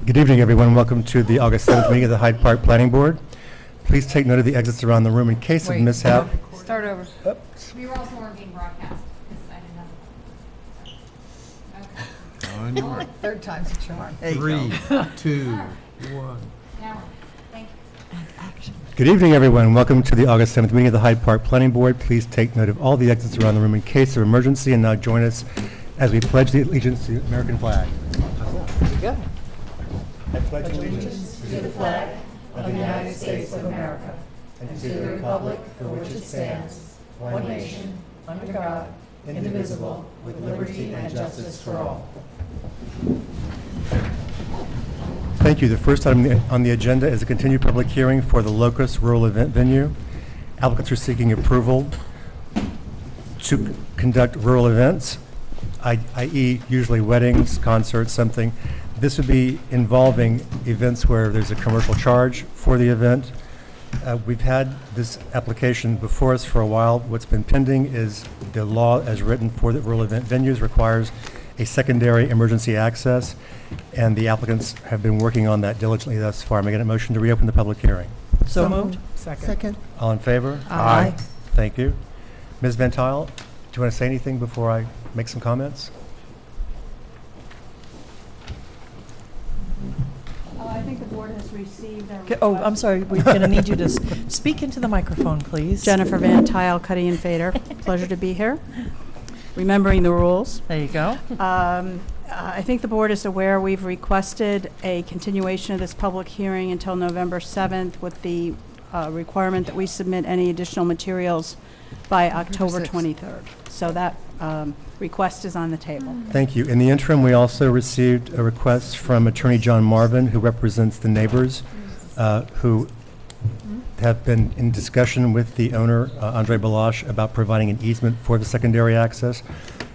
Good evening, everyone. Welcome to the August 7th meeting of the Hyde Park Planning Board. Please take note of the exits around the room in case of mishap. Start over. Oops. We were also being broadcast. I didn't know. Okay. Third time's a charm. 3, 2, 1. Now, thank you. Action. Good evening, everyone. Welcome to the August 7th meeting of the Hyde Park Planning Board. Please take note of all the exits around the room in case of emergency, and now join us as we pledge the allegiance to the American flag. Good. I pledge allegiance to the flag of the United States of America and to the republic for which it stands, one nation, under God, indivisible, with liberty and justice for all. Thank you. The first item on the agenda is a continued public hearing for the LOCUSTS Rural Event Venue. Applicants are seeking approval to conduct rural events, i.e. usually weddings, concerts, something. This would be involving events where there's a commercial charge for the event. We've had this application before us for a while. What's been pending is the law as written for the rural event venues requires a secondary emergency access, and the applicants have been working on that diligently thus far. May I get a motion to reopen the public hearing? So moved. Second. All in favor? Aye. Thank you. Ms. Van Tuyl, do you want to say anything before I make some comments? I think the board has received their Oh, I'm sorry. We're going to need you to speak into the microphone, please. Jennifer Van Tuyl, Cuddy and Fader. Pleasure to be here. Remembering the rules. There you go. I think the board is aware we've requested a continuation of this public hearing until November 7th with the requirement that we submit any additional materials by October 23rd. So that request is on the table. Thank you. In the interim, we also received a request from Attorney John Marvin, who represents the neighbors who have been in discussion with the owner, Andre Balash, about providing an easement for the secondary access.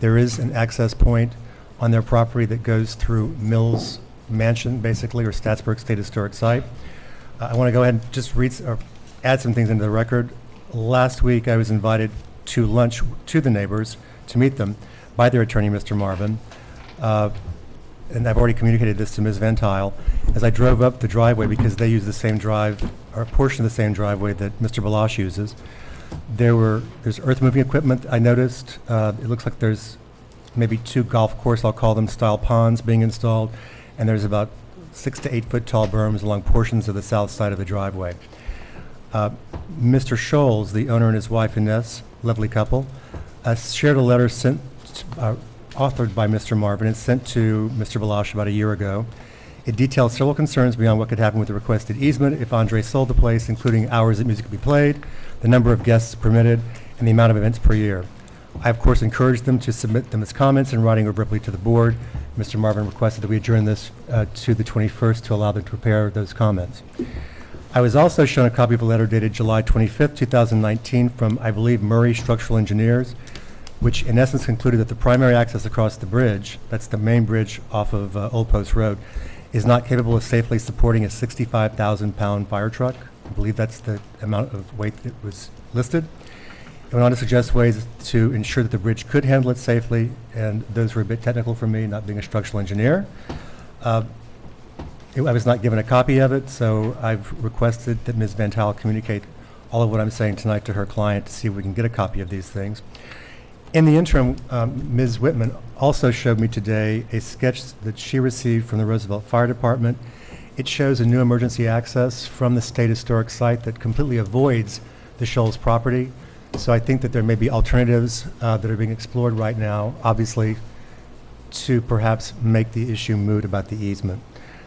There is an access point on their property that goes through Mills Mansion, basically, or Staatsburg State Historic Site. I want to go ahead and just read or add some things into the record. Last week, I was invited to lunch to the neighbors to meet them by their attorney, Mr. Marvin. And I've already communicated this to Ms. Van Tuyl. As I drove up the driveway, because they use the same drive, or a portion of the same driveway that Mr. Balash uses, there's earth moving equipment I noticed. It looks like there's maybe 2 golf course, I'll call them, style ponds being installed, and there's about 6 to 8 foot tall berms along portions of the south side of the driveway. Mr. Scholes, the owner, and his wife Ines, lovely couple, shared a letter sent, authored by Mr. Marvin and sent to Mr. Balash about a year ago. It details several concerns beyond what could happen with the requested easement if Andre sold the place, including hours that music could be played, the number of guests permitted, and the amount of events per year. I, of course, encouraged them to submit them as comments in writing or verbally to the board. Mr. Marvin requested that we adjourn this to the 21st to allow them to prepare those comments. I was also shown a copy of a letter dated July 25th, 2019 from, I believe, Murray Structural Engineers, which in essence concluded that the primary access across the bridge, that's the main bridge off of Old Post Road, is not capable of safely supporting a 65,000-pound fire truck. I believe that's the amount of weight that was listed. It went on to suggest ways to ensure that the bridge could handle it safely, and those were a bit technical for me, not being a structural engineer. I was not given a copy of it, so I've requested that Ms. Van Tuyl communicate all of what I'm saying tonight to her client to see if we can get a copy of these things. In the interim, Ms. Whitman also showed me today a sketch that she received from the Roosevelt Fire Department. It shows a new emergency access from the State Historic Site that completely avoids the Scholes property. So I think that there may be alternatives that are being explored right now, obviously, to perhaps make the issue moot about the easement.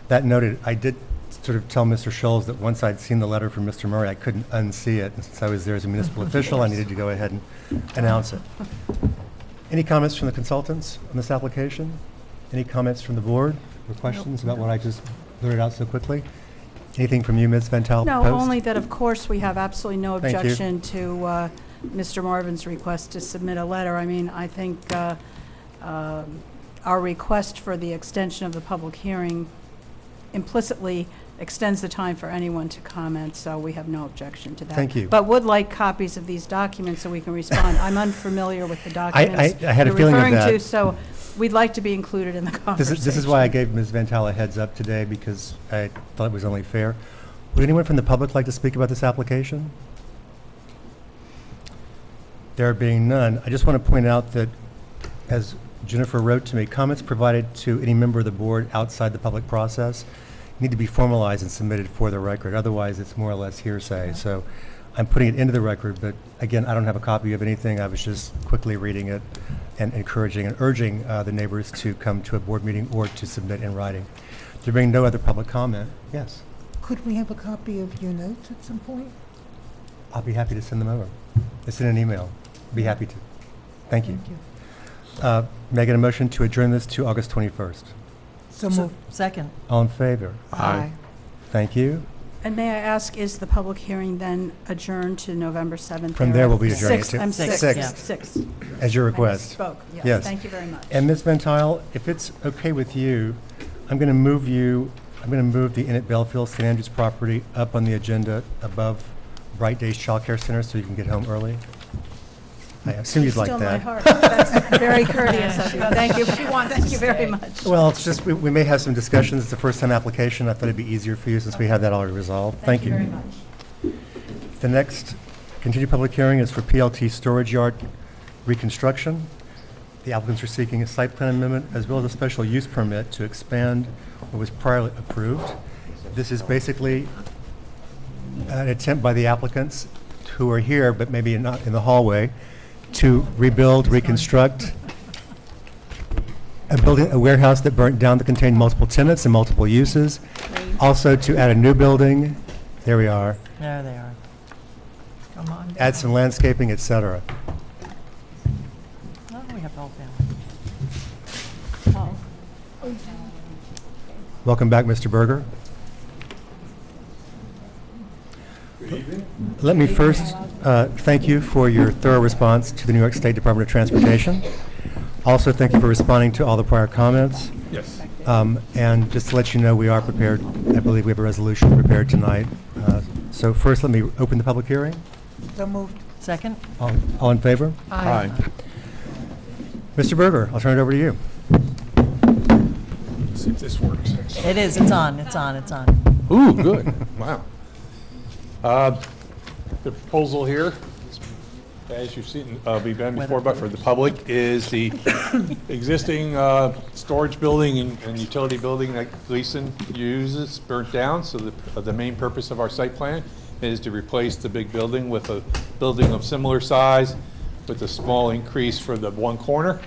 That noted, I did sort of tell Mr. Scholes that once I'd seen the letter from Mr. Murray, I couldn't unsee it. And since I was there as a municipal official, I needed to go ahead and announce it. Any comments from the consultants on this application? Any comments from the board or questions about what I just blurted out so quickly? Anything from you, Ms. Van Tuyl? No, Post? only that, of course, we have absolutely no Thank you. objection to Mr. Marvin's request to submit a letter. I mean, I think our request for the extension of the public hearing implicitly extends the time for anyone to comment, so we have no objection to that. Thank you. But would like copies of these documents so we can respond. I'm unfamiliar with the documents I had a you're feeling of referring that. to, so we'd like to be included in the conversation. This is why I gave Ms. Van Tal a heads up today, because I thought it was only fair. Would anyone from the public like to speak about this application? There being none, I just want to point out that, as Jennifer wrote to me, comments provided to any member of the board outside the public process need to be formalized and submitted for the record. Otherwise, it's more or less hearsay. So I'm putting it into the record, but again, I don't have a copy of anything. I was just quickly reading it and encouraging and urging the neighbors to come to a board meeting or to submit in writing. There being no other public comment, yes, Could we have a copy of your notes at some point? I'll be happy to send them over. It's in an email. Be happy to. Thank you. May I get a motion to adjourn this to August 21st? So moved. Second. All in favor? Aye. Thank you. And may I ask, is the public hearing then adjourned to November 7th? From there, we'll be adjourning it Sixth, to I'm Sixth, sixth. yeah. Sixth. as your I request. spoke, Yes. yes. Thank you very much. And Ms. Van Tuyl, if it's okay with you, I'm going to move the Inn at Bellefield St. Andrews property up on the agenda above Bright Days Child Care Center so you can get home early. I assume you'd like Still my that. heart. That's very courteous of you. Thank you. She wants Thank to you very stay. much. Well, it's just, we may have some discussions. It's a first-time application. I thought it'd be easier for you since we have that already resolved. Thank you. very much. The next continued public hearing is for PLT Storage Yard reconstruction. The applicants are seeking a site plan amendment as well as a special use permit to expand what was priorly approved. This is basically an attempt by the applicants who are here, but maybe not in the hallway, to rebuild, reconstruct a warehouse that burnt down that contained multiple tenants and multiple uses. Also to add a new building, there we are, There they are. Come on. add some landscaping, et cetera. Oh, we have the whole family. Welcome back, Mr. Berger. Let me first thank you for your thorough response to the New York State Department of Transportation. Also, thank you for responding to all the prior comments. Yes. And just to let you know, we are prepared. I believe we have a resolution prepared tonight. So first, let me open the public hearing. So moved. Second? All in favor? Aye. Mr. Berger, I'll turn it over to you. Let's see if this works. It is, it's on, it's on, it's on. Ooh, good. Wow. The proposal here, as you've seen, we've done before, but for the public, is the existing storage building and utility building that Gleason uses burnt down. So the main purpose of our site plan is to replace the big building with a building of similar size with a small increase for the one corner.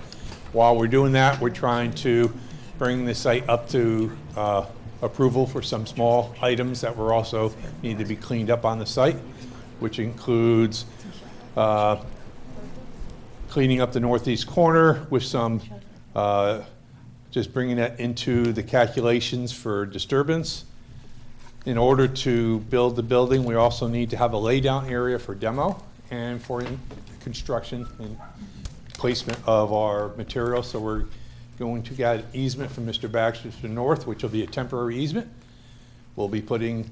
While we're doing that, we're trying to bring the site up to approval for some small items that were also need to be cleaned up on the site, which includes cleaning up the northeast corner with some, just bringing that into the calculations for disturbance. In order to build the building, we also need to have a laydown area for demo and for construction and placement of our material. So we're going to get an easement from Mr. Baxter to the north, which will be a temporary easement. We'll be putting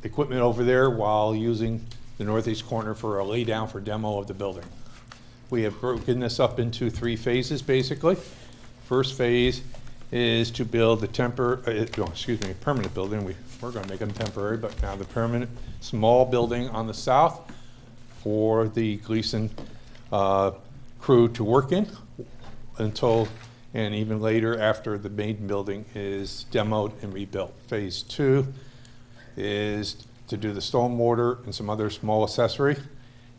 equipment over there while using the northeast corner for a laydown for demo of the building. We have broken this up into 3 phases, basically. First phase is to build the permanent building. We're going to make them temporary, but now the permanent small building on the south for the Gleason crew to work in until, and even later after the main building is demoed and rebuilt. Phase 2 is to do the stormwater and some other small accessory.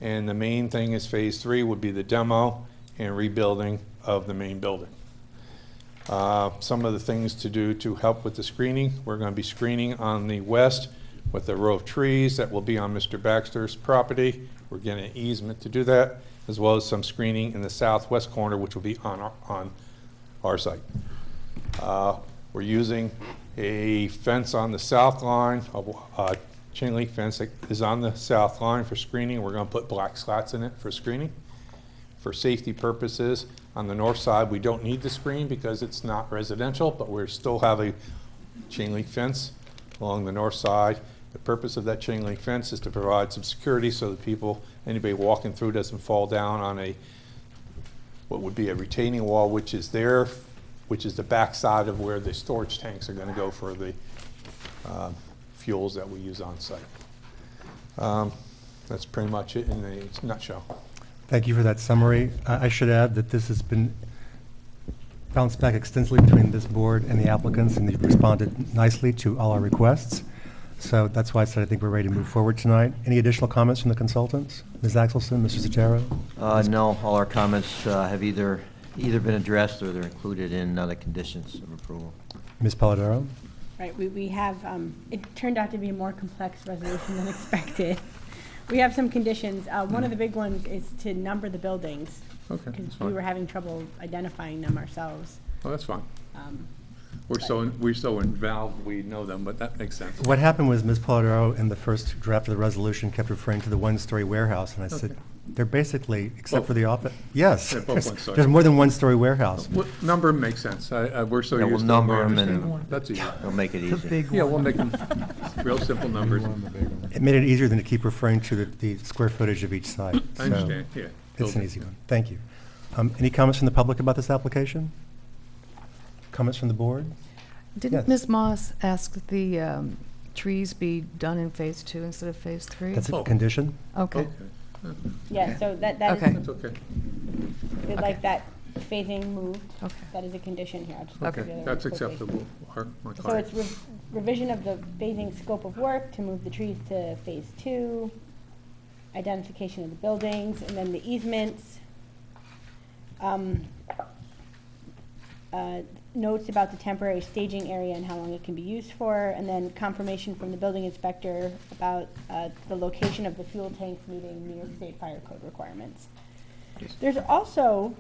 And the main thing is phase 3 would be the demo and rebuilding of the main building. Some of the things to do to help with the screening, we're going to be screening on the west with a row of trees that will be on Mr. Baxter's property. We're getting an easement to do that, as well as some screening in the southwest corner, which will be on our site. We're using a fence on the south line, a chain link fence that is on the south line for screening. We're going to put black slats in it for screening. For safety purposes, on the north side, we don't need the screen because it's not residential, but we still have a chain link fence along the north side. The purpose of that chain link fence is to provide some security so that anybody walking through doesn't fall down on a what would be a retaining wall, which is there, which is the back side of where the storage tanks are going to go for the fuels that we use on site. That's pretty much it in a nutshell. Thank you for that summary. I should add that this has been bounced back extensively between this board and the applicants, and they've responded nicely to all our requests. So that's why I said I think we're ready to move forward tonight. Any additional comments from the consultants? Ms. Axelson, Mr. Sotero? No, all our comments have either been addressed or they're included in the conditions of approval. Ms. Polidoro? Right, we have, it turned out to be a more complex resolution than expected. We have some conditions. One of the big ones is to number the buildings. Okay, that's Because fine. we were having trouble identifying them ourselves. Oh, that's fine. We're so involved, we know them, but that makes sense. What happened was Ms. Polidoro, in the first draft of the resolution, kept referring to the one-story warehouse, and I said, Okay. they're basically, except Both. for the office. Yes. They're both one-story. There's more than one-story warehouse. What number makes sense? We're so Yeah, we'll used to number them, I them understand and- them. That's easy. We'll make it easy. Yeah, we'll make them real simple numbers. It made it easier than to keep referring to the square footage of each site. I understand, yeah. It's an easy one. Thank you. Any comments from the public about this application? Comments from the board? Yes. Didn't Ms. Moss ask that the trees be done in phase 2 instead of phase 3? That's a Oh. condition? Okay. Yeah, so that is, Okay. That's okay. we'd like that phasing moved. Okay. That is a condition here. I'll just Okay, give you the that's quotation. acceptable. My So client. it's revision of the phasing scope of work to move the trees to phase 2, identification of the buildings, and then the easements. Notes about the temporary staging area and how long it can be used for, and then confirmation from the building inspector about the location of the fuel tanks meeting New York State Fire Code requirements. There's also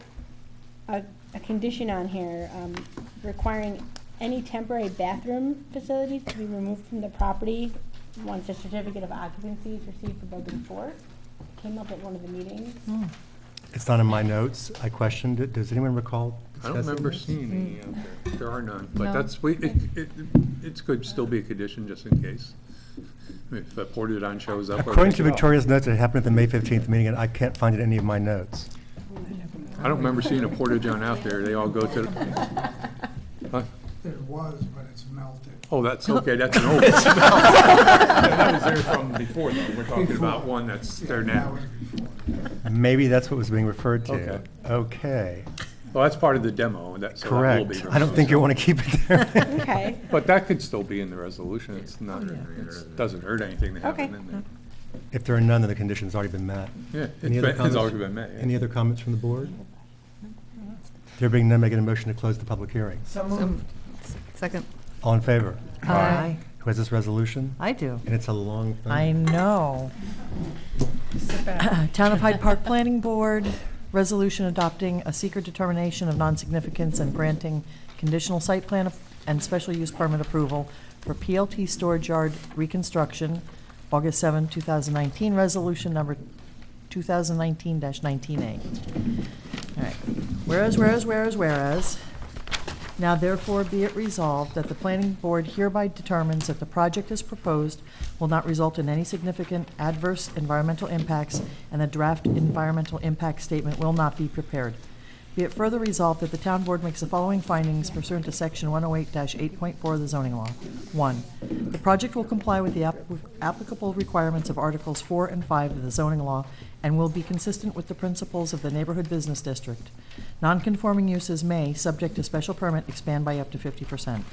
a condition on here requiring any temporary bathroom facilities to be removed from the property once a certificate of occupancy is received for building 4. Came up at one of the meetings. It's not in my notes. I questioned it. Does anyone recall I don't discussing remember this? seeing any out there. There are none, but No. that's, it's good to still be a condition just in case. I mean, if a Portageon shows up. or According they to show up. Victoria's notes, it happened at the May 15th meeting, and I can't find it in any of my notes. I don't remember seeing a Portageon out there. They all go to the. Huh? There was, but it's melted. Oh, that's okay, that's an old. That was there from before, though. We're talking about one that's there That now. was before. Maybe that's what was being referred to. Okay. Okay. Well, that's part of the demo, and so that will be. Correct. I don't think you want to keep it there. Okay. But that could still be in the resolution. It's not, it doesn't hurt anything to have it Okay. in there. If there are none, then the condition's already been met. Yeah, Any other it's comments? already been met. yeah. Any other comments from the board? There being none, make it a motion to close the public hearing. So Second. All in favor? Aye. Who has this resolution? I do. And it's a long thing. I know. Town of Hyde Park Planning Board, resolution adopting a secret determination of non-significance and granting conditional site plan and special use permit approval for PLT storage yard reconstruction, August 7, 2019, resolution number 2019-19A. All right. Whereas, now therefore be it resolved that the planning board hereby determines that the project as proposed will not result in any significant adverse environmental impacts, and the draft environmental impact statement will not be prepared. Be it further resolved that the town board makes the following findings pursuant to section 108-8.4 of the zoning law. 1, the project will comply with the applicable requirements of Articles 4 and 5 of the zoning law and will be consistent with the principles of the neighborhood business district. Non-conforming uses may, subject to special permit, expand by up to 50%.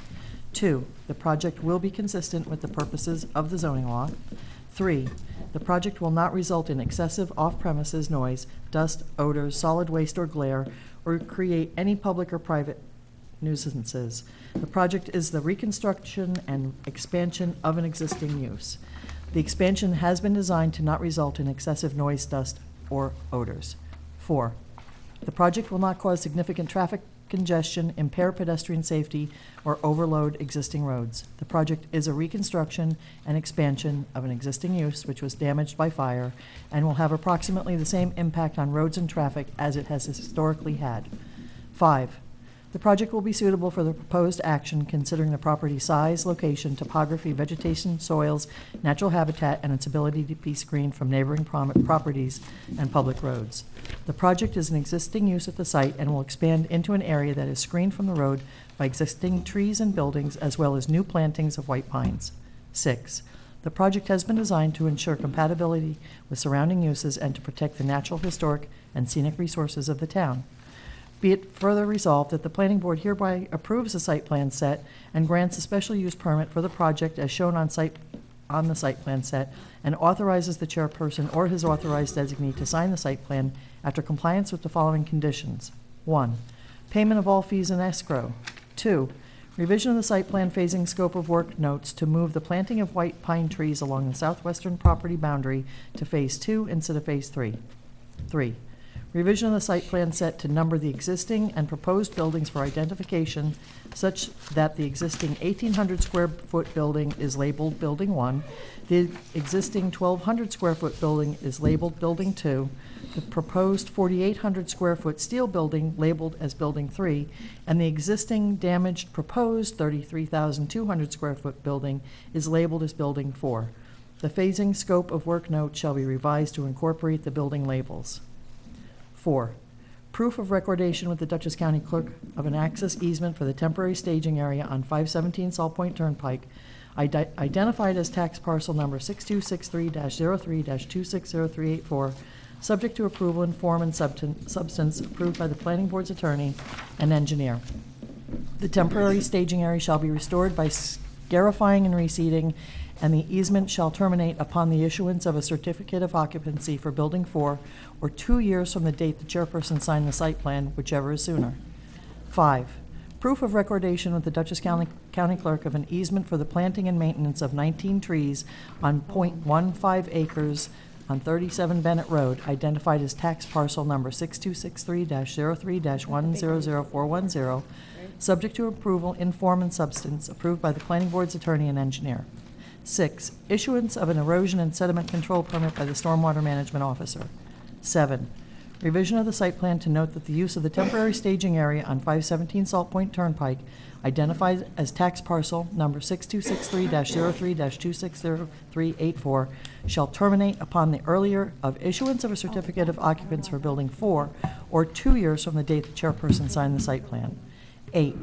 2, the project will be consistent with the purposes of the zoning law. 3, the project will not result in excessive off-premises noise, dust, odors, solid waste, or glare, or create any public or private nuisances. The project is the reconstruction and expansion of an existing use. The expansion has been designed to not result in excessive noise, dust, or odors. 4, the project will not cause significant traffic congestion, impair pedestrian safety, or overload existing roads. The project is a reconstruction and expansion of an existing use which was damaged by fire and will have approximately the same impact on roads and traffic as it has historically had. 5, The project will be suitable for the proposed action considering the property's size, location, topography, vegetation, soils, natural habitat, and its ability to be screened from neighboring properties and public roads. The project is an existing use at the site and will expand into an area that is screened from the road by existing trees and buildings as well as new plantings of white pines. 6. The project has been designed to ensure compatibility with surrounding uses and to protect the natural, historic, and scenic resources of the town. Be it further resolved that the planning board hereby approves the site plan set and grants a special use permit for the project as shown on the site plan set and authorizes the chairperson or his authorized designee to sign the site plan after compliance with the following conditions. 1. Payment of all fees in escrow. 2. Revision of the site plan phasing scope of work notes to move the planting of white pine trees along the southwestern property boundary to Phase 2 instead of Phase 3. 3. Revision of the site plan set to number the existing and proposed buildings for identification such that the existing 1,800 square foot building is labeled Building 1, the existing 1,200 square foot building is labeled Building 2, the proposed 4,800 square foot steel building labeled as Building 3, and the existing damaged proposed 33,200 square foot building is labeled as Building 4. The phasing scope of work note shall be revised to incorporate the building labels. 4. Proof of recordation with the Dutchess County Clerk of an access easement for the temporary staging area on 517 Salt Point Turnpike, identified as tax parcel number 6263-03-260384, subject to approval in form and substance approved by the planning board's attorney and engineer. The temporary staging area shall be restored by scarifying and reseeding, and the easement shall terminate upon the issuance of a certificate of occupancy for Building 4 or 2 years from the date the chairperson signed the site plan, whichever is sooner. 5. Proof of recordation with the Dutchess County Clerk of an easement for the planting and maintenance of 19 trees on .15 acres on 37 Bennett Road, identified as tax parcel number 6263-03-100410, subject to approval in form and substance approved by the planning board's attorney and engineer. 6. Issuance of an erosion and sediment control permit by the stormwater management officer. 7. Revision of the site plan to note that the use of the temporary staging area on 517 Salt Point Turnpike, identified as tax parcel number 6263-03-260384, shall terminate upon the earlier of issuance of a certificate of occupants for Building 4 or 2 years from the date the chairperson signed the site plan. 8.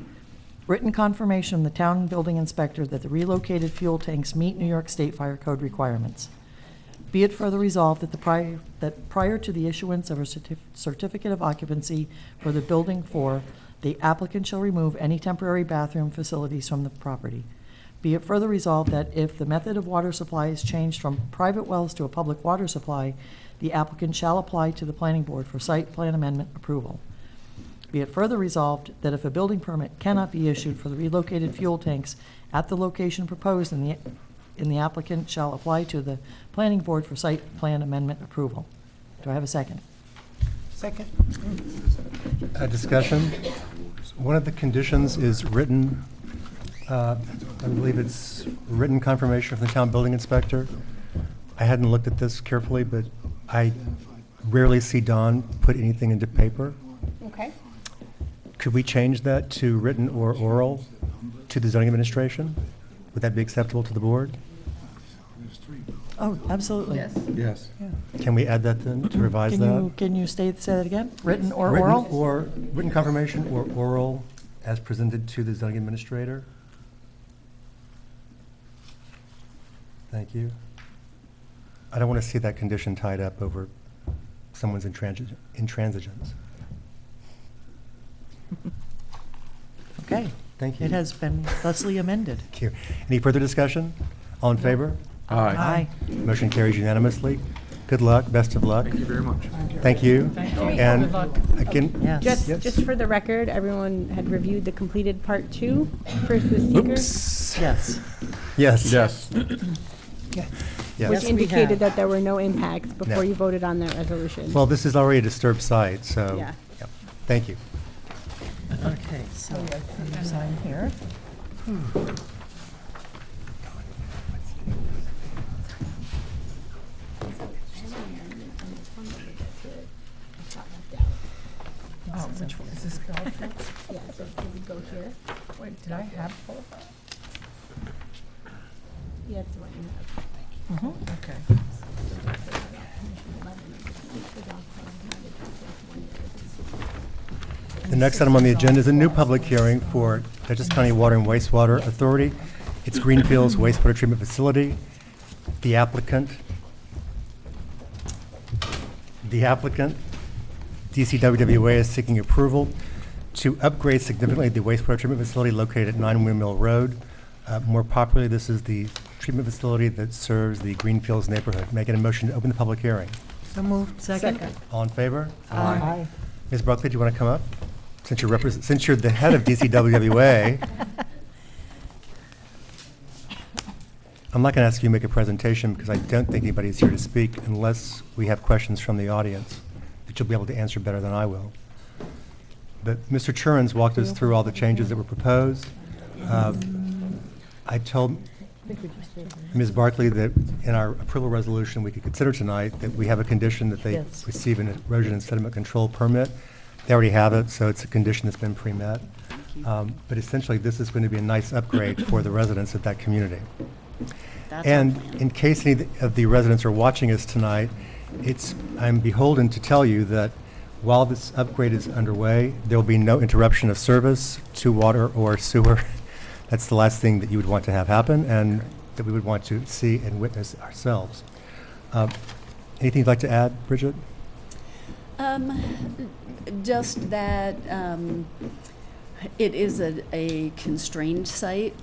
Written confirmation from the town building inspector that the relocated fuel tanks meet New York State Fire Code requirements. Be it further resolved that prior to the issuance of a certificate of occupancy for the Building 4, the applicant shall remove any temporary bathroom facilities from the property. Be it further resolved that if the method of water supply is changed from private wells to a public water supply, the applicant shall apply to the planning board for site plan amendment approval. Be it further resolved that if a building permit cannot be issued for the relocated fuel tanks at the location proposed in the applicant shall apply to the planning board for site plan amendment approval. Do I have a second? Second. Discussion. One of the conditions is written, I believe it's written confirmation from the town building inspector. I hadn't looked at this carefully, but I rarely see Don put anything into paper. Okay. Could we change that to written or oral to the zoning administration? Would that be acceptable to the board? Oh, absolutely. Yes. Yes. Can we add that then, to revise that? Can you say that again? Written or oral? Written confirmation or oral as presented to the zoning administrator? Thank you. I don't want to see that condition tied up over someone's intransigence. Okay. Thank you. It has been thusly amended. Thank you. Any further discussion? All in favor? Aye. Motion carries unanimously. Good luck, best of luck. Thank you very much. Thank you. And Good luck. again, Yes. Just for the record, everyone had reviewed the completed part 2 for the seeker, oops. Yes. Yes. Yes. Yes. which we indicated have. that there were no impacts No. before you voted on that resolution. Well, this is already a disturbed site, so. Yeah. Yep. Thank you. Okay, so you sign here. Oh, Which one is this called? Yeah, so can we go here? Wait, did I have both? Yeah, that's the one you have. Mhm. Okay. The next item on the agenda is a new public hearing for Dutchess County Water and Wastewater Authority. It's Greenfields Wastewater Treatment Facility. The applicant, DCWWA, is seeking approval to upgrade significantly the wastewater treatment facility located at 9 Windmill Road. More popularly, this is the treatment facility that serves the Greenfields neighborhood. May I get a motion to open the public hearing? So moved. Second. All in favor? Aye. Ms. Buckley, do you want to come up? Since you're the head of DCWWA. I'm not going to ask you to make a presentation because I don't think anybody's here to speak unless we have questions from the audience that you'll be able to answer better than I will. But Mr. Churins walked us through all the changes that were proposed. I told Ms. Barkley that in our approval resolution we could consider tonight that we have a condition that they Yes. receive an erosion and sediment control permit. They already have it, so it's a condition that's been pre-met. But essentially, this is going to be a nice upgrade for the residents of that community. And in case any of the residents are watching us tonight, I'm beholden to tell you that while this upgrade is underway, there will be no interruption of service to water or sewer. That's the last thing that you would want to have happen and that we would want to see and witness ourselves. Anything you'd like to add, Bridget? Just that it is a constrained site,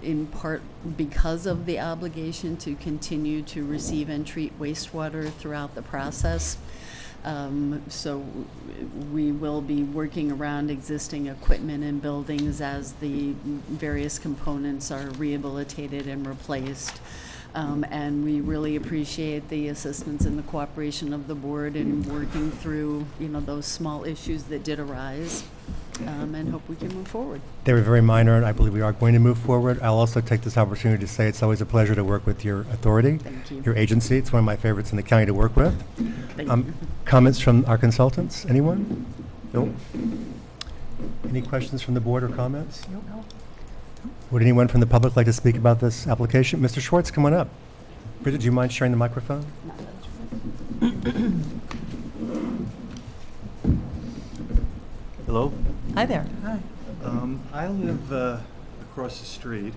in part because of the obligation to continue to receive and treat wastewater throughout the process. So we will be working around existing equipment and buildings as the various components are rehabilitated and replaced. And we really appreciate the assistance and the cooperation of the board in working through, those small issues that did arise, and hope we can move forward. They were very minor, and I believe we are going to move forward. I'll also take this opportunity to say it's always a pleasure to work with your authority, Thank you. your agency. It's one of my favorites in the county to work with. Thank you. Comments from our consultants? Anyone? No? Any questions from the board or comments? No. Would anyone from the public like to speak about this application? Mr. Schwartz, come on up. Bridget, do you mind sharing the microphone? Hello? Hi there. Hi. I live across the street.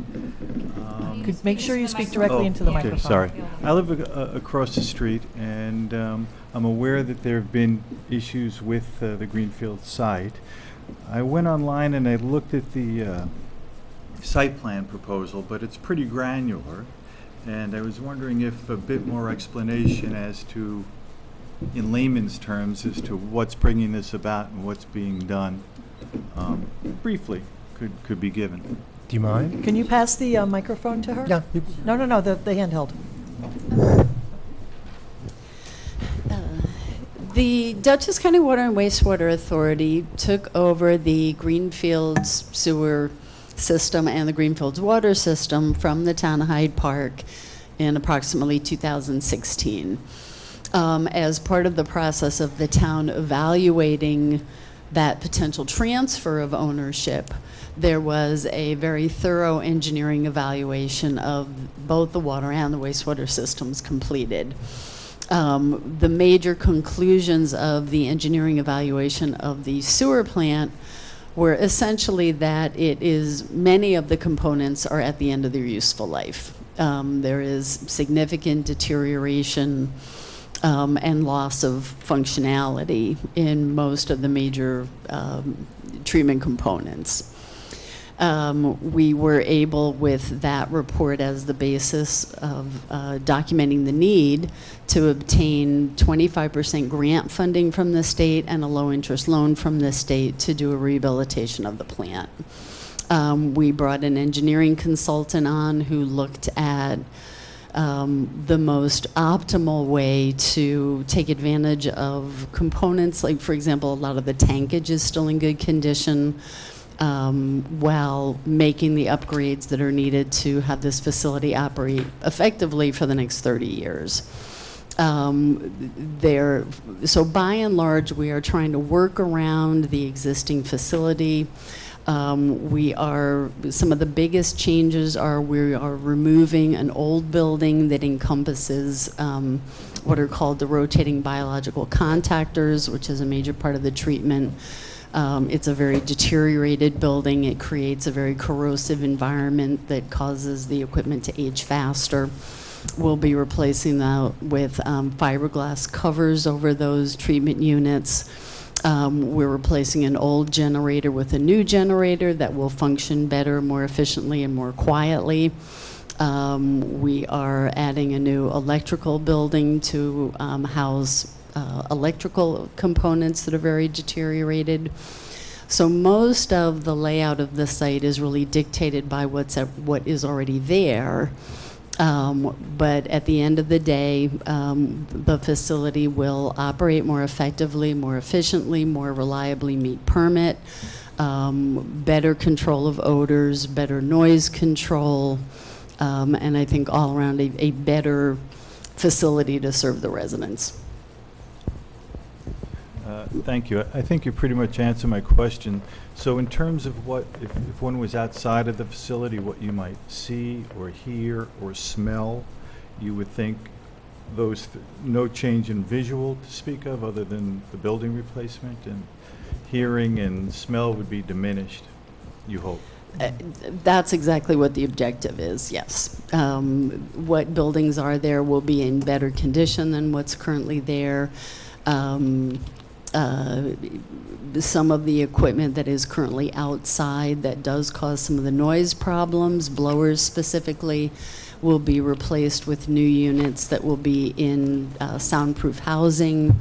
Could make sure you speak directly into the okay, microphone. Sorry. I live across the street, and I'm aware that there have been issues with the Greenfield site. I went online and I looked at the site plan proposal, but it's pretty granular, and I was wondering if a bit more explanation as to, in layman's terms, as to what's bringing this about and what's being done, briefly, could be given. Do you mind? Can you pass the microphone to her? Yeah. No, the handheld. The Dutchess County Water and Wastewater Authority took over the Greenfields sewer system and the Greenfields water system from the town of Hyde Park in approximately 2016. As part of the process of the town evaluating that potential transfer of ownership, there was a very thorough engineering evaluation of both the water and the wastewater systems completed. The major conclusions of the engineering evaluation of the sewer plant were essentially that many of the components are at the end of their useful life. There is significant deterioration and loss of functionality in most of the major treatment components. We were able, with that report as the basis of documenting the need, to obtain 25% grant funding from the state and a low-interest loan from the state to do a rehabilitation of the plant. We brought an engineering consultant on who looked at the most optimal way to take advantage of components, like, for example, a lot of the tankage is still in good condition, while making the upgrades that are needed to have this facility operate effectively for the next 30 years. So by and large, we are trying to work around the existing facility. Some of the biggest changes are we are removing an old building that encompasses what are called the rotating biological contactors, which is a major part of the treatment. It's a very deteriorated building. It creates a very corrosive environment that causes the equipment to age faster. We'll be replacing that with fiberglass covers over those treatment units. We're replacing an old generator with a new generator that will function better, more efficiently, and more quietly. We are adding a new electrical building to house electrical components that are very deteriorated. So most of the layout of the site is really dictated by what is already there. But at the end of the day, the facility will operate more effectively, more efficiently, more reliably meet permit, better control of odors, better noise control, and I think all around a better facility to serve the residents. Thank you. I think you pretty much answered my question. So in terms of what, if one was outside of the facility, what you might see or hear or smell, you would think no change in visual to speak of other than the building replacement, and hearing and smell would be diminished, you hope? That's exactly what the objective is, yes. What buildings are there will be in better condition than what's currently there. Some of the equipment that is currently outside that does cause some of the noise problems, blowers specifically, will be replaced with new units that will be in soundproof housing.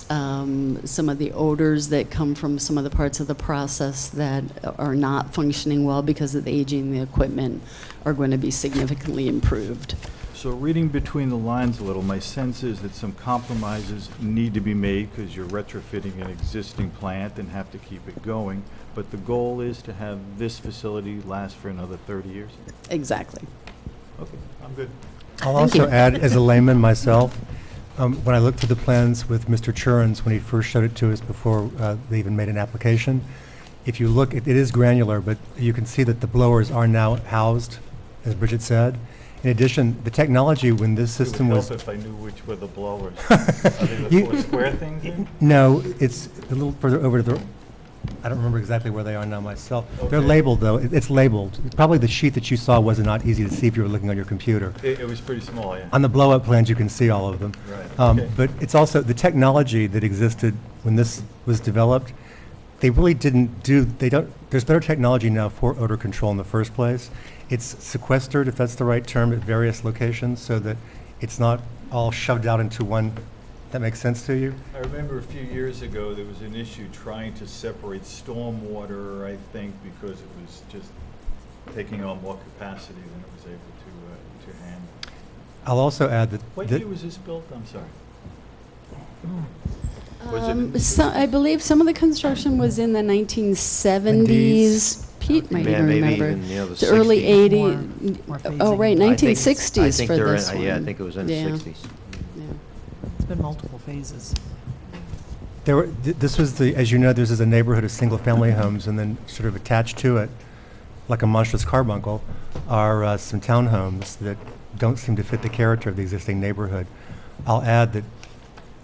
Some of the odors that come from some of the parts of the process that are not functioning well because of the aging of the equipment are going to be significantly improved. So reading between the lines a little, my sense is that some compromises need to be made because you're retrofitting an existing plant and have to keep it going. But the goal is to have this facility last for another 30 years? Exactly. Okay, I'm good. I'll also add, as a layman myself, when I looked at the plans with Mr. Churns when he first showed it to us before they even made an application, if you look, it is granular, but you can see that the blowers are now housed, as Bridget said. In addition, the technology when this system was... It would help if I knew which were the blowers. Are they the four square things here? No, it's a little further over to the... I don't remember exactly where they are now myself. Okay. They're labeled, though. It's labeled. Probably the sheet that you saw was not easy to see if you were looking on your computer. It was pretty small, yeah. On the blow-up plans, you can see all of them. Right. Okay. But it's also the technology that existed when this was developed. They really didn't do... There's better technology now for odor control in the first place. It's sequestered, if that's the right term, at various locations so that it's not all shoved out into one. That makes sense to you? I remember a few years ago there was an issue trying to separate stormwater, I think, because it was just taking on more capacity than it was able to handle. I'll also add that... What year was this built? I'm sorry. I believe some of the construction was in the 1970s. Pete might even remember. The early 80s. Oh, right, 1960s for this one. Yeah, I think it was in the 60s. Yeah. It's been multiple phases. This was as you know, this is a neighborhood of single-family homes, and then sort of attached to it, like a monstrous carbuncle, are some townhomes that don't seem to fit the character of the existing neighborhood. I'll add that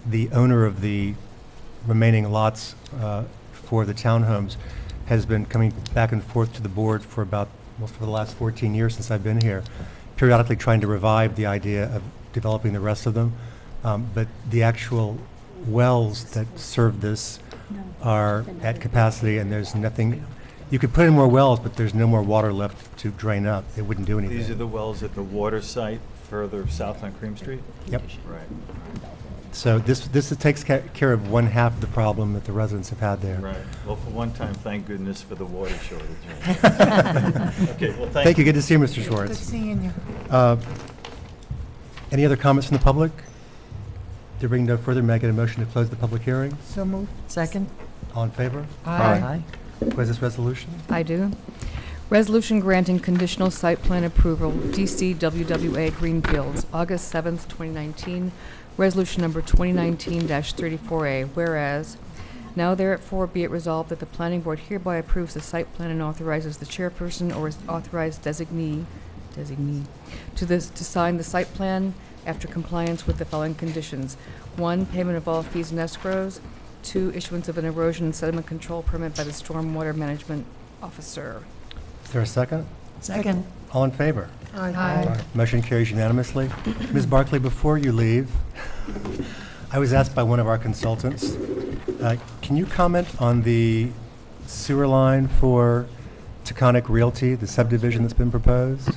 the owner of the remaining lots for the townhomes has been coming back and forth to the board for for the last 14 years since I've been here, periodically trying to revive the idea of developing the rest of them. But the actual wells that serve this are at capacity, and there's nothing. You could put in more wells, but there's no more water left to drain up. It wouldn't do anything. These are the wells at the water site further south on Cream Street? Yep. Right. So this takes care of one half of the problem that the residents have had there. Right. Well, for one time, thank goodness for the water shortage. Okay, well, thank you. Good to see you, Mr. Schwartz. Good seeing you. Any other comments from the public? There being no further, may I get a motion to close the public hearing? So moved. Second? All in favor? Aye. What is this resolution? I do. Resolution granting conditional site plan approval, DCWWA Greenfields, August 7th, 2019, Resolution number 2019-34A, whereas now therefore be it resolved that the planning board hereby approves the site plan and authorizes the chairperson or his authorized designee to sign the site plan after compliance with the following conditions. 1, payment of all fees and escrows. 2, issuance of an erosion and sediment control permit by the stormwater management officer. Is there a second? Second. All in favor? Aye. Motion carries unanimously. Ms. Barclay, before you leave, I was asked by one of our consultants, can you comment on the sewer line for Taconic Realty, the subdivision that's been proposed?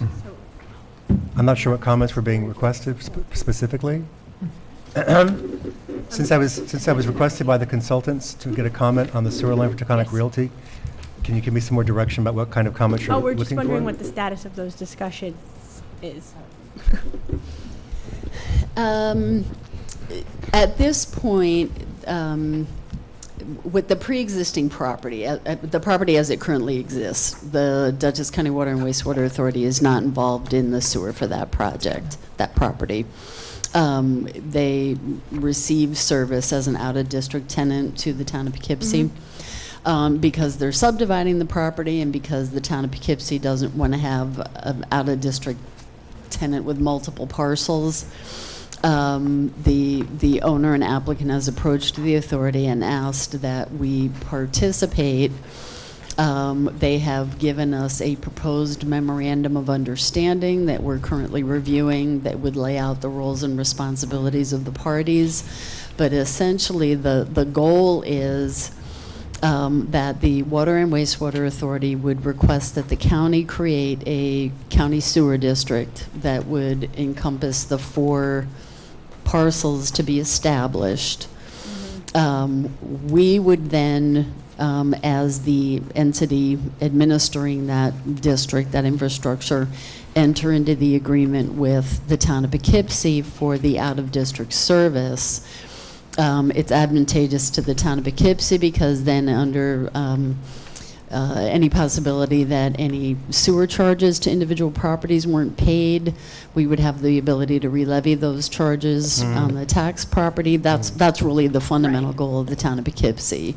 I'm not sure what comments were being requested specifically. Since I was requested by the consultants to get a comment on the sewer line for Taconic Realty, can you give me some more direction about what kind of comments you're looking for? We're just wondering what the status of those discussions is. At this point, with the pre-existing property, the property as it currently exists, the Dutchess County Water and Wastewater Authority is not involved in the sewer for that project, that property. They receive service as an out-of-district tenant to the town of Poughkeepsie. Because they're subdividing the property and because the town of Poughkeepsie doesn't want to have an out-of-district tenant with multiple parcels, the owner and applicant has approached the authority and asked that we participate. They have given us a proposed memorandum of understanding that we're currently reviewing that would lay out the roles and responsibilities of the parties. But essentially the goal is that the Water and Wastewater Authority would request that the county create a county sewer district that would encompass the 4 parcels to be established. We would then, as the entity administering that district, that infrastructure, enter into the agreement with the town of Poughkeepsie for the out-of-district service. It's advantageous to the town of Poughkeepsie because then under any possibility that any sewer charges to individual properties weren't paid, we would have the ability to re-levy those charges on the tax property. That's really the fundamental goal of the town of Poughkeepsie.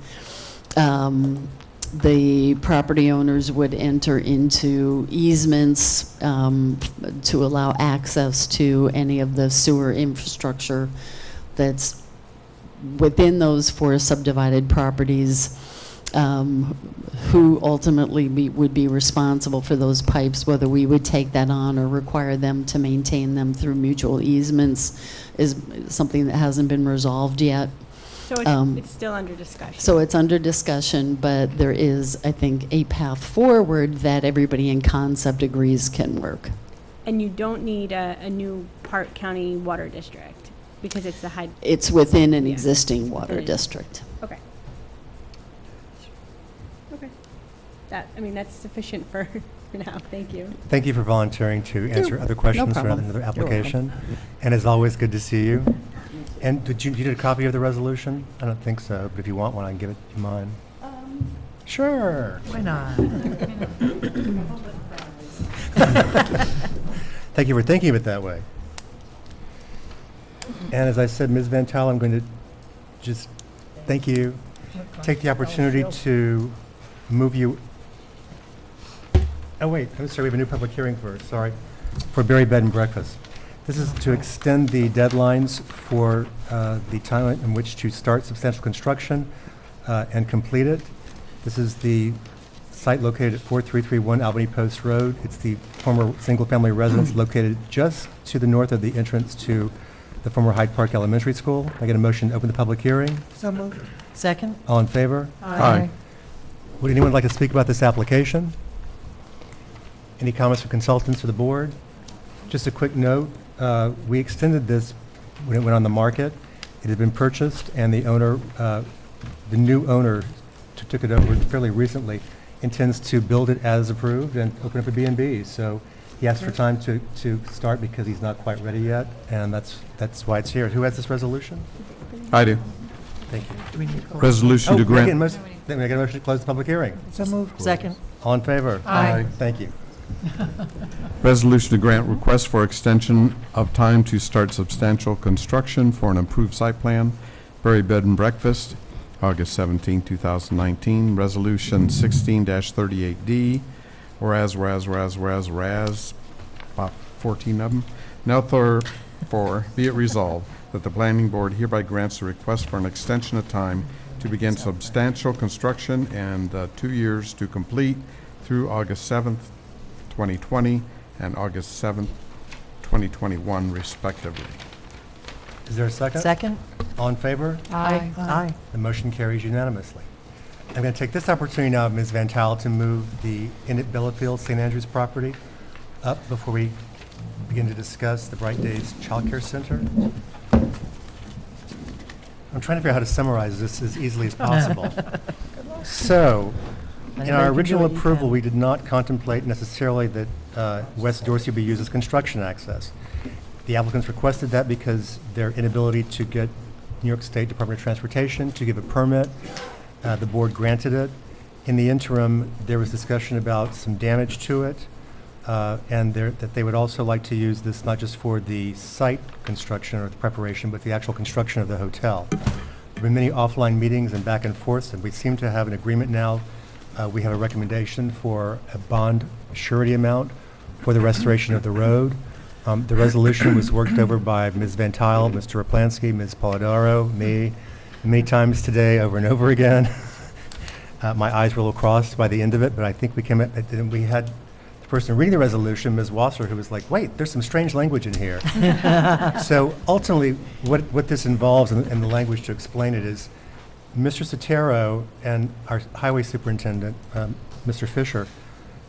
The property owners would enter into easements to allow access to any of the sewer infrastructure that's within those 4 subdivided properties. Who ultimately would be responsible for those pipes, whether we would take that on or require them to maintain them through mutual easements, is something that hasn't been resolved yet. So it's still under discussion. So it's under discussion, but there is, I think, a path forward that everybody in concept agrees can work. And you don't need a new Park County water district because it's the Hyde. It's within an existing water district. Okay. Okay. That's sufficient for now. Thank you. Thank you for volunteering to answer other questions or another application. And it's always good to see you. And you did a copy of the resolution? I don't think so, but if you want one, I can give it to mine. Sure. Why not? Thank you for thinking of it that way. And as I said, Ms. Van Tal, I'm going to just thank you. Take the opportunity to move you. Oh, wait, I'm sorry, we have a new public hearing for Berry Bed and Breakfast. This is to extend the deadlines for the time in which to start substantial construction and complete it. This is the site located at 4331 Albany Post Road. It's the former single-family residence located just to the north of the entrance to the former Hyde Park Elementary School. I get a motion to open the public hearing. So moved. Second. All in favor? Aye. Would anyone like to speak about this application? Any comments from consultants or the board? Just a quick note, we extended this when it went on the market. It had been purchased, and the owner, the new owner took it over fairly recently, intends to build it as approved and open up a B&B. So he asked for time to start because he's not quite ready yet, and that's why it's here. Who has this resolution? I do. Thank you. Do we need to Resolution to grant. Then we get a motion to close the public hearing. So moved. Second. All in favor? Aye. Thank you. Resolution to grant request for extension of time to start substantial construction for an improved site plan, Berry Bed and Breakfast, August 17, 2019. Resolution 16-38D, whereas, about 14 of them. Now therefore be it resolved that the planning board hereby grants a request for an extension of time to begin substantial construction and 2 years to complete through August 7th, 2020 and August 7th, 2021 respectively. Is there a second? Second? All in favor? Aye. Aye. The motion carries unanimously. I'm going to take this opportunity now, Ms. Van Tile, to move the Inn at Bellafield St. Andrews property up before we begin to discuss the Bright Days Child Care Center. I'm trying to figure out how to summarize this as easily as possible. So, in our original approval, we did not contemplate necessarily that West Dorsey be used as construction access. The applicants requested that because their inability to get New York State Department of Transportation to give a permit, the board granted it. In the interim, there was discussion about some damage to it, and that they would also like to use this not just for the site construction or the preparation, but the actual construction of the hotel. There have been many offline meetings and back and forth, and we seem to have an agreement now. We have a recommendation for a bond surety amount for the restoration of the road. The resolution was worked over by Ms. Van Tile, Mr. Raplansky, Ms. Polidoro, me, many times today over and over again. My eyes were a little crossed by the end of it, but I think we came at, and we had the person reading the resolution, Ms. Wasser, who was like, wait, there's some strange language in here. So ultimately, what this involves, and the language to explain it, is Mr. Sotero and our highway superintendent, Mr. Fisher,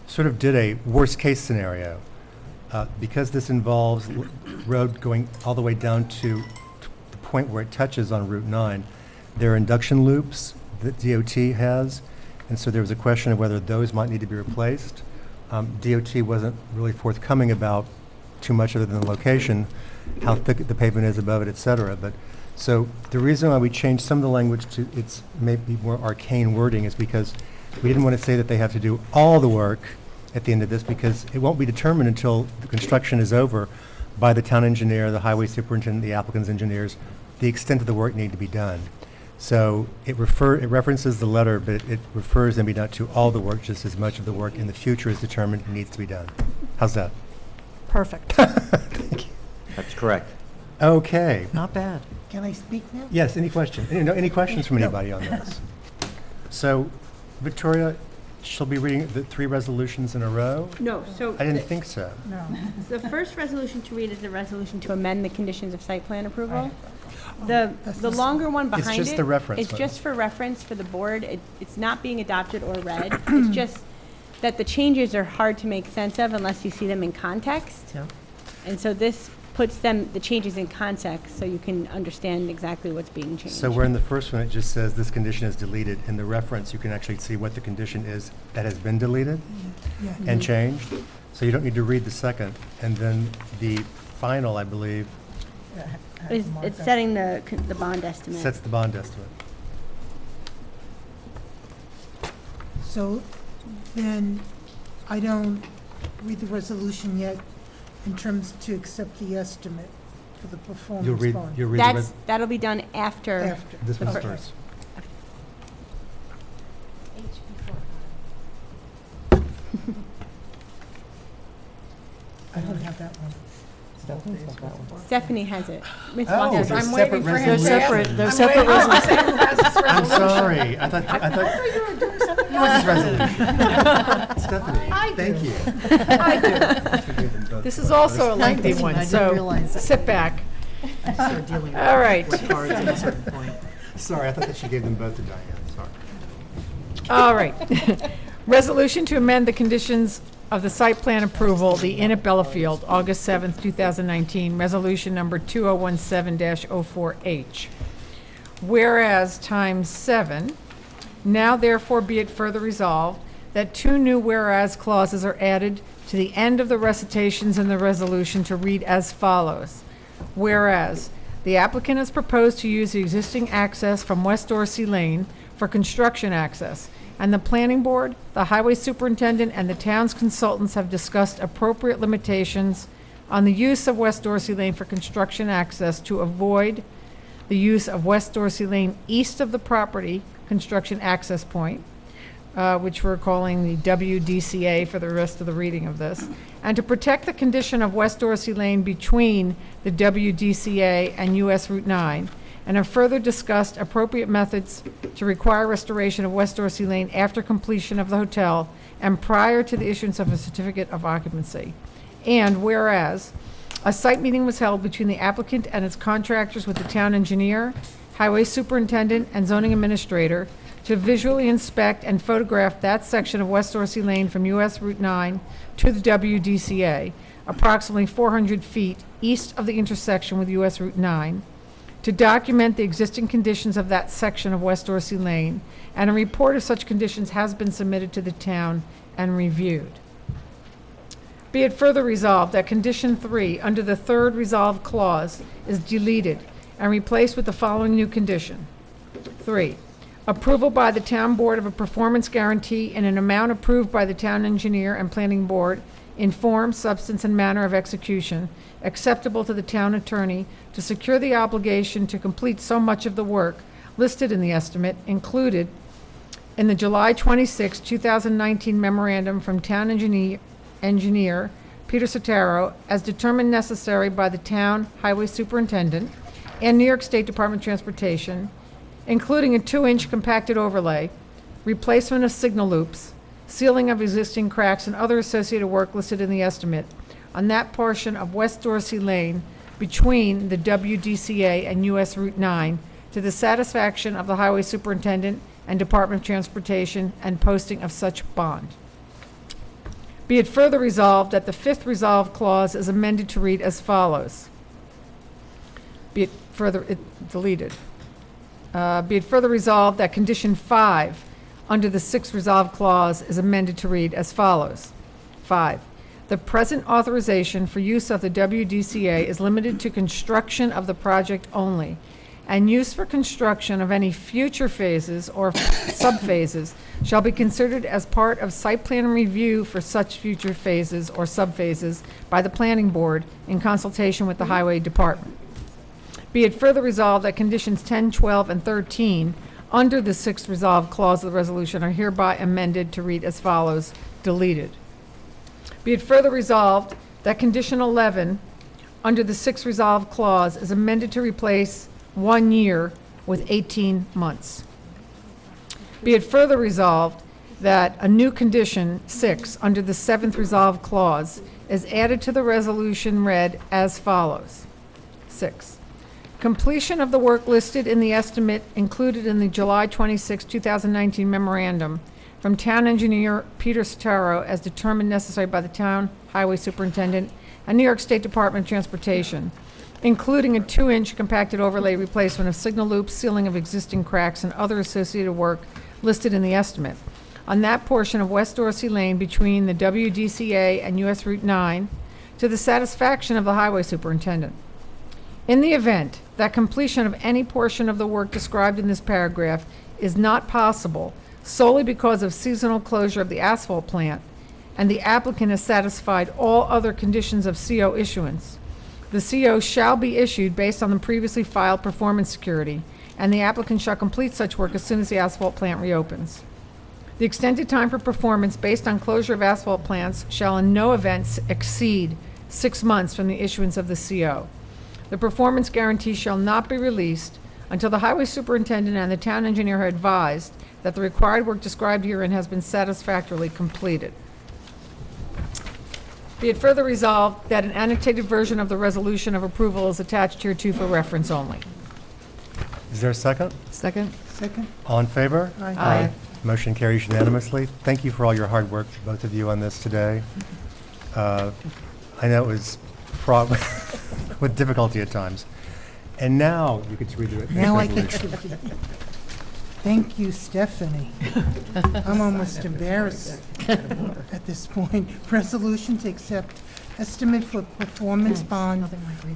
sort of did a worst-case scenario. Because this involves road going all the way down to the point where it touches on Route 9, there are induction loops that DOT has, and so there was a question of whether those might need to be replaced. DOT wasn't really forthcoming about too much other than the location, how thick the pavement is above it, et cetera. But so the reason why we changed some of the language to its maybe more arcane wording is because we didn't want to say that they have to do all the work at the end of this, because it won't be determined until the construction is over by the town engineer, the highway superintendent, the applicant's engineers, the extent of the work need to be done. So it references the letter, but it refers maybe not to all the work, just as much of the work in the future is determined needs to be done. How's that? Perfect. Thank you. That's correct. Okay. Not bad. Can I speak now? Yes, any questions? Any questions from anybody on this? So, Victoria, she'll be reading the 3 resolutions in a row? No, so. I didn't think so. No. The first resolution to read is the resolution to amend the conditions of site plan approval. The longer one behind it. It's just the reference. It's just for reference for the board. It's not being adopted or read. It's just that the changes are hard to make sense of unless you see them in context. Yeah. And so this puts the changes in context so you can understand exactly what's being changed. So where in the first one it just says this condition is deleted, in the reference you can actually see what the condition is that has been deleted and changed. So you don't need to read the second. And then the final, I believe, It's setting the bond estimate. sets the bond estimate. So then I don't read the resolution yet in terms to accept the estimate for the performance bond. You'll read That'll be done after. this the one's fir- first. I don't have that one. Stephanie has it. Ms. Oh, Walker. there's separate They're resolutions. separate, they're separate resolutions. I'm sorry. I thought You were doing something Who was this else. resolution? Stephanie, thank you. I do. This is also a lengthy one, so sit back. All right. Sorry, I thought that she gave them both to Diane. Sorry. All right. Resolution to amend the conditions of the site plan approval, the Inn at Bellafield, August 7th, 2019, resolution number 2017-04H. Whereas times 7, now therefore be it further resolved that 2 new whereas clauses are added to the end of the recitations in the resolution to read as follows. Whereas the applicant has proposed to use the existing access from West Dorsey Lane for construction access and the planning board, the highway superintendent, and the town's consultants have discussed appropriate limitations on the use of West Dorsey Lane for construction access to avoid the use of West Dorsey Lane east of the property construction access point, which we're calling the WDCA for the rest of the reading of this, and to protect the condition of West Dorsey Lane between the WDCA and US Route 9, and have further discussed appropriate methods to require restoration of West Dorsey Lane after completion of the hotel and prior to the issuance of a certificate of occupancy. And whereas a site meeting was held between the applicant and its contractors with the town engineer, highway superintendent, and zoning administrator to visually inspect and photograph that section of West Dorsey Lane from US Route 9 to the WDCA, approximately 400 feet east of the intersection with US Route 9, to document the existing conditions of that section of West Dorsey Lane, and a report of such conditions has been submitted to the town and reviewed. Be it further resolved that condition 3 under the third resolved clause is deleted and replaced with the following new condition. 3, approval by the town board of a performance guarantee in an amount approved by the town engineer and planning board in form, substance, and manner of execution acceptable to the town attorney to secure the obligation to complete so much of the work listed in the estimate included in the July 26, 2019 memorandum from town engineer Peter Sotero as determined necessary by the town highway superintendent and New York State Department of Transportation, including a 2-inch compacted overlay, replacement of signal loops, sealing of existing cracks, and other associated work listed in the estimate on that portion of West Dorsey Lane between the WDCA and US Route 9 to the satisfaction of the highway superintendent and Department of Transportation and posting of such bond. Be it further resolved that the 5th resolved clause is amended to read as follows. Be it further deleted. Be it further resolved that condition 5 under the 6th resolved clause is amended to read as follows. 5, the present authorization for use of the WDCA is limited to construction of the project only, and use for construction of any future phases or subphases shall be considered as part of site plan review for such future phases or subphases by the planning board in consultation with the highway department. Be it further resolved that conditions 10, 12, and 13 under the 6th resolved clause of the resolution are hereby amended to read as follows, deleted. Be it further resolved that condition 11 under the 6th resolved clause is amended to replace 1 year with 18 months. Be it further resolved that a new condition 6 under the 7th resolved clause is added to the resolution read as follows. 6, completion of the work listed in the estimate included in the July 26, 2019 memorandum from town engineer Peter Sotero as determined necessary by the town highway superintendent and New York State Department of Transportation, including a 2-inch compacted overlay replacement of signal loops, sealing of existing cracks, and other associated work listed in the estimate on that portion of West Dorsey Lane between the WDCA and US Route 9 to the satisfaction of the highway superintendent. In the event that completion of any portion of the work described in this paragraph is not possible solely because of seasonal closure of the asphalt plant, and the applicant has satisfied all other conditions of CO issuance, the CO shall be issued based on the previously filed performance security, and the applicant shall complete such work as soon as the asphalt plant reopens. The extended time for performance based on closure of asphalt plants shall in no event exceed 6 months from the issuance of the CO. The performance guarantee shall not be released until the highway superintendent and the town engineer are advised that the required work described herein has been satisfactorily completed. Be it further resolved that an annotated version of the resolution of approval is attached hereto for reference only. Is there a second? Second. Second? All in favor? Aye. Motion carries unanimously. Thank you for all your hard work, both of you, on this today. I know it was fraught with difficulty at times. And now you get to read the Now I get resolution. to. Thank you, Stephanie. I'm almost embarrassed at this point. Resolution to accept estimate for performance bond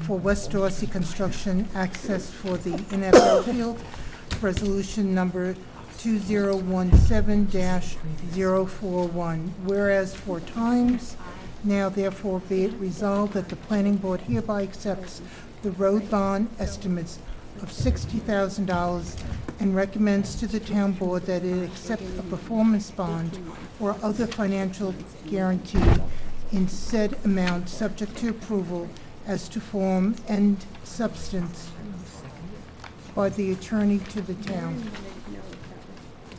for West Dorsey construction access for the NFL field. Resolution number 2017-041. Whereas 4 times, now therefore be it resolved that the planning board hereby accepts the road bond estimates of $60,000 and recommends to the town board that it accept a performance bond or other financial guarantee in said amount subject to approval as to form and substance by the attorney to the town.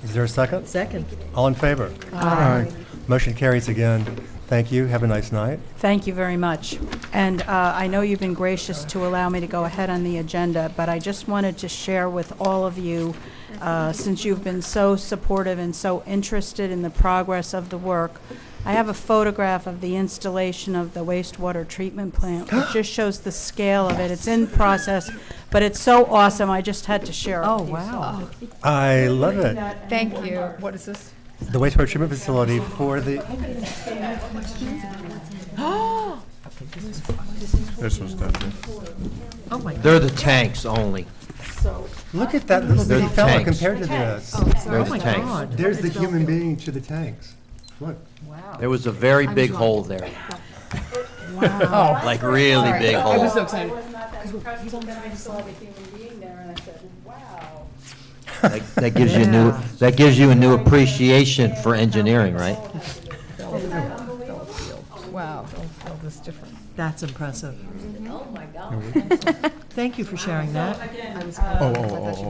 Is there a second? Second. All in favor? Aye. Motion carries again. Thank you. Have a nice night. Thank you very much. And I know you've been gracious to allow me to go ahead on the agenda, but I just wanted to share with all of you, since you've been so supportive and so interested in the progress of the work, I have a photograph of the installation of the wastewater treatment plant, which just shows the scale of it. It's in process, but it's so awesome, I just had to share it. Oh, with you. wow. I love it. Thank you. What is this? The wastewater treatment facility for the, This was Stephanie. Oh, my God. They're the tanks only. look at that little They're bitty fella tanks. compared to this. They're Oh, the my tanks. God. There's the human being to the tanks. Look. There was a very big hole there, Oh, like really big I hole. was so excited. That gives you new, that gives you a new appreciation for engineering, right? Wow, don't feel this different. That's impressive. Thank you for sharing that.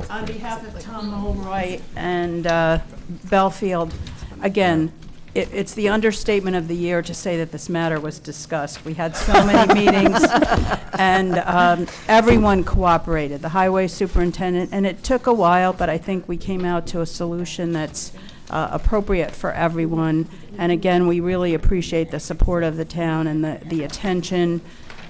On behalf of Tom Mulroy and Belfield, again, it's the understatement of the year to say that this matter was discussed. We had so many meetings, and everyone cooperated, the highway superintendent, and it took a while, but I think we came out to a solution that's appropriate for everyone. And again, we really appreciate the support of the town and the attention,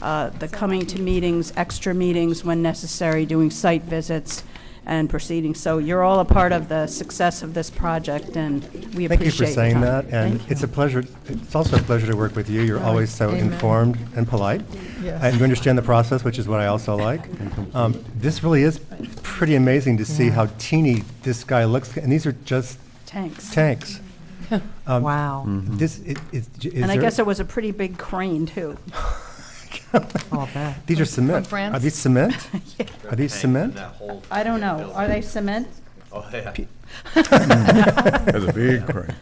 the coming to meetings, extra meetings when necessary, doing site visits and proceedings. So you're all a part of the success of this project, and we appreciate Thank you for saying your that, time. and Thank it's you. a pleasure, it's also a pleasure to work with you. You're always so Amen. informed and polite. Yes. And you understand the process, which is what I also like. This really is pretty amazing to see how teeny this guy looks, and these are just Tanks. tanks. Wow. This, is And I there- guess it was a pretty big crane, too. I'll bet. These are cement. France? Are these cement? Are these cement? I don't know. Are they cement? Oh, yeah. There's a big crane.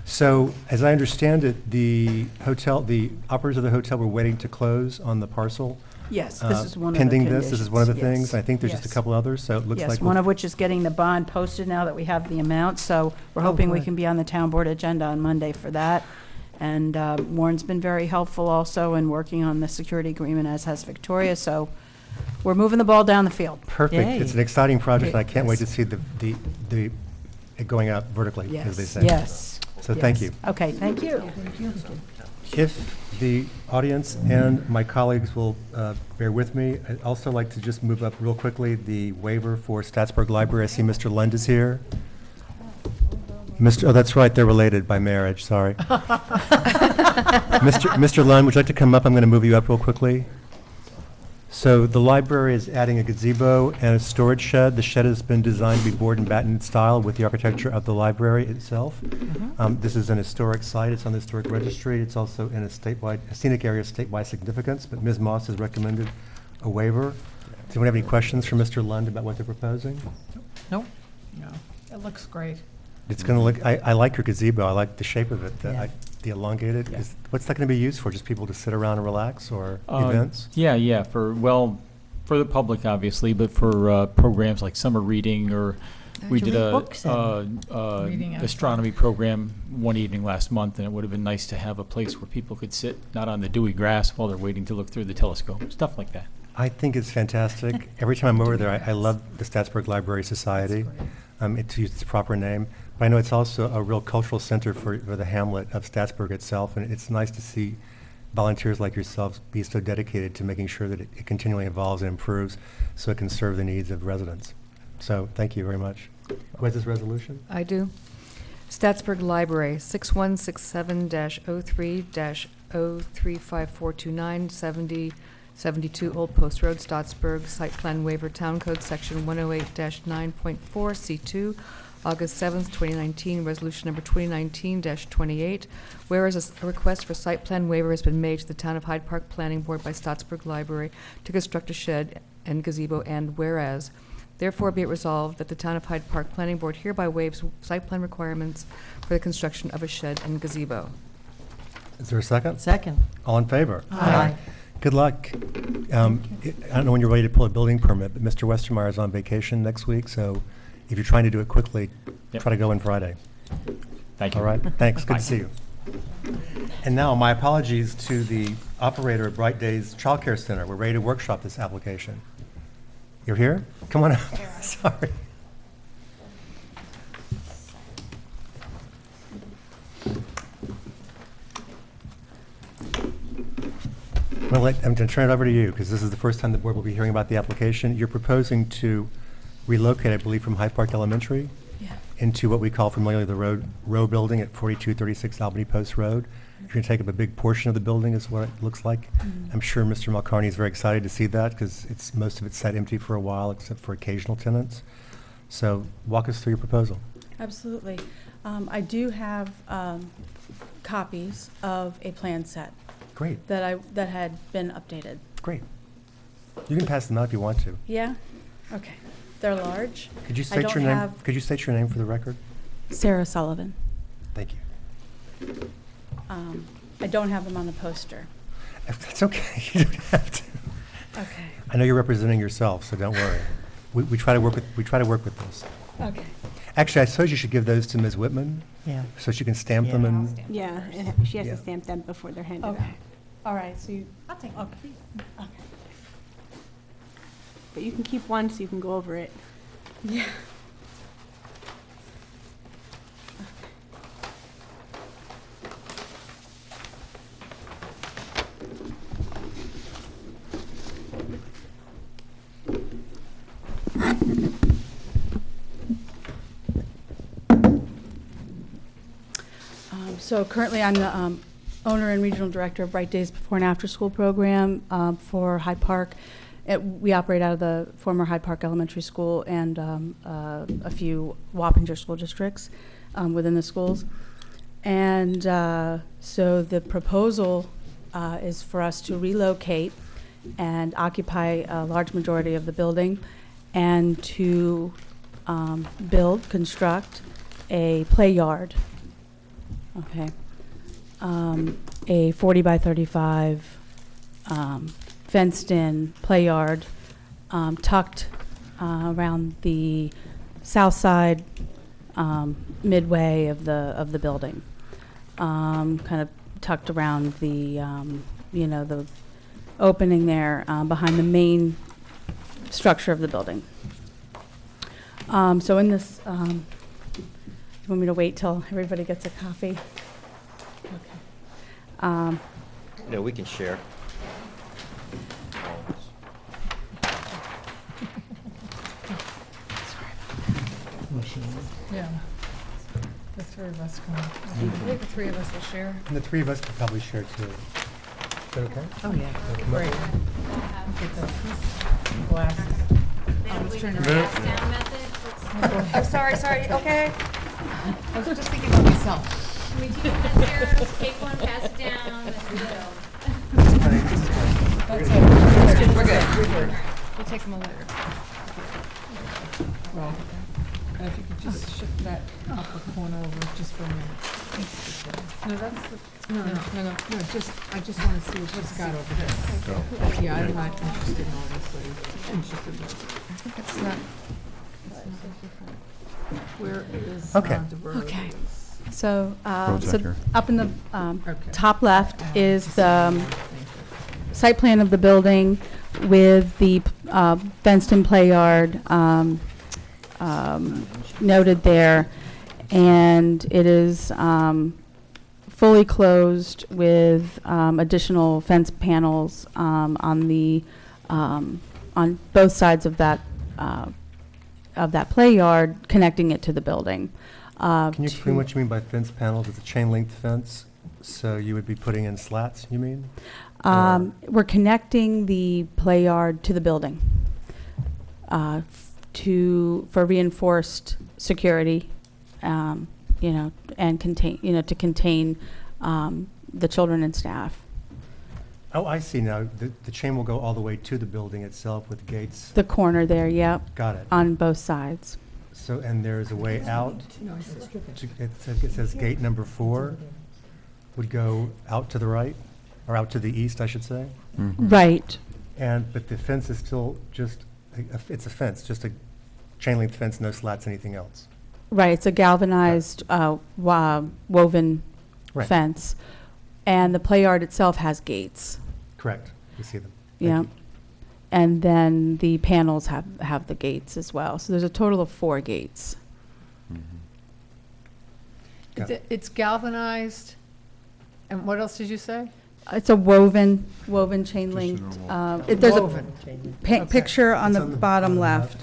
So, as I understand it, the hotel, the operators of the hotel were waiting to close on the parcel. Yes, this is one of the Pending conditions. this, this is one of the yes. things. I think there's just a Yes. couple others, so it looks Yes, like. one of which is getting the bond posted now that we have the amount, so we're hoping we good. can be on the town board agenda on Monday for that. And Warren's been very helpful also in working on the security agreement, as has Victoria, so we're moving the ball down the field. Perfect. Yay. It's an exciting project, and I can't wait to Yes. see it going out vertically, as they say. Yes. So thank yes. you. Okay, thank you. If the audience and my colleagues will bear with me, I'd also like to just move up real quickly the waiver for Staatsburg Library. I see Mr. Lund is here. Oh, that's right, they're related by marriage, sorry. Mr. Lund, would you like to come up? I'm going to move you up real quickly. So the library is adding a gazebo and a storage shed. The shed has been designed to be board and batten style with the architecture of the library itself. This is an historic site. It's on the historic registry. It's also in a scenic area of statewide significance, but Ms. Moss has recommended a waiver. Does anyone have any questions for Mr. Lund about what they're proposing? Nope. No, it looks great. It's going to look, I like your gazebo. I like the shape of it, Yeah. the elongated. What's that going to be used for? Just people to sit around and relax, or events? Yeah, for the public, obviously, but for programs like summer reading, or we To did read books and reading astronomy program one evening last month, and it would have been nice to have a place where people could sit, not on the dewy grass while they're waiting to look through the telescope, stuff like that. I think it's fantastic. Every time I'm over there, I love the Staatsburg Library Society, to use its proper name. But I know it's also a real cultural center for the hamlet of Staatsburg itself, and it's nice to see volunteers like yourselves be so dedicated to making sure that it continually evolves and improves so it can serve the needs of residents. So thank you very much. Who has this resolution? I do. Staatsburg Library, 6167-03-035429, 72 Old Post Road, Staatsburg, Site Plan Waiver, Town Code, Section 108-9.4, C2, August 7th, 2019, resolution number 2019-28, whereas a request for site plan waiver has been made to the Town of Hyde Park Planning Board by Staatsburg Library to construct a shed and gazebo, and whereas, therefore be it resolved that the Town of Hyde Park Planning Board hereby waives site plan requirements for the construction of a shed and gazebo. Is there a second? Second. All in favor? Aye. Good luck. I don't know when you're ready to pull a building permit, but Mr. Westermeyer is on vacation next week, so if you're trying to do it quickly, Yep. try to go in Friday. Thank you. All right? Thanks. Good Bye. to see you. And now, my apologies to the operator at Bright Days Child Care Center. We're ready to workshop this application. You're here? Come on up. Sorry. I'm going to turn it over to you, because this is the first time the board will be hearing about the application. You're proposing to relocate, I believe, from Hyde Park Elementary into what we call familiarly the row building at 4236 Albany Post Road. You're going to take up a big portion of the building is what it looks like. I'm sure Mr. Mulcarney is very excited to see that, because most of it's sat empty for a while, except for occasional tenants. So walk us through your proposal. Absolutely. I do have copies of a plan set. Great. That had been updated. Great. You can pass them out if you want to. Yeah? Okay. They're large. Could you state your name? Could you state your name for the record? Sarah Sullivan. Thank you. I don't have them on the poster. That's okay. You don't have to. Okay. I know you're representing yourself, so don't worry. We try to work with this. Okay. Actually, I suppose you should give those to Ms. Whitman. Yeah. So she can stamp them and. Yeah, and she has Yeah. to stamp them before they're handed out. Okay. All right, so you, I'll take okay. Okay. But you can keep one so you can go over it. Yeah. So currently I'm the owner and regional director of Bright Days Before and After School program for Hyde Park. We operate out of the former Hyde Park Elementary School and a few Wappinger school districts within the schools. And so the proposal is for us to relocate and occupy a large majority of the building and to construct a play yard. Okay. A 40 by 35 fenced-in play yard tucked around the south side midway of the building, kind of tucked around the the opening there behind the main structure of the building. So in this, you want me to wait till everybody gets a copy? Okay. No, we can share. Yeah. The three of us can, I think the three of us will share. And the three of us could probably share too. Is that okay? Oh, yeah. Great. Get the glasses. I was trying to write. Oh, sorry, okay. I was just thinking about myself. Can we do one there, take one, pass it down, let's go. That's it. We're good. We'll take them all later. Well, if you could just shift that upper corner over just for a minute. No, that's the, no, just, I just want to see what's got over there. Yeah, I'm not interested in all this, so you're interested in this. I think it's not. Where is Okay. the road? Okay. So, Road's so up here. up in the Okay. top left is the site plan of the building with the fenced-in play yard noted there, and it is fully closed with additional fence panels on both sides of that play yard, connecting it to the building. Can you explain what you mean by fence panels? It's a chain link fence, so you would be putting in slats, you mean? We're connecting the play yard to the building for reinforced security, you know, and contain, you know, to contain the children and staff. Oh, I see now. The chain will go all the way to the building itself with gates. The corner there, yep. Got it. On both sides. So, and there's a way out. It says gate number 4 would go out to the right, or out to the east, I should say. Right. But the fence is still just, it's a fence, just a chain link fence, no slats, anything else. Right, it's a galvanized woven fence. And the play yard itself has gates. Correct. We see them. Yeah. And then the panels have the gates as well. So there's a total of 4 gates. It's galvanized, and what else did you say? It's a woven chain linked. There's Woven. a picture on the bottom left.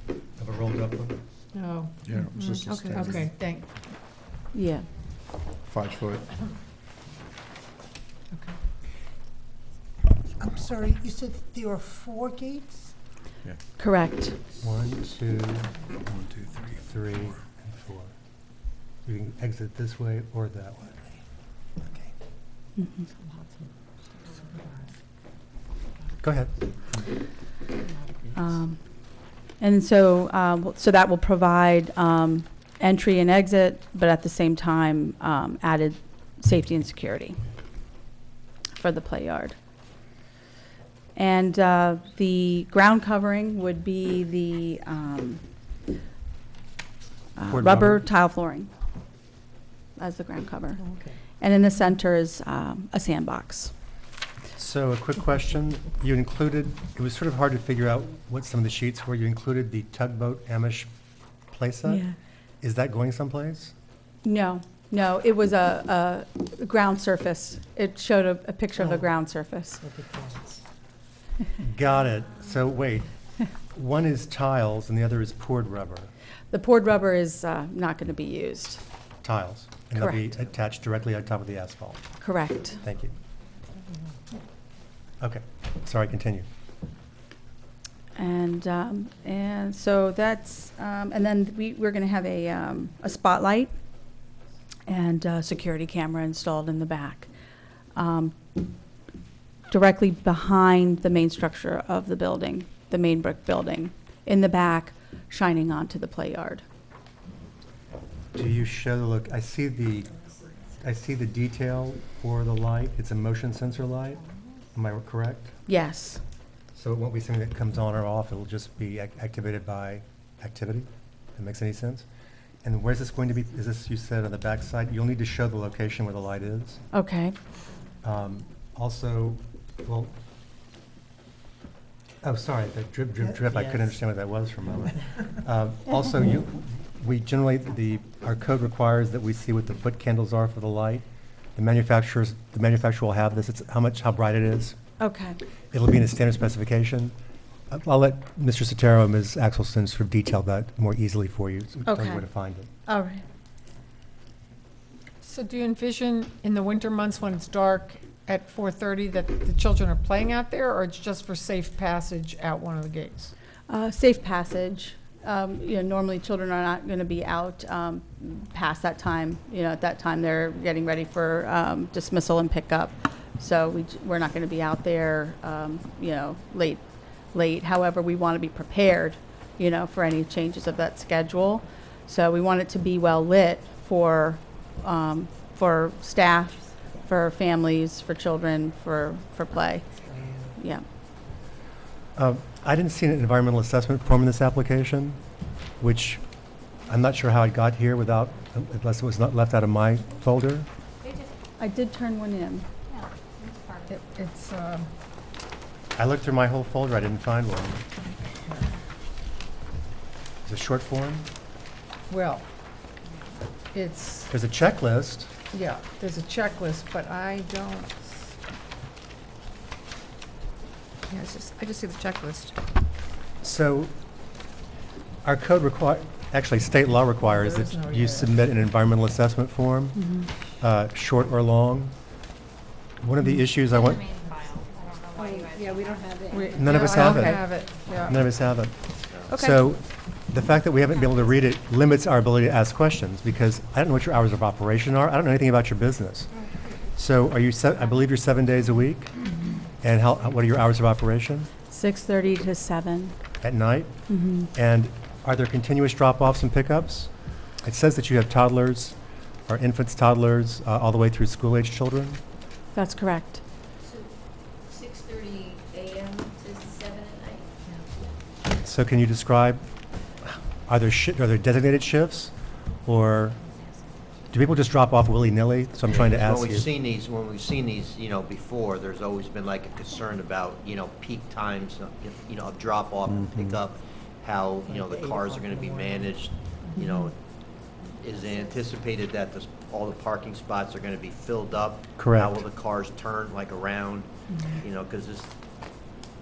Of a rolled up one? No. Yeah, it's just a standard. Okay, thank. Yeah. 5 foot. I'm sorry, you said there are 4 gates? Yeah. Correct. 1, 2, 3, and 4. You can exit this way or that way. Go ahead. And so, so that will provide entry and exit, but at the same time, added safety and security for the play yard. And the ground covering would be the rubber tile flooring as the ground cover. Okay. And in the center is a sandbox. So a quick question. You included, it was sort of hard to figure out what some of the sheets were. You included the tugboat Amish playset. Yeah. Is that going someplace? No, it was a ground surface. It showed a picture of a ground surface. Got it. So wait, one is tiles and the other is poured rubber. The poured rubber is not going to be used. Tiles. And they'll be attached directly on top of the asphalt. Correct. Thank you. Okay. Sorry, continue. And so that's, and then we're going to have a spotlight and a security camera installed in the back, directly behind the main structure of the building, the main brick building, in the back, shining onto the play yard. Do you show the look? I see the detail for the light. It's a motion sensor light. Am I correct? Yes. So it won't be something that comes on or off. It'll just be activated by activity. That makes any sense? And where's this going to be? Is this, you said, on the back side? You'll need to show the location where the light is. Okay. Also, well, oh, sorry, the drip, drip, drip. I couldn't understand what that was for a moment. Also, we generally, our code requires that we see what the foot candles are for the light. The manufacturer will have this. It's how bright it is. Okay. It'll be in a standard specification. I'll let Mr. Sotero and Ms. Axelson sort of detail that more easily for you, so tell you where to find it. All right. So do you envision in the winter months when it's dark at 4:30 that the children are playing out there, or it's just for safe passage out one of the gates? Safe passage. Normally children are not going to be out past that time. At that time they're getting ready for dismissal and pickup. So we're not going to be out there, late. However, we want to be prepared, for any changes of that schedule. So we want it to be well lit for staff, for families, for children, for play. Yeah. I didn't see an environmental assessment form in this application, which I'm not sure how it got here unless it was not left out of my folder. I did turn one in. It's I looked through my whole folder, I didn't find one. It's a short form? well, it's, There's a checklist. yeah, there's a checklist, but I don't, Yeah, I just see the checklist. So our code actually state law requires There is that no you yet. submit an environmental assessment form, short or long. One of the issues I want, Yeah, we don't have it. None of us yeah, I have don't it. have it, yeah. None of us have it. Okay. So the fact that we haven't been able to read it limits our ability to ask questions because I don't know what your hours of operation are. I don't know anything about your business. So are you, I believe you're 7 days a week? And what are your hours of operation? 6:30 to 7. At night? Mhm. And are there continuous drop-offs and pickups? It says that you have toddlers, or infants, toddlers, all the way through school-age children? That's correct. So 6:30 a.m. to 7 at night? So can you describe, are there designated shifts? Or do people just drop off willy-nilly? So I'm trying to ask When you. when we've seen these, you know, before, there's always been like a concern about, you know, peak times, you know, of drop-off and pick-up, how, you know, the cars are gonna be managed, you know. Is it anticipated that all the parking spots are gonna be filled up? Correct. How will the cars turn, like, around? You know, because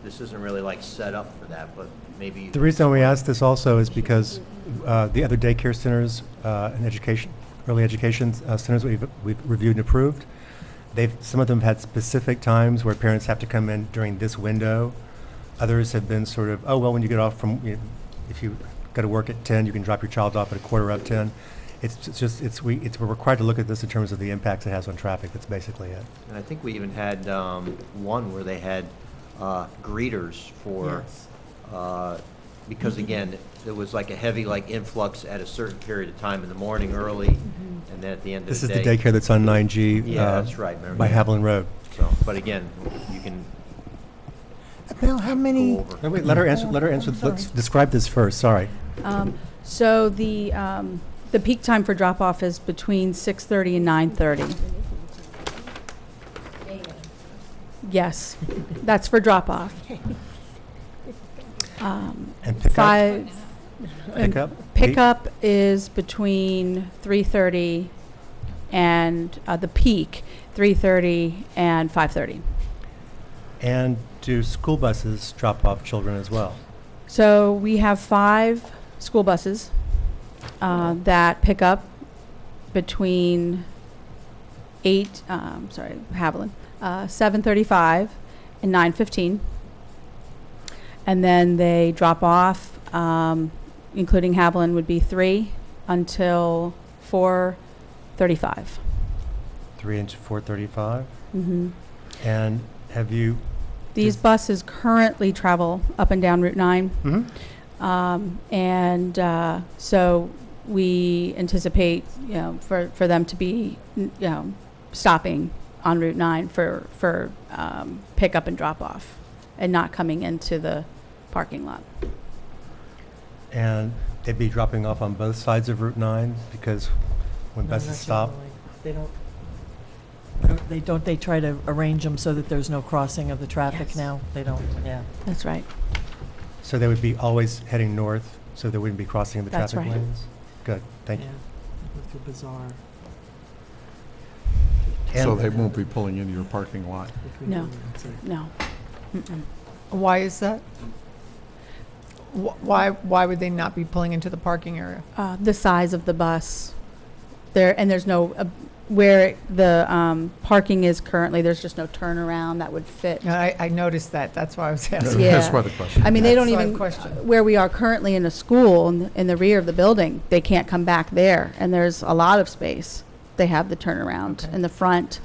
this isn't really like set up for that, but maybe. The reason we asked this also is because the other daycare centers and early education centers we've reviewed and approved, some of them had specific times where parents have to come in during this window. Others have been sort of, oh, well, when you get off from, if you got to work at 10, you can drop your child off at a quarter of 10. We're required to look at this in terms of the impacts it has on traffic. That's basically it. And I think we even had one where they had greeters for, because again, there was like a heavy influx at a certain period of time in the morning early, and then at the end of This the is day. the daycare that's on 9G. Yeah, that's right. Remember By that? Haviland Road. So, but again, you can About how many? go over. No, wait, let her answer. Let's describe this first. Sorry. So the peak time for drop-off is between 6:30 and 9:30. Yes, that's for drop-off. And pickup? And Pickup? pickup is between 3:30 and the peak, 3:30 and 5:30. And do school buses drop off children as well? So we have 5 school buses that pick up between 7:35 and 9:15. And then they drop off, including Haviland would be 3 until 4:35. 3 and 4:35? Mm-hmm. And have you? These buses currently travel up and down Route 9. Mm-hmm. So we anticipate, for them to be, stopping on Route 9 for pickup and drop off, and not coming into the parking lot. And they'd be dropping off on both sides of Route 9 because when No, buses not stop. generally. They try to arrange them so that there's no crossing of the traffic Yes. now? They don't, yeah. That's right. So they would be always heading north, so they wouldn't be crossing the That's traffic right. lanes? Good, thank you. Go through Bazaar. So And- they won't be pulling into your parking lot? No, no. Mm-mm. Why is that? Why would they not be pulling into the parking area? The size of the bus. There's no, where the parking is currently, there's just no turnaround that would fit. I noticed that, that's why I was asking. Yeah. That's why the question. I mean, they don't That's why even, the question. where we are currently in a school, in the rear of the building, they can't come back there, and there's a lot of space. They have the turnaround Okay. in the front,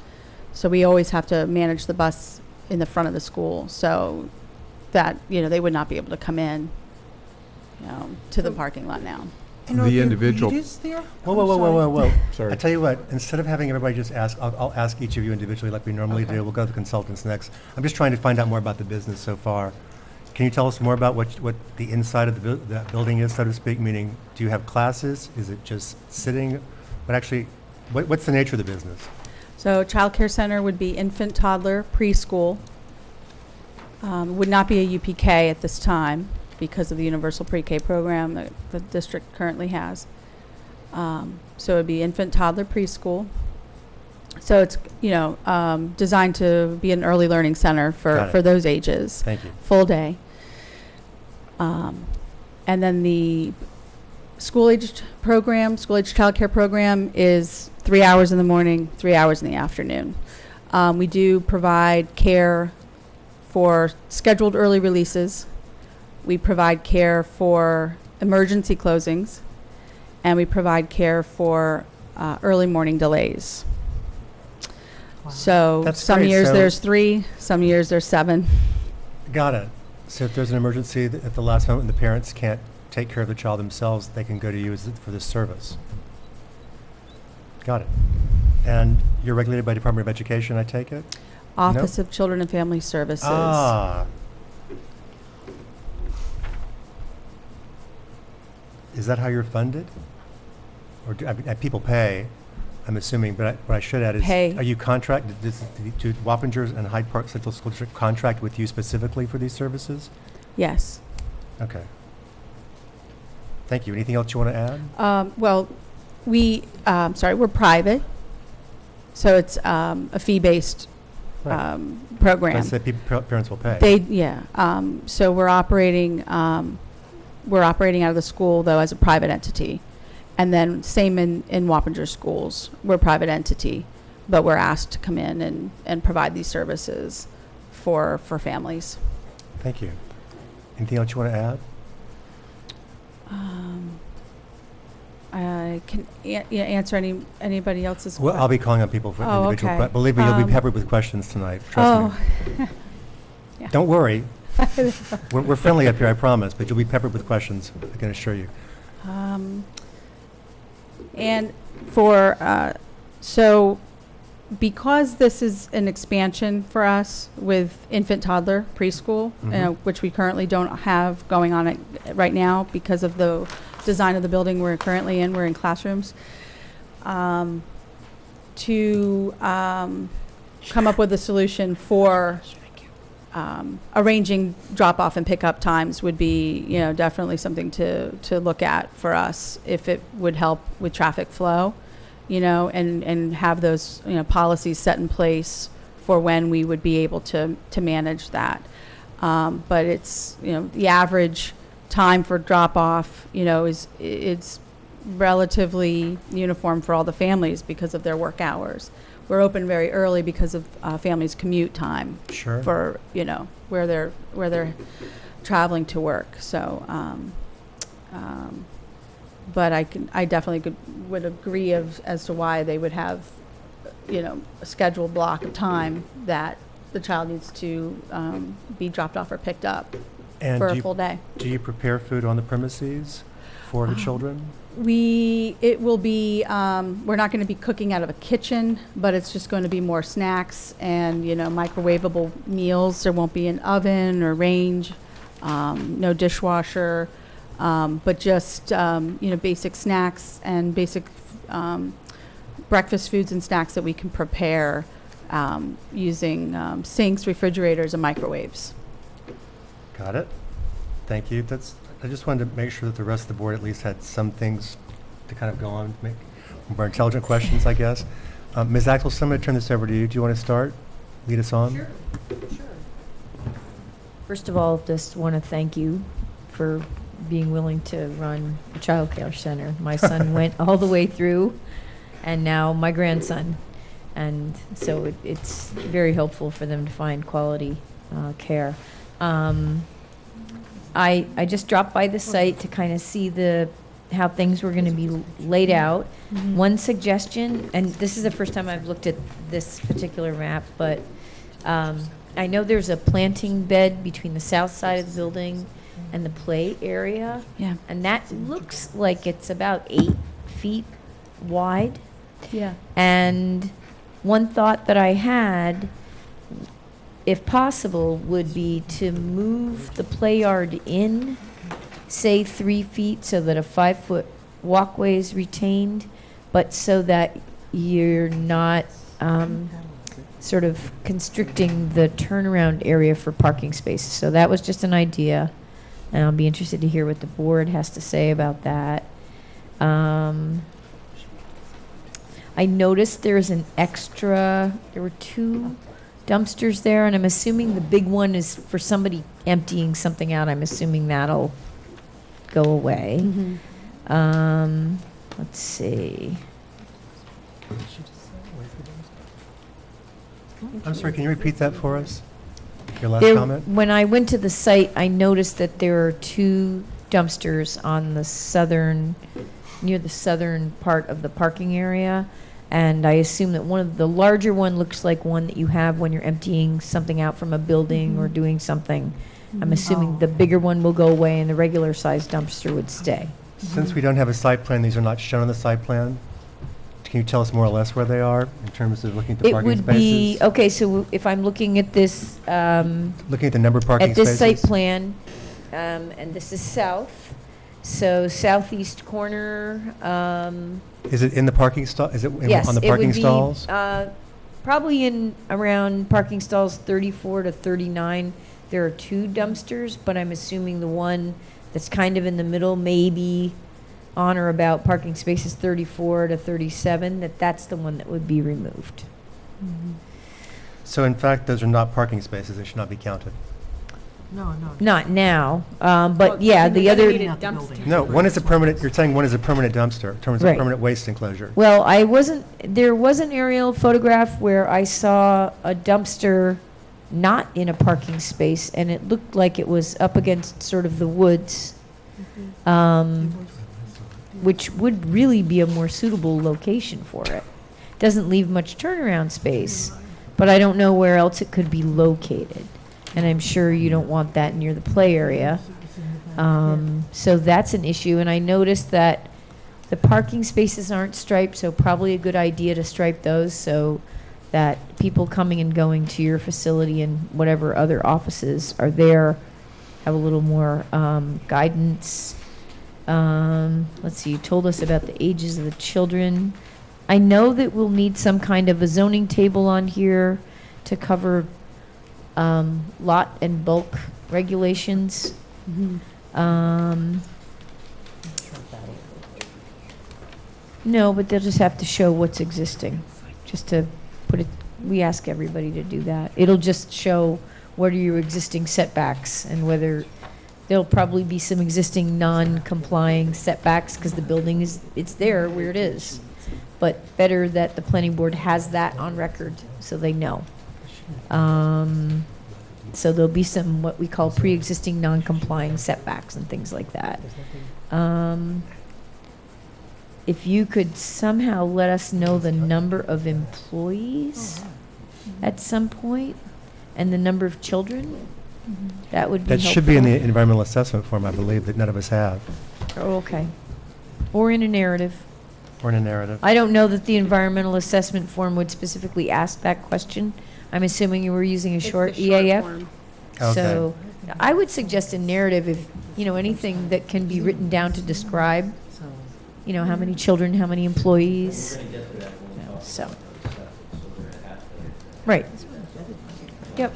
so we always have to manage the bus in the front of the school, so that, they would not be able to come in, to the parking lot now. And are The there individual- greeters there? Whoa. Sorry. I tell you what, instead of having everybody just ask, I'll ask each of you individually like we normally Okay. do. We'll go to the consultants next. I'm just trying to find out more about the business so far. Can you tell us more about what the inside of the building is, so to speak? Meaning, do you have classes? Is it just sitting? But actually, what's the nature of the business? So Child Care Center would be infant, toddler, preschool. Would not be a UPK at this time because of the universal pre-K program that the district currently has. So it would be infant, toddler, preschool. So it's, designed to be an early learning center Got it. for those ages. Thank you. Full day. And then the school-aged child care program is 3 hours in the morning, 3 hours in the afternoon. We do provide care for scheduled early releases, We provide care for emergency closings, and we provide care for early morning delays. So That's some great. years So- there's 3, some years there's 7. Got it. So if there's an emergency at the last moment and the parents can't take care of the child themselves, they can go to you for this service. Got it. And you're regulated by Department of Education, I take it? Office of Children and Family Services. Ah. Is that how you're funded? Or I mean, people pay, I'm assuming, but what I should add is, Pay. are you contracted, do Wappingers and Hyde Park Central School District contract with you specifically for these services? Yes. Okay. Thank you. Anything else you want to add? Well, we're private, so it's a fee-based program. I said parents will pay. So we're operating out of the school, though, as a private entity. And then same in Wappinger schools. We're a private entity, but we're asked to come in and provide these services for families. Thank you. Anything else you want to add? I can answer anybody else's Well, I'll be calling on people for individual okay. questions. Believe me, you'll be peppered with questions tonight. Trust me. Yeah. Don't worry. We're friendly up here, I promise, but you'll be peppered with questions, I can assure you. And for, so because this is an expansion for us with infant toddler preschool, which we currently don't have going on right now because of the design of the building we're currently in, we're in classrooms, to come up with a solution for arranging drop-off and pick-up times would be, definitely something to look at for us if it would help with traffic flow, and have those, policies set in place for when we would be able to manage that. But it's, the average time for drop-off, it's relatively uniform for all the families because of their work hours. We're open very early because of families' commute time. Sure. For where they're traveling to work. So, but I definitely would agree as to why they would have, a scheduled block of time that the child needs to be dropped off or picked up for a full day. Do you prepare food on the premises for the children? It will be, we're not going to be cooking out of a kitchen, but it's just going to be more snacks and, microwavable meals. There won't be an oven or range, no dishwasher, but just, basic snacks and basic breakfast foods and snacks that we can prepare using sinks, refrigerators, and microwaves. Got it. Thank you. I just wanted to make sure that the rest of the board at least had some things to kind of go on, make more intelligent questions, I guess. Ms. Axelson, I'm going to turn this over to you. Do you want to start? Lead us on? Sure. First of all, just want to thank you for being willing to run a child care center. My son went all the way through, and now my grandson. And so it's very helpful for them to find quality care. I just dropped by the site to kind of see how things were going to be laid out. One suggestion, and this is the first time I've looked at this particular map, but I know there's a planting bed between the south side of the building and the play area. Yeah. And that looks like it's about 8 feet wide. Yeah. And one thought that I had, if possible, would be to move the play yard in, say 3 feet, so that a 5-foot walkway is retained, but so that you're not sort of constricting the turnaround area for parking spaces. So that was just an idea, and I'll be interested to hear what the board has to say about that. I noticed there were 2 dumpsters there, and I'm assuming the big one is for somebody emptying something out. I'm assuming that'll go away. Let's see. I'm sorry, can you repeat that for us? Your last comment? When I went to the site, I noticed that there are 2 dumpsters on the near the southern part of the parking area. And I assume that the larger one looks like one that you have when you're emptying something out from a building or doing something. I'm assuming the bigger one will go away and the regular sized dumpster would stay. Since we don't have a site plan, these are not shown on the site plan. Can you tell us more or less where they are in terms of looking at the It parking would be, spaces? okay, so if I'm looking at this, Looking at the number of parking at spaces? this site plan, and this is south, so southeast corner, Is it in the parking stall? Is it yes, on the it would parking be, stalls? probably in around parking stalls 34 to 39. There are 2 dumpsters, but I'm assuming the one that's kind of in the middle, maybe on or about parking spaces 34 to 37, that's the one that would be removed. So in fact, those are not parking spaces. They should not be counted. No. Not now, but yeah, the other, No, one is a permanent, you're saying one is a permanent dumpster in terms of Right. permanent waste enclosure. well, there was an aerial photograph where I saw a dumpster not in a parking space, and it looked like it was up against sort of the woods, which would really be a more suitable location for it. Doesn't leave much turnaround space, but I don't know where else it could be located. And I'm sure you don't want that near the play area. So that's an issue, and I noticed that the parking spaces aren't striped, so probably a good idea to stripe those so that people coming and going to your facility and whatever other offices are there have a little more guidance. Let's see, you told us about the ages of the children. I know that we'll need some kind of a zoning table on here to cover lot and bulk regulations. No, but they'll just have to show what's existing, just to put it, we ask everybody to do that. It'll just show what are your existing setbacks and whether there'll probably be some existing non-complying setbacks because the building it's there where it is. But better that the planning board has that on record so they know. So there'll be some what we call pre-existing non-complying setbacks and things like that. If you could somehow let us know the number of employees at some point and the number of children, that would be That helpful. should be in the environmental assessment form, I believe, that none of us have, Oh, okay. Or in a narrative. or in a narrative. I don't know that the environmental assessment form would specifically ask that question. I'm assuming you were using a short EAF. So I would suggest a narrative if, anything that can be written down to describe, how many children, how many employees. So. Right. Yep.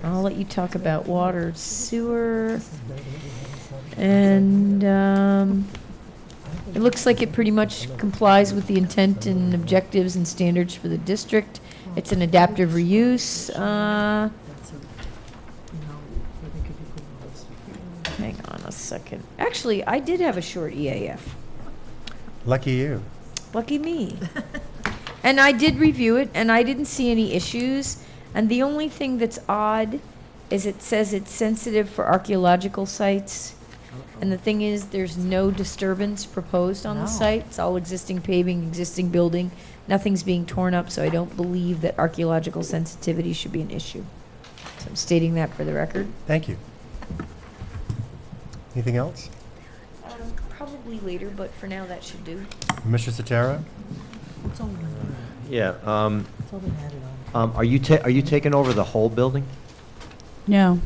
I'll let you talk about water, sewer, and it looks like it pretty much complies with the intent and objectives and standards for the district. It's an adaptive reuse. Hang on a second. Actually, I did have a short EAF. Lucky you. Lucky me. And I did review it, and I didn't see any issues. And the only thing that's odd is it says it's sensitive for archaeological sites. And the thing is, there's no disturbance proposed on the site. It's all existing paving, existing building. Nothing's being torn up, so I don't believe that archaeological sensitivity should be an issue. So I'm stating that for the record. Thank you. Anything else? Probably later, but for now, that should do. Mr. Sotero? Yeah, are you taking over the whole building? No,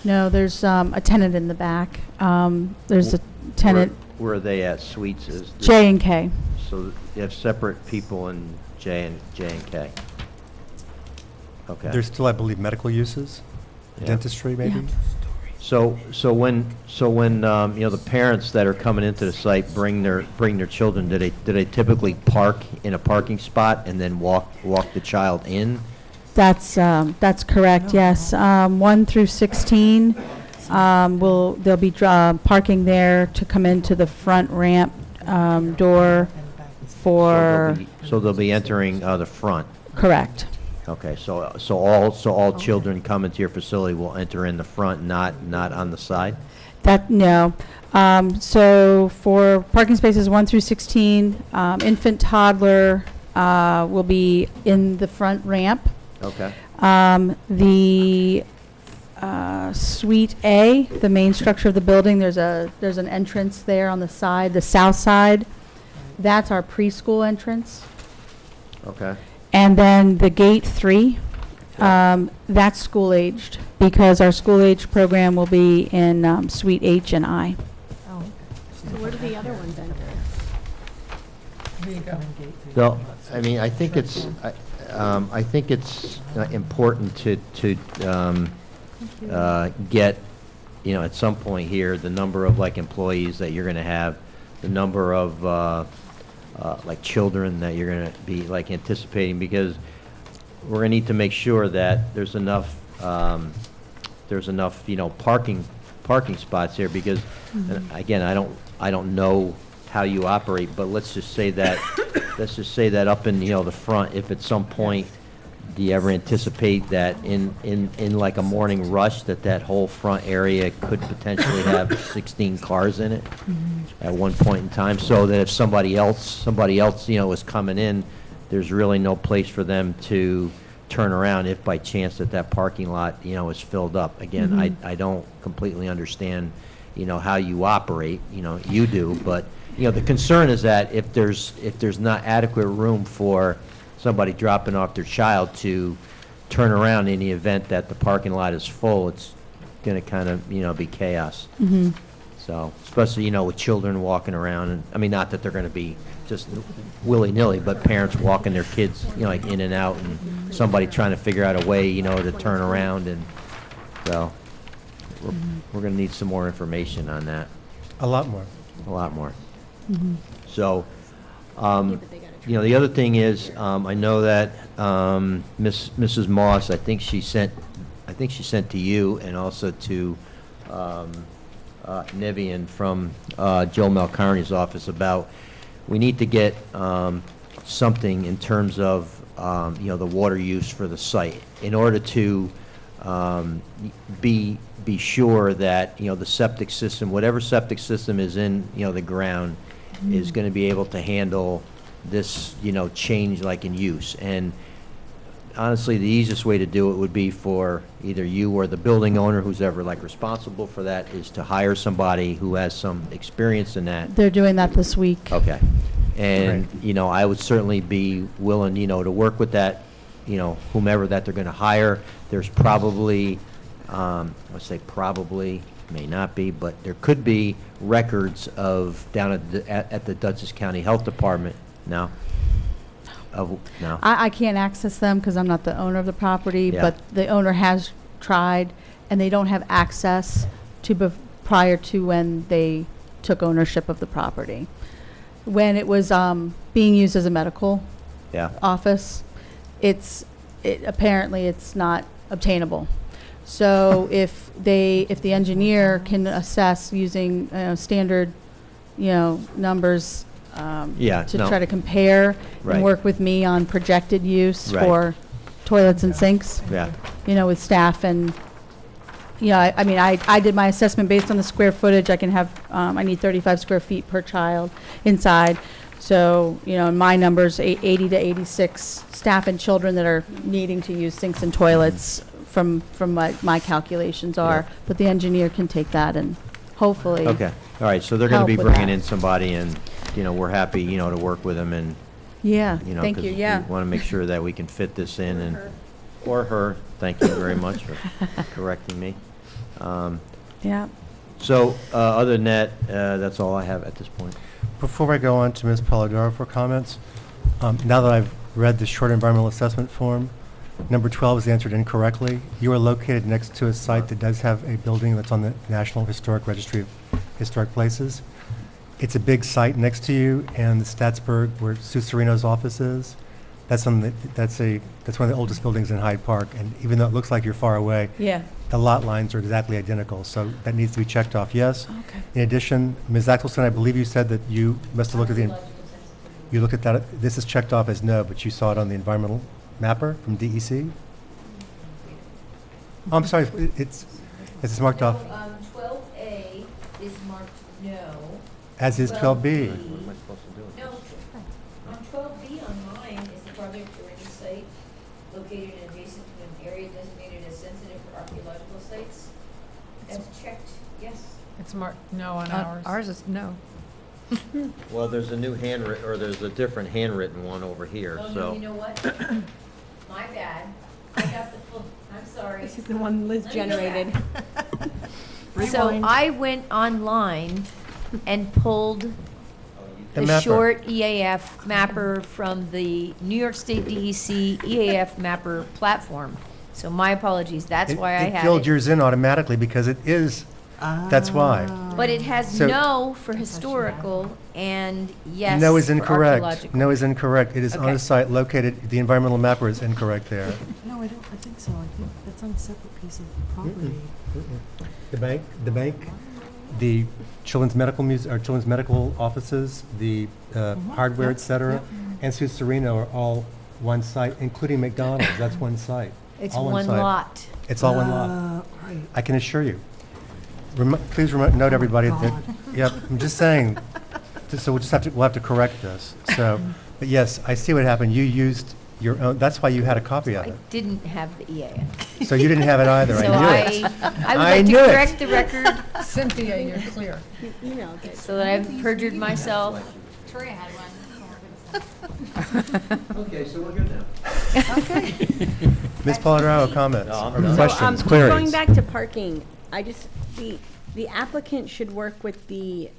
there's a tenant in the back. There's a tenant, Where are they at? Suites is? J and K. So you have separate people in J and K? Okay. There's still, I believe, medical uses, Yeah. dentistry maybe? Yeah. So when the parents that are coming into the site bring their children, do they typically park in a parking spot and then walk the child in? That's correct, yes. 1 through 16, they'll be parking there to come into the front ramp door for... So they'll be entering the front? Correct. Okay, so all children coming to your facility will enter in the front, not on the side? No. So for parking spaces 1 through 16, infant, toddler will be in the front ramp. Okay. The Suite A, the main structure of the building, there's an entrance there on the side, the south side. That's our preschool entrance. Okay. And then the gate 3, that's school-aged, because our school-aged program will be in Suite H and I. Oh, So where do the other ones enter? So, I mean, I think it's important to get, at some point here, the number of like employees that you're going to have, the number of like children that you're going to be like anticipating, because we're going to need to make sure that there's enough parking spots here, because and again, I don't know how you operate, but let's just say that up in the front, if at some point do you ever anticipate that in like a morning rush that whole front area could potentially have 16 cars in it at one point in time, so that if somebody else is coming in, there's really no place for them to turn around if by chance that parking lot is filled up. Again, I don't completely understand how you operate, you do, but the concern is that if there's not adequate room for somebody dropping off their child to turn around in the event that the parking lot is full, it's going to kind of be chaos. So especially with children walking around, and I mean, not that they're going to be just willy-nilly, but parents walking their kids like in and out, and somebody trying to figure out a way to turn around, and so we're going to need some more information on that. A lot more. So the other thing is, I know that Mrs. Moss, I think she sent to you and also to Nivian from Joe Malcarney's office about we need to get something in terms of the water use for the site in order to be sure that the septic system, whatever septic system is in the ground, is going to be able to handle this change like in use. And honestly, the easiest way to do it would be for either you or the building owner, who's ever like responsible for that, is to hire somebody who has some experience in that. They're doing that this week. Okay. And I would certainly be willing to work with that, whomever that they're going to hire. There's probably let's say probably, may not be, but there could be records of down at the Dutchess County Health Department. No? No. I can't access them because I'm not the owner of the property, Yeah. but the owner has tried, and they don't have access to prior to when they took ownership of the property. When it was being used as a medical office, apparently it's not obtainable. So if the engineer can assess using standard numbers try to compare and work with me on projected use for toilets and sinks, with staff, and I mean, I did my assessment based on the square footage. I can have I need 35 square feet per child inside. So, in my numbers, 80 to 86 staff and children that are needing to use sinks and toilets from my calculations are. But the engineer can take that and hopefully. Okay. All right. So they're going to be bringing in somebody, and we're happy to work with them, and thank you. We want to make sure that we can fit this in, and or her. Thank you very much for correcting me. So other than that, that's all I have at this point. Before I go on to Ms. Polidoro for comments, now that I've read the short environmental assessment form, number 12 is answered incorrectly. You are located next to a site that does have a building that's on the National Historic Registry of Historic Places. It's a big site next to you, and the Staatsburg, where Sue Serino's office is, that's one of the oldest buildings in Hyde Park. And even though it looks like you're far away, the lot lines are exactly identical. So that needs to be checked off. Yes. Okay. In addition, Ms. Axelson, I believe you said that you must have looked at you look at that. This is checked off as no, but you saw it on the environmental mapper from DEC? Oh, I'm sorry, it's marked off, 12A is marked no. as is 12B. What am I supposed to do? No, on 12B on mine is the project or any site located and adjacent to an area designated as sensitive for archaeological sites. That's checked, yes. It's marked no on ours. Ours is no. Well, there's a new handwritten, or there's a different handwritten one over here, Oh, so. no, you know what? My bad. I got the full, I'm sorry. This is the one Liz Let me go generated. So Rewind. I went online and pulled The the mapper. short EAF mapper from the New York State DEC EAF mapper platform. So my apologies, that's why I It had filled it. yours in automatically because it is, that's why. But it has So- no for historical and yes No is for incorrect. archaeological. No is incorrect. It is on Okay. a site located, the environmental mapper is incorrect there. No, I think so. I think that's on a separate piece of property. The bank, the children's medical offices, the hardware, et cetera, and Sioux Sereno are all one site, including McDonald's. That's one site. It's All one site. lot. It's all one lot. Right. I can assure you. Please note, everybody, that, yep, I'm just saying, so we'll have to correct this. So, but yes, I see what happened. You used your own, that's why you had a copy of I it. didn't have the EAF. So you didn't have it either. So I knew it. I would I like to knew it. correct the record Cynthia, you're clear. You emailed it. so that I've perjured myself. Troy had one. Okay, so we're good now. Ms. Polidoro, comments No, I'm or done. questions, So, queries? going back to parking, the applicant should work with the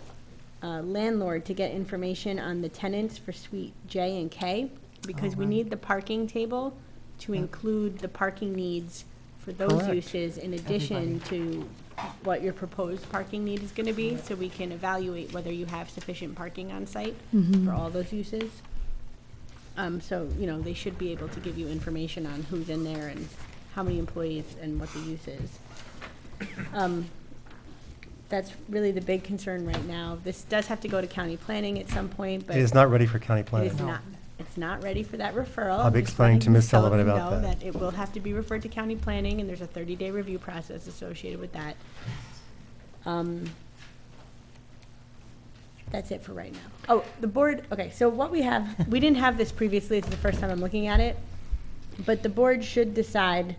landlord to get information on the tenants for Suite J and K, because we need the parking table to include the parking needs for those Correct. uses in addition to what your proposed parking need is gonna be, so we can evaluate whether you have sufficient parking on site for all those uses. So, they should be able to give you information on who's in there and how many employees and what the use is. That's really the big concern right now. This does have to go to county planning at some point, but It is not ready for county it planning. is not, it's not ready for that referral. I'll be I'm just explaining to letting Ms. Sullivan know about that. it will have to be referred to county planning, and there's a 30-day review process associated with that. That's it for right now. Oh, the board, okay, so what we have, we didn't have this previously, it's the first time I'm looking at it, but the board should decide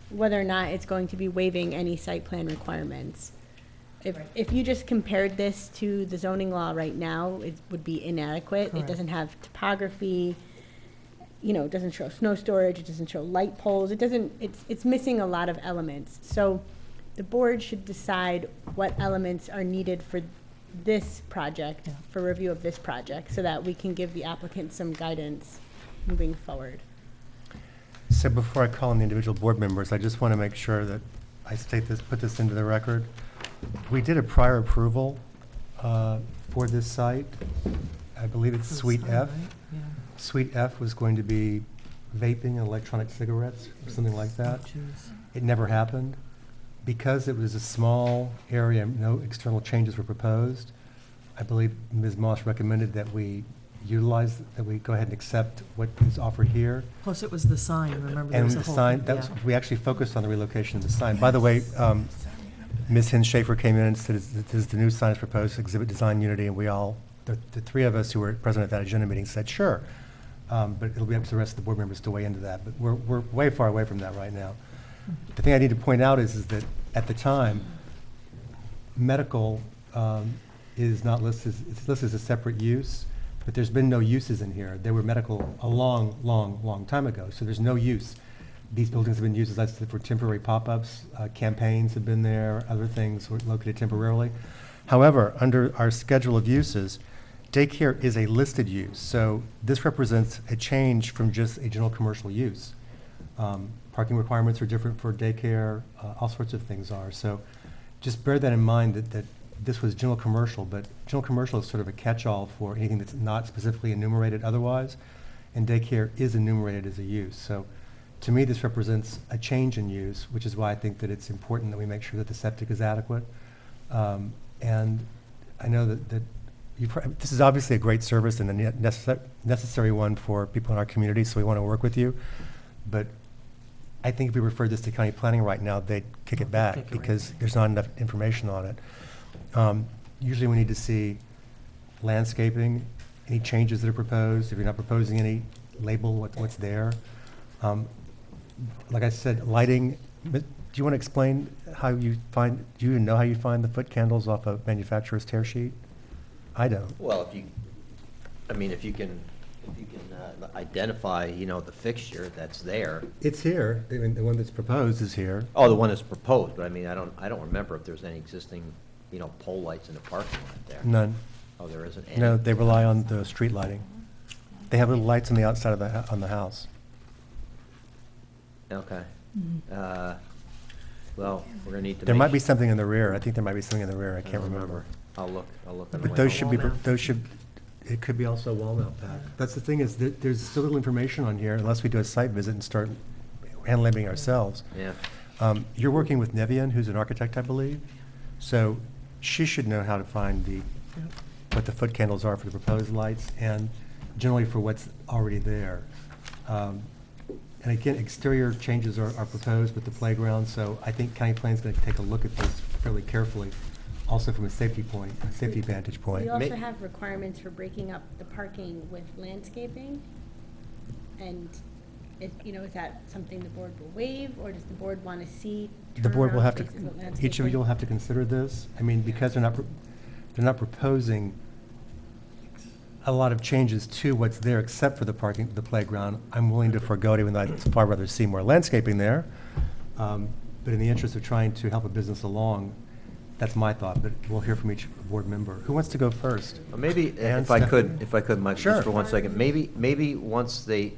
whether or not it's going to be waiving any site plan requirements. If you just compared this to the zoning law right now, it would be inadequate. It Correct. doesn't have topography, it doesn't show snow storage, it doesn't show light poles, it's missing a lot of elements. So the board should decide what elements are needed for this project, for review of this project, so that we can give the applicant some guidance moving forward. So before I call on the individual board members, I just want to make sure that I put this into the record. We did a prior approval for this site. I believe it's Suite F. Yeah. Suite F was going to be vaping and electronic cigarettes, or something like that. It never happened. Because it was a small area, no external changes were proposed, I believe Ms. Moss recommended that we go ahead and accept what is offered here. Plus, it was the sign, remember, there And was a the whole sign, thing, we actually focused on the relocation of the sign. By the way, Ms. Hinz Schaefer came in and said, the new sign is proposed, exhibit design unity, and we all, the three of us who were present at that agenda meeting said, sure. But it'll be up to the rest of the board members to weigh into that. But we're way far away from that right now. The thing I need to point out is that at the time, medical is not listed, it's listed as a separate use, but there's been no uses in here. They were medical a long, long, long time ago, so there's no use. These buildings have been used, as I said, for temporary pop-ups, campaigns have been there, other things were located temporarily. However, under our schedule of uses, daycare is a listed use, so this represents a change from just a general commercial use. Parking requirements are different for daycare, all sorts of things are. So just bear that in mind that this was general commercial, but general commercial is sort of a catch-all for anything that's not specifically enumerated otherwise, and daycare is enumerated as a use. So to me, this represents a change in use, which is why I think that it's important that we make sure that the septic is adequate. And I know that this is obviously a great service and a necessary one for people in our community, so we want to work with you. but I think if we referred this to county planning right now, they'd kick it back because there's not enough information on it. Usually we need to see landscaping, any changes that are proposed. If you're not proposing any, label what's there. Like I said, lighting, do you want to explain how you find, do you even know how you find the foot candles off a manufacturer's tear sheet? I don't. Well, if you can identify, the fixture that's there. It's here. I mean, the one that's proposed is here. Oh, the one that's proposed, but I don't remember if there's any existing, pole lights in the parking lot there. None. Oh, there isn't any? No, they rely on the street lighting. They have little lights on the outside of on the house. Okay. Well, we're gonna need to. There might be something in the rear. I think there might be something in the rear. I can't remember. I'll look. But those should be, it could be also a wall mount pack. That's the thing is, there's so little information on here unless we do a site visit and start hand labeling ourselves. Yeah. You're working with Nevian, who's an architect, I believe. So she should know how to find what the foot candles are for the proposed lights and generally for what's already there. And again, exterior changes are proposed with the playground, so I think county planning is going to take a look at this fairly carefully, also from a safety vantage point. We also have requirements for breaking up the parking with landscaping. And, is that something the board will waive, or does the board want to see? The board will have to, spaces with each of you will have to consider this. I mean, because they're not proposing a lot of changes to what's there except for the parking, the playground. I'm willing to forego it, even though I'd far rather see more landscaping there. But in the interest of trying to help a business along, that's my thought, but we'll hear from each board member. Who wants to go first? Well, maybe, if I could, Mike, Sure. just for 1 second, maybe once they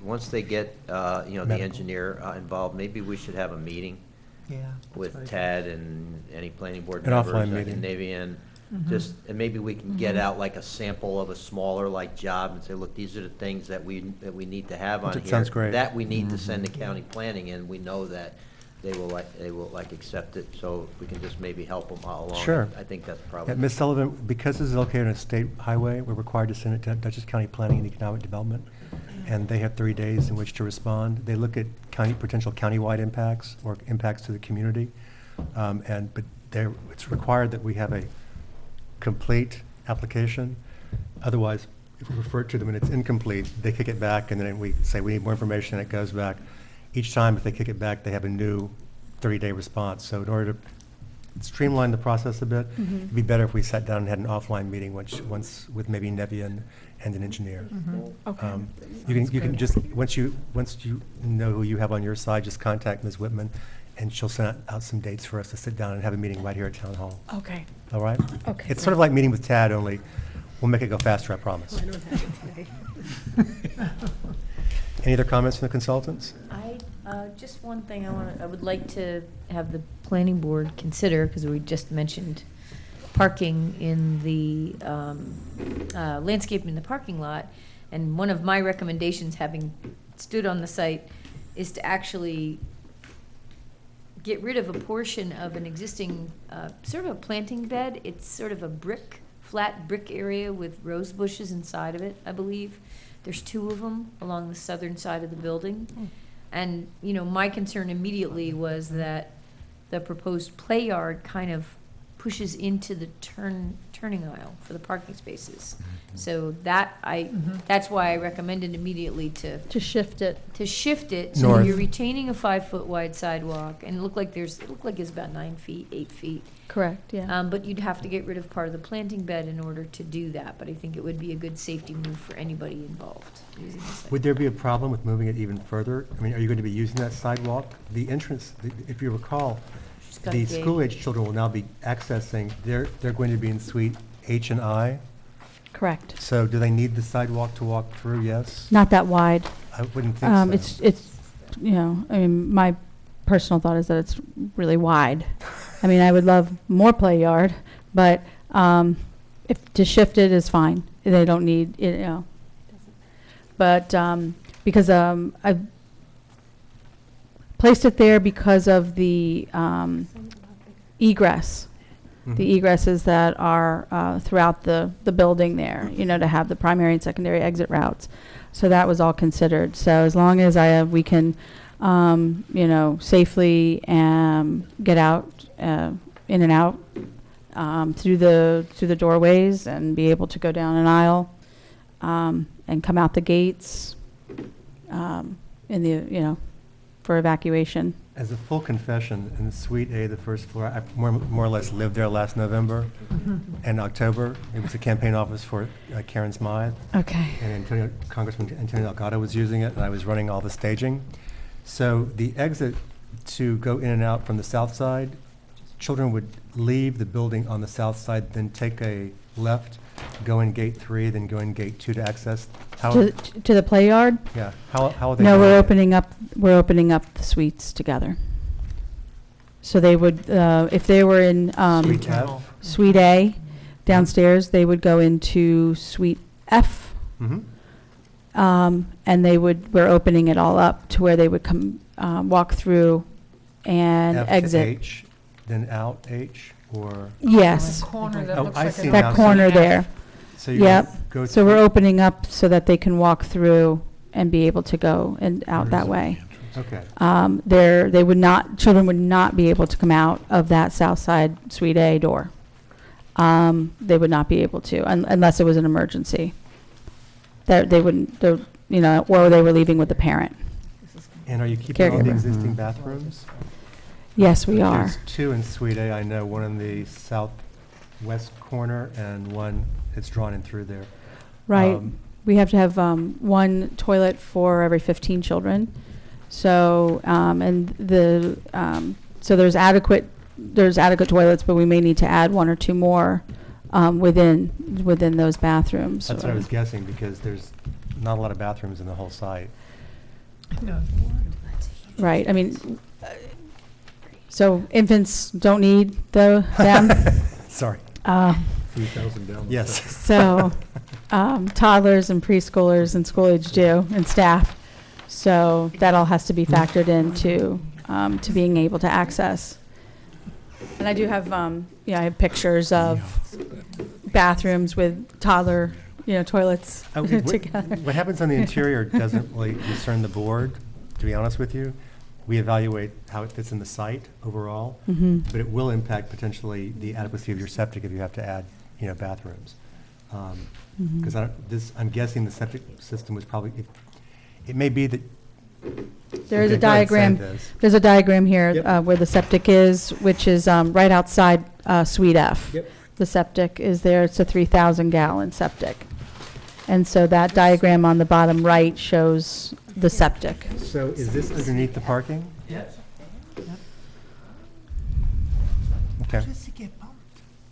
get, the engineer involved, maybe we should have a meeting with Tad and any planning board An members. offline meeting. And Navian, and maybe we can get out like a sample of a smaller job and say, look, these are the things that we need to have on here. Sounds great. That we need to send to county planning, and we know that they will accept it, so we can just maybe help them all along. Sure. I think that's probably. Ms. Sullivan, because this is located on a state highway, we're required to send it to Dutchess County Planning and Economic Development, and they have 30 days in which to respond. They look at potential countywide impacts or impacts to the community, but it's required that we have a complete application. Otherwise, if we refer to them and it's incomplete, they kick it back, and then we say we need more information, and it goes back. Each time, if they kick it back, they have a new 30-day response. So in order to streamline the process a bit, it'd be better if we sat down and had an offline meeting once with maybe Nevian and an engineer. Okay. You can just, once you know who you have on your side, just contact Ms. Whitman, and she'll send out some dates for us to sit down and have a meeting right here at Town Hall. Okay. All right? Okay, It's sort of like meeting with Tad, only we'll make it go faster, I promise. I don't have it today. Any other comments from the consultants? Just one thing I would like to have the planning board consider, because we just mentioned parking in the, landscaping in the parking lot. And one of my recommendations, having stood on the site, is to actually get rid of a portion of an existing, sort of a planting bed. It's sort of a flat brick area with rose bushes inside of it, I believe. There's 2 of them along the southern side of the building. And, my concern immediately was that the proposed play yard kind of pushes into the turning aisle for the parking spaces. So that's why I recommended immediately to shift it. So North. you're retaining a 5-foot wide sidewalk, and it looked like it's about 9 feet, 8 feet. Correct, yeah. But you'd have to get rid of part of the planting bed in order to do that. But I think it would be a good safety move for anybody involved using the site. Would there be a problem with moving it even further? I mean, are you going to be using that sidewalk? The entrance, if you recall, got a the gate. school-age children will now be accessing, they're going to be in suite H and I. Correct. So do they need the sidewalk to walk through? Yes? Not that wide. I wouldn't think so. It's, my personal thought is that it's really wide. I mean, I would love more play yard, but if to shift it is fine. They don't need, But because I placed it there because of the egress. The egresses that are throughout the building there, to have the primary and secondary exit routes. So that was all considered. So as long as we can safely get out, in and out through the doorways and be able to go down an aisle and come out the gates for evacuation. As a full confession, in Suite A, the first floor, I more or less lived there last November and October. It was the campaign office for Karen Smythe. Okay. And Congressman Antonio Delgado was using it, and I was running all the staging. So the exit to go in and out from the south side, children would leave the building on the south side, then take a left, go in gate 3, then go in gate 2 to access. To the play yard? Yeah. How are they? No, doing we're opening up the suites together. So they would, if they were in Suite F? Suite A downstairs, they would go into Suite F. And we're opening it all up to where they would come, walk through and F to exit. H, then out H, or? Yes. Corner that Oh, looks I like see a- now. That corner there. So you Yep. go So we're opening up so that they can walk through and be able to go and out that way. Okay. Children would not be able to come out of that south side Suite A door. They would not be able to, unless it was an emergency. They wouldn't, or they were leaving with the parent. And are you keeping all the Caregiver. existing bathrooms? Yes, we are. There's 2 in Suite A, I know, one in the southwest corner and one that's drawn in through there. Right. We have to have one toilet for every 15 children. So, so there's adequate toilets, but we may need to add 1 or 2 more within those bathrooms. That's what I was guessing, because there's not a lot of bathrooms in the whole site. No. Right. I mean, so infants don't need them. Sorry. 3,000 down. Yes. So toddlers and preschoolers and school age do, and staff. So that all has to be factored into to being able to access. And I do have, I have pictures of bathrooms with toddler, toilets together. What happens on the interior doesn't really concern the board, to be honest with you. We evaluate how it fits in the site overall, but it will impact potentially the adequacy of your septic if you have to add, bathrooms. Because I'm guessing the septic system was probably, it may be that. There is Okay, a go ahead, say diagram. this. There's a diagram here Yep. where the septic is, which is right outside Suite F. Yep. The septic is there. It's a 3,000-gallon septic. And so that diagram on the bottom right shows the septic. So is this underneath the parking? Yes. Okay. Just to get bumped.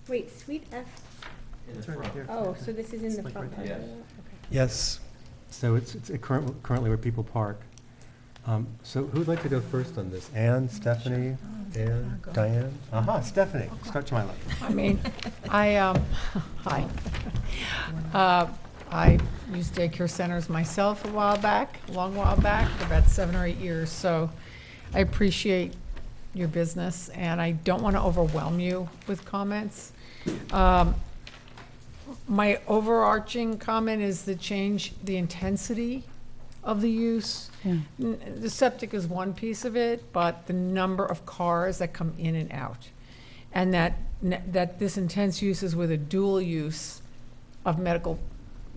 Wait, Suite F? Oh, so this is in the front part? Yes. So it's currently where people park. So who would like to go first on this? Anne, Stephanie, Anne, Diane? Aha, Stephanie, start to my left. I mean, hi. I used daycare centers myself a long while back, for about 7 or 8 years. So I appreciate your business, and I don't want to overwhelm you with comments. My overarching comment is to change the intensity of the use. Yeah. The septic is one piece of it, but the number of cars that come in and out. And that this intense use is with a dual use of medical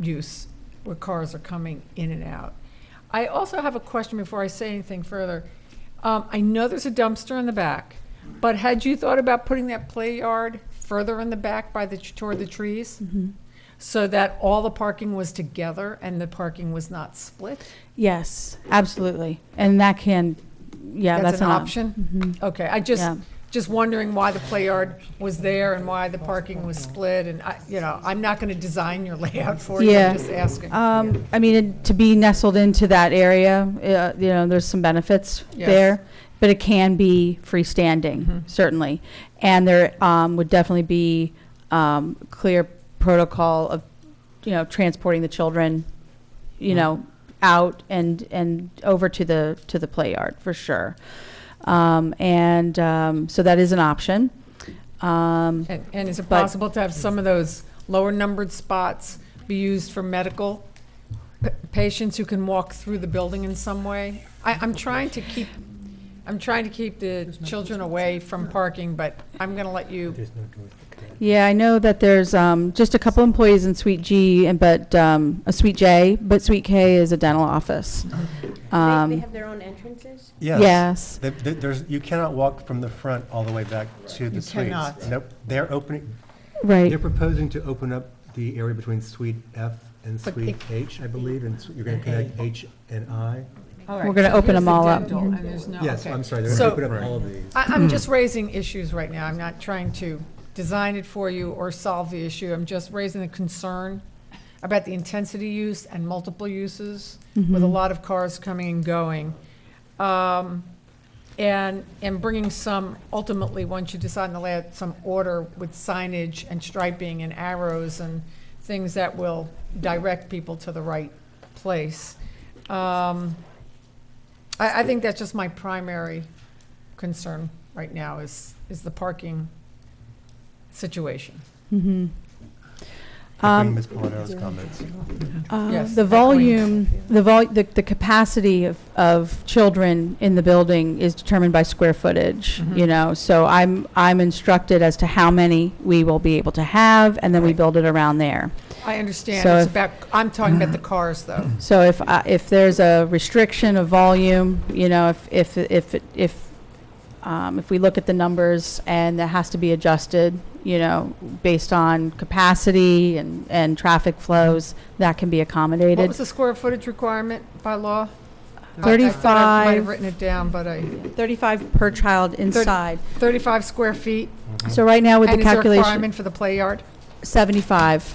use, where cars are coming in and out. I also have a question before I say anything further. I know there's a dumpster in the back, but had you thought about putting that play yard further in the back toward the trees? So that all the parking was together and the parking was not split? Yes, absolutely. And that can, that's an option? Okay, I just wondering why the play yard was there and why the parking was split, and I'm not going to design your layout for you, I'm just asking. I mean, to be nestled into that area, there's some benefits Yes. there, but it can be freestanding, certainly. And there would definitely be clear protocol of, transporting the children, out and over to the play yard for sure. So that is an option. And is it possible to have some of those lower numbered spots be used for medical patients who can walk through the building in some way? I'm trying to keep the children away from parking, but I'm going to let you. Yeah, I know that there's just a couple employees in Suite G, but a Suite J, but Suite K is a dental office. They have their own entrances? Yes. You cannot walk from the front all the way back to the You suites. cannot. Nope, they're opening. Right. They're proposing to open up the area between Suite F and But Suite H, I believe, and you're going to connect H and I. All right, We're gonna so open here's them the all up. dental, and there's no- Yes, okay. I'm sorry, they're So- going to open up all of these. I'm just raising issues right now. I'm not trying to design it for you or solve the issue. I'm just raising a concern about the intensity use and multiple uses with a lot of cars coming and going. And bringing some, ultimately, once you decide to lay out some order with signage and striping and arrows and things that will direct people to the right place. I think that's just my primary concern right now is the parking situation. Echoing Ms. Polidoro's comments. Yes, The volume, the capacity of children in the building is determined by square footage, you know, so I'm instructed as to how many we will be able to have, and then we build it around there. I understand. So It's if- about, I'm talking about the cars, though. So if there's a restriction of volume, you know, if we look at the numbers and that has to be adjusted, you know, based on capacity and traffic flows, that can be accommodated. What was the square footage requirement by law? I thought I 35. might have written it down, but 35 per child inside. 35 square feet? So right now with the And is there a calculation. requirement for the play yard? 75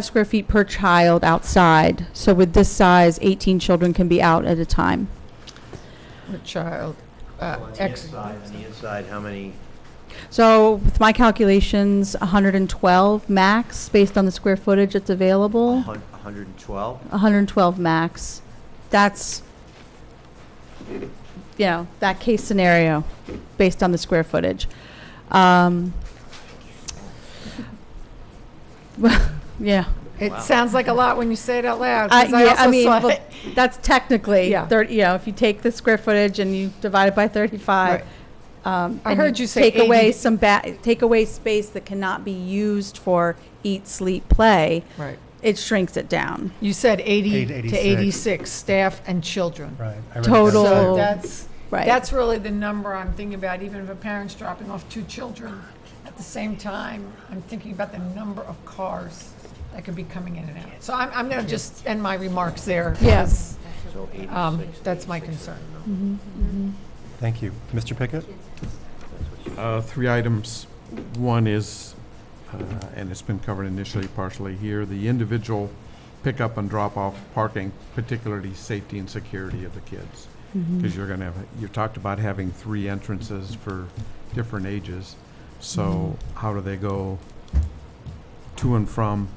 square feet per child outside. So with this size, 18 children can be out at a time. Per child. On the inside, how many? So with my calculations, 112 max, based on the square footage that's available. 112? 112 max. That's, you know, that case scenario, based on the square footage. Well, yeah. It sounds like a lot when you say it out loud. 'cause Yeah, I also mean, saw well, it. that's technically, Yeah. 30, you know, if you take the square footage and you divide it by 35. I and heard you say take away 80. take away space that cannot be used for eat, sleep, play. Right. It shrinks it down. You said 80 to 86. 86 staff and children. Right. I read Total. that. So that's Right. really the number I'm thinking about, even if a parent's dropping off 2 children at the same time. I'm thinking about the number of cars that could be coming in and out. So I'm going to just end my remarks there. Yes. So 86. That's my concern. Thank you. Mr. Pickett? 3 items. One is, and it's been covered initially partially here, the individual pickup and drop-off parking, particularly safety and security of the kids. Because you're going to have, you talked about having 3 entrances for different ages. So how do they go to and from?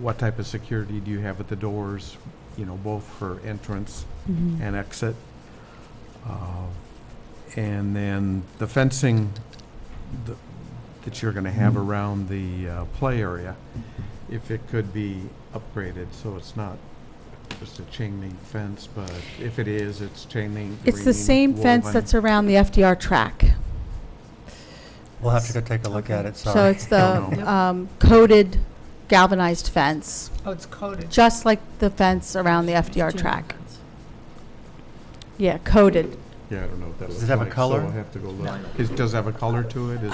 What type of security do you have at the doors, you know, both for entrance and exit? And then the fencing that you're going to have around the play area, if it could be upgraded so it's not just a chain link fence, but if it is, it's chain link. It's the green, same fence woven. that's around the FDR track. We'll have to go take a look at it, sorry. So it's Don't the coated galvanized fence, Oh, it's coded. just like the fence around the FDR track. Yeah, coated. Yeah, I don't know what that Does looks it have a like, color? So I'll have to go look. Does it have a color to it? Is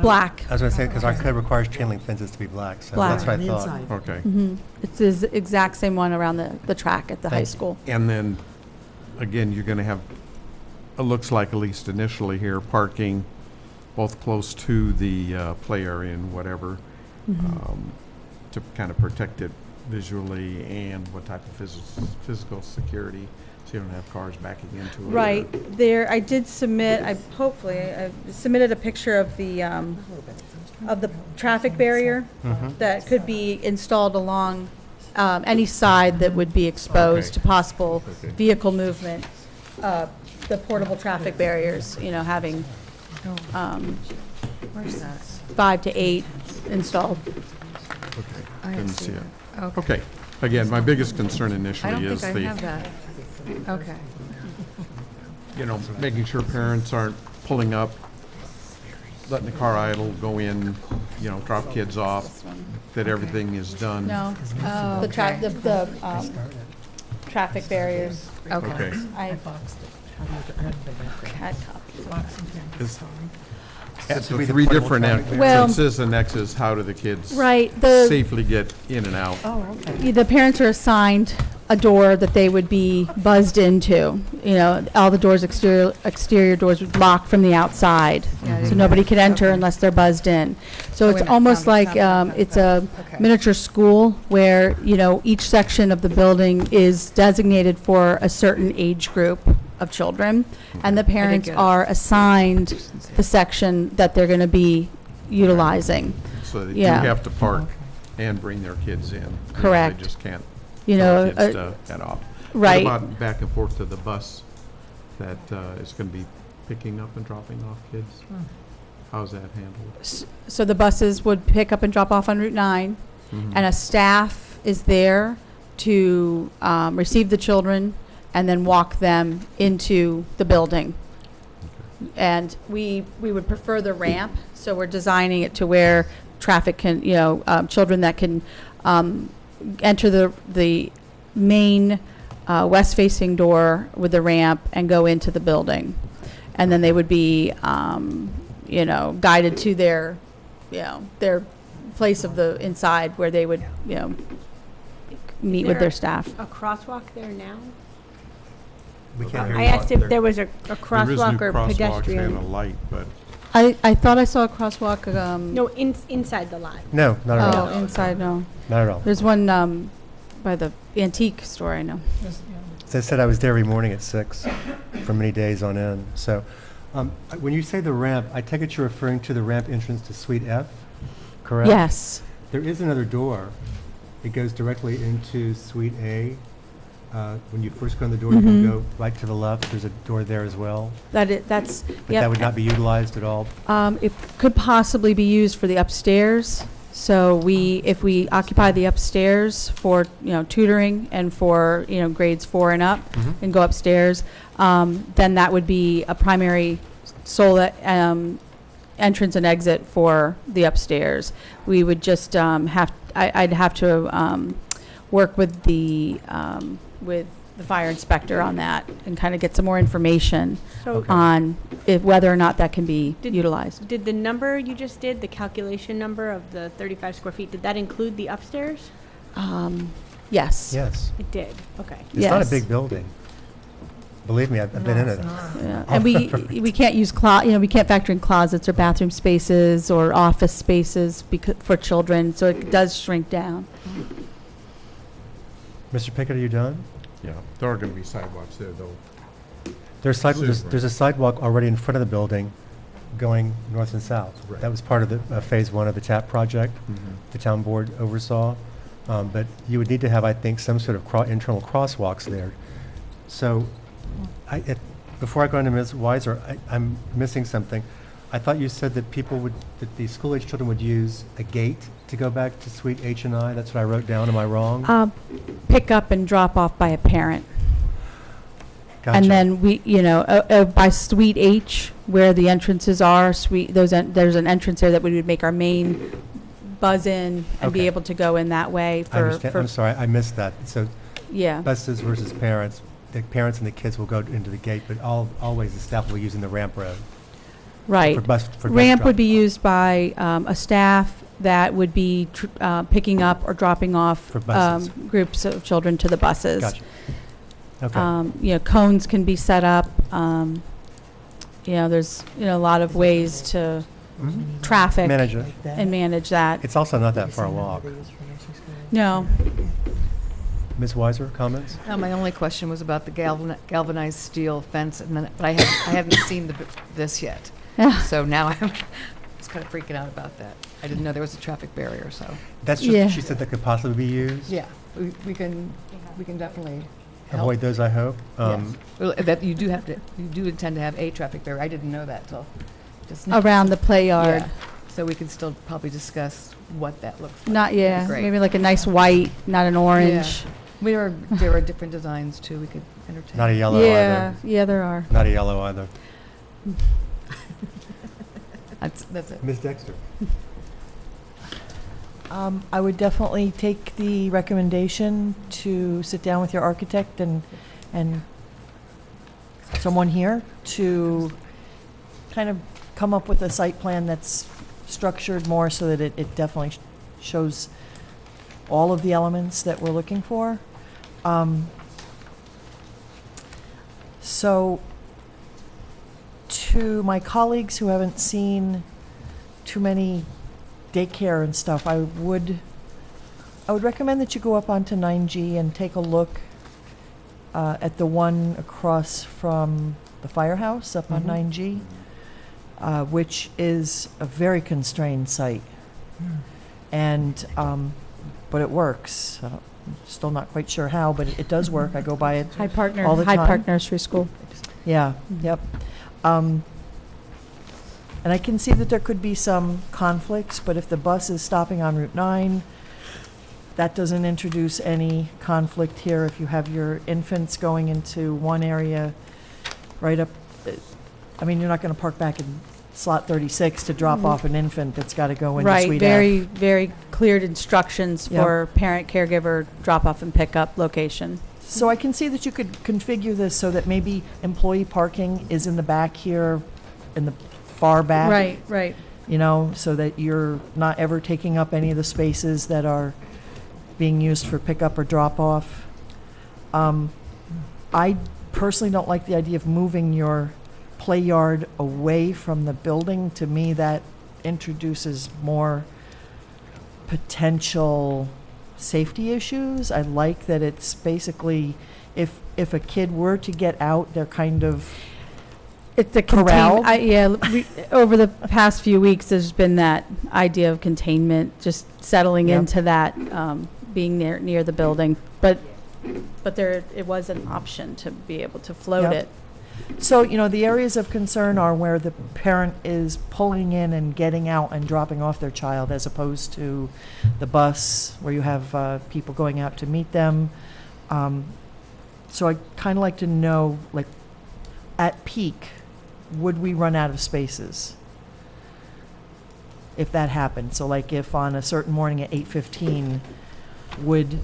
Black. I was going to say, because our code requires chain link fences to be black, so Black. that's what I thought. it? Okay. It's the exact same one around the track at the high Thank you. school. And then, again, you're going to have, it looks like, at least initially here, parking both close to the play area and whatever, to kind of protect it visually, and what type of physical security, so you don't have cars backing into it. Right, there, I did submit, I submitted a picture of the traffic barrier that could be installed along any side that would be exposed to possible vehicle movement. The portable traffic barriers, you know, having 5 to 8 installed. Okay, I didn't see see it. that. Okay. Okay, Again, my biggest concern I initially don't is think I the, have that. Okay. you know, making sure parents aren't pulling up, letting the car idle, go in, you know, drop kids off, that everything is done. No, Oh, the okay. traffic barriers. Okay. I Is- Has to The be the three portable different traffic barrier. Well- entrances and exits, how do the kids Right, the- safely get in and out? Oh, okay. The parents are assigned a door that they would be buzzed into. You know, all the doors, exterior doors would lock from the outside. So nobody could enter unless they're buzzed in. So Oh, it's wait a minute, almost like, sound. it's a Okay. miniature school where, you know, each section of the building is designated for a certain age group of children. And the parents get it. are assigned the section that they're going to be utilizing. So they do Yeah. have to park and bring their kids in. You know, Correct. They just can't You tell know, kids to head off. right. What about back and forth to the bus that is going to be picking up and dropping off kids? How's that handled? So the buses would pick up and drop off on Route 9, Mhm. and a staff is there to receive the children and then walk them into the building. And we would prefer the ramp, so we're designing it to where traffic can, you know, children that can enter the main west-facing door with the ramp and go into the building. And then they would be, you know, guided to their, you know, their place of the inside where they would, you know, meet with their staff. A crosswalk there now? We can't hear I you. asked if there was a There is crosswalk new or crosswalks and a pedestrian. light, but I thought I saw a crosswalk. No, inside the lot. No, not at all. Oh, inside, no. Not at all. There's one by the antique store, I know. As I said, I was there every morning at 6 for many days on end. So when you say the ramp, I take it you're referring to the ramp entrance to Suite F, correct? Yes. There is another door. It goes directly into Suite A. When you first go in the door, you can go right to the left. There's a door there as well. That's, But that would not be utilized at all. It could possibly be used for the upstairs. So if we occupy the upstairs for, you know, tutoring and for, you know, grades 4 and up and go upstairs, then that would be a primary sole entrance and exit for the upstairs. We would just I'd have to work with the fire inspector on that and kind of get some more information So on whether or not that can be utilized. did the number you just did, the calculation number of the 35 square feet, did that include the upstairs? Yes. Yes. It did, okay. It's not a Yes. big building. Believe me, I've been in it. Yeah. And we can't use we can't factor in closets or bathroom spaces or office spaces for children, so it does shrink down. Mr. Pickett, are you done? yeah, there are going to be sidewalks there, though. There's a sidewalk already in front of the building going north and south. Right. That was part of the phase 1 of the TAP project the town board oversaw. But you would need to have, I think, some sort of internal crosswalks there. So before I go into Ms. Weiser, I'm missing something. I thought you said that that the school-age children would use a gate to go back to Suite H and I. That's what I wrote down. Am I wrong? Pick up and drop off by a parent. Gotcha. And then we, you know, by Suite H, where the entrances are, there's an entrance there that we would make our main buzz in and be Okay. able to go in that way I understand. I'm sorry, I missed that. So yeah. buses versus parents. The parents and the kids will go into the gate, but always the staff will be using the ramp road. Right. For bus Ramp would be drop-off. used by a staff that would be picking up or dropping off For buses. groups of children to the buses. Gotcha. Okay. You know, cones can be set up. You know, there's, you know, a lot of ways to traffic Manage it. and manage that. It's also not that far a walk. No. Ms. Weiser, comments? My only question was about the galvanized steel fence, but I haven't seen this yet. Yeah. So now I'm just kind of freaking out about that. I didn't know there was a traffic barrier, so. That's just, she said that could possibly be used. Yeah, we can definitely help. Avoid those, I hope. Yes. Well, that you do intend to have a traffic barrier. I didn't know that till just now. Around the play yard. Yeah. So we could still probably discuss what that looks like. Not, yeah, Great. maybe like a nice white, not an orange. Yeah. There are different designs too, we could entertain. Not a yellow Yeah, either. yeah, there are. Not a yellow either. That's it. Ms. Dexter? I would definitely take the recommendation to sit down with your architect and someone here to kind of come up with a site plan that's structured more so that it definitely shows all of the elements that we're looking for. So to my colleagues who haven't seen too many daycare and stuff, I would recommend that you go up onto 9G and take a look at the one across from the firehouse up on 9G, which is a very constrained site. And, but it works. Still not quite sure how, but it does work. I go by it Hyde Park, all the time. Hyde Park Nursery School. Yeah, yep. And I can see that there could be some conflicts, but if the bus is stopping on Route 9, that doesn't introduce any conflict here. If you have your infants going into one area right up, I mean, you're not going to park back in slot 36 to drop off an infant that's got to go into Right, Suite very, F. very cleared instructions Yep. for parent caregiver drop-off and pickup location. So I can see that you could configure this so that maybe employee parking is in the back here, in the far back. Right, right. You know, so that you're not ever taking up any of the spaces that are being used for pickup or drop-off. I personally don't like the idea of moving your play yard away from the building. To me, that introduces more potential safety issues. I like that it's basically, if a kid were to get out, they're kind of It's a corralled. Over the past few weeks, there's been that idea of containment, just settling Yep. into that, being near the building. But there, it was an option to be able to float Yep. it. So, you know, the areas of concern are where the parent is pulling in and getting out and dropping off their child, as opposed to the bus where you have people going out to meet them. So I kind of like to know, like, at peak, would we run out of spaces if that happened? So like if on a certain morning at 8:15, would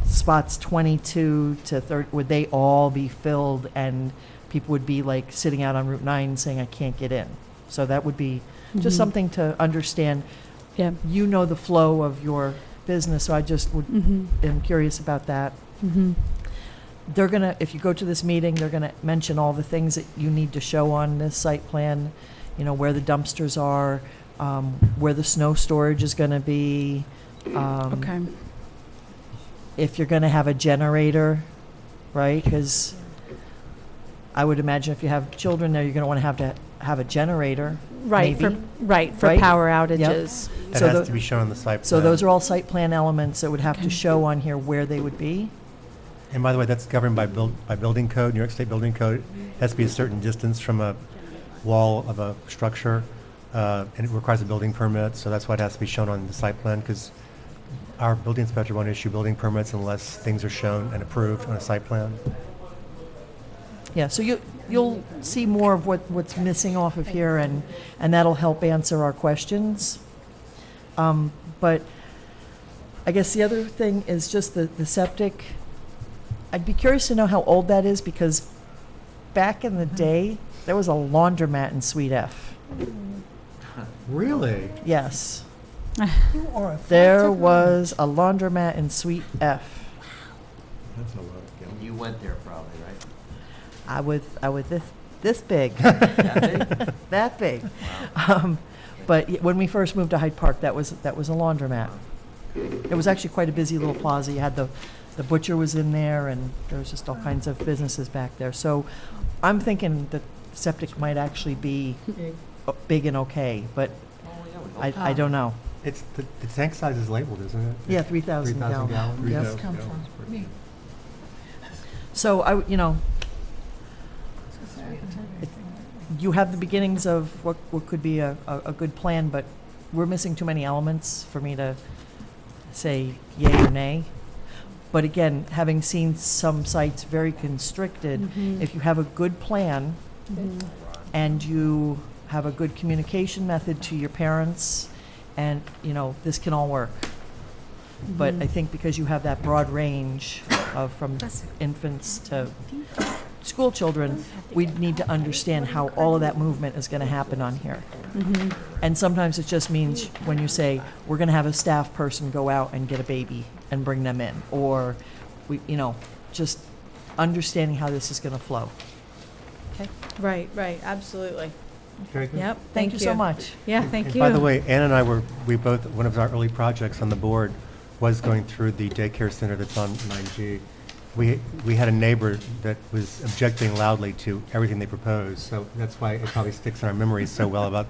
spots 22 to 30, would they all be filled and people would be like sitting out on Route 9 saying, I can't get in? So that would be just something to understand. Yeah. You know the flow of your business, so I just would, am curious about that. They're gonna, if you go to this meeting, they're gonna mention all the things that you need to show on this site plan, you know, where the dumpsters are, where the snow storage is gonna be. Okay. If you're gonna have a generator, right? Because I would imagine if you have children there, you're gonna wanna have a generator, Right, maybe. for Right? power Yep. outages. That So has the- to be shown on the site plan. So those are all site plan elements that would have to show on here where they would be. And by the way, that's governed by building code, New York State Building Code. It has to be a certain distance from a wall of a structure, and it requires a building permit, so that's why it has to be shown on the site plan, because our building inspector won't issue building permits unless things are shown and approved on a site plan. Yeah, so you'll see more of what's missing off of here, and that'll help answer our questions. But I guess the other thing is just the septic. I'd be curious to know how old that is, because back in the day, there was a laundromat in Suite F. Really? Yes. You are a There fact was a laundromat in Suite F. That's a lot of gallons. You went there probably, right? I was this big. That big? That big. But when we first moved to Hyde Park, that was a laundromat. It was actually quite a busy little plaza. You had the butcher was in there, and there was just all kinds of businesses back there. So I'm thinking that septic might actually be big and okay, but I don't know. It's, the tank size is labeled, isn't it? Yeah, 3,000 gallons. 3,000 gallons. Yep. 3,000 gallons. So you know, you have the beginnings of what could be a good plan, but we're missing too many elements for me to say yay or nay. But again, having seen some sites very constricted, if you have a good plan and you have a good communication method to your parents, and, you know, this can all work. But I think because you have that broad range of from infants to school children, we need to understand how all of that movement is going to happen on here. And sometimes it just means when you say, we're going to have a staff person go out and get a baby and bring them in, or, we, you know, just understanding how this is going to flow. Okay? Right, absolutely. Very good. Yep, Thank you so much. Yeah, thank And you. by the way, Ann and I we both, one of our early projects on the board was going through the daycare center that's on 9G. We had a neighbor that was objecting loudly to everything they proposed, so that's why it probably sticks in our memories so well about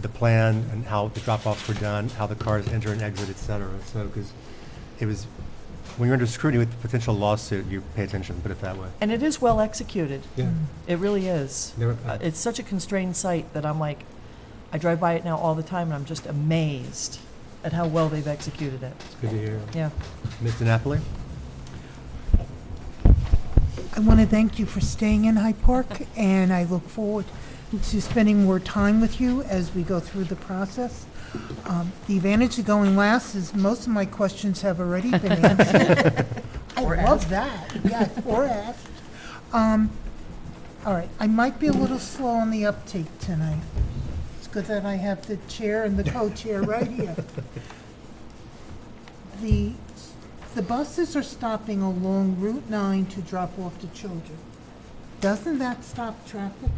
the plan and how the drop-offs were done, how the cars enter and exit, et cetera. So, because it was, when you're under scrutiny with potential lawsuit, you pay attention, put it that way. And it is well executed. Yeah. It really is. It's such a constrained site that I'm like, I drive by it now all the time, and I'm just amazed at how well they've executed it. It's good to hear. Yeah. Mr. Napoli? I want to thank you for staying in Hyde Park, and I look forward to spending more time with you as we go through the process. The advantage of going last is most of my questions have already been answered. I love that. Yes, or asked. All right, I might be a little slow on the uptake tonight. It's good that I have the chair and the co-chair right here. The buses are stopping along Route 9 to drop off the children. Doesn't that stop traffic?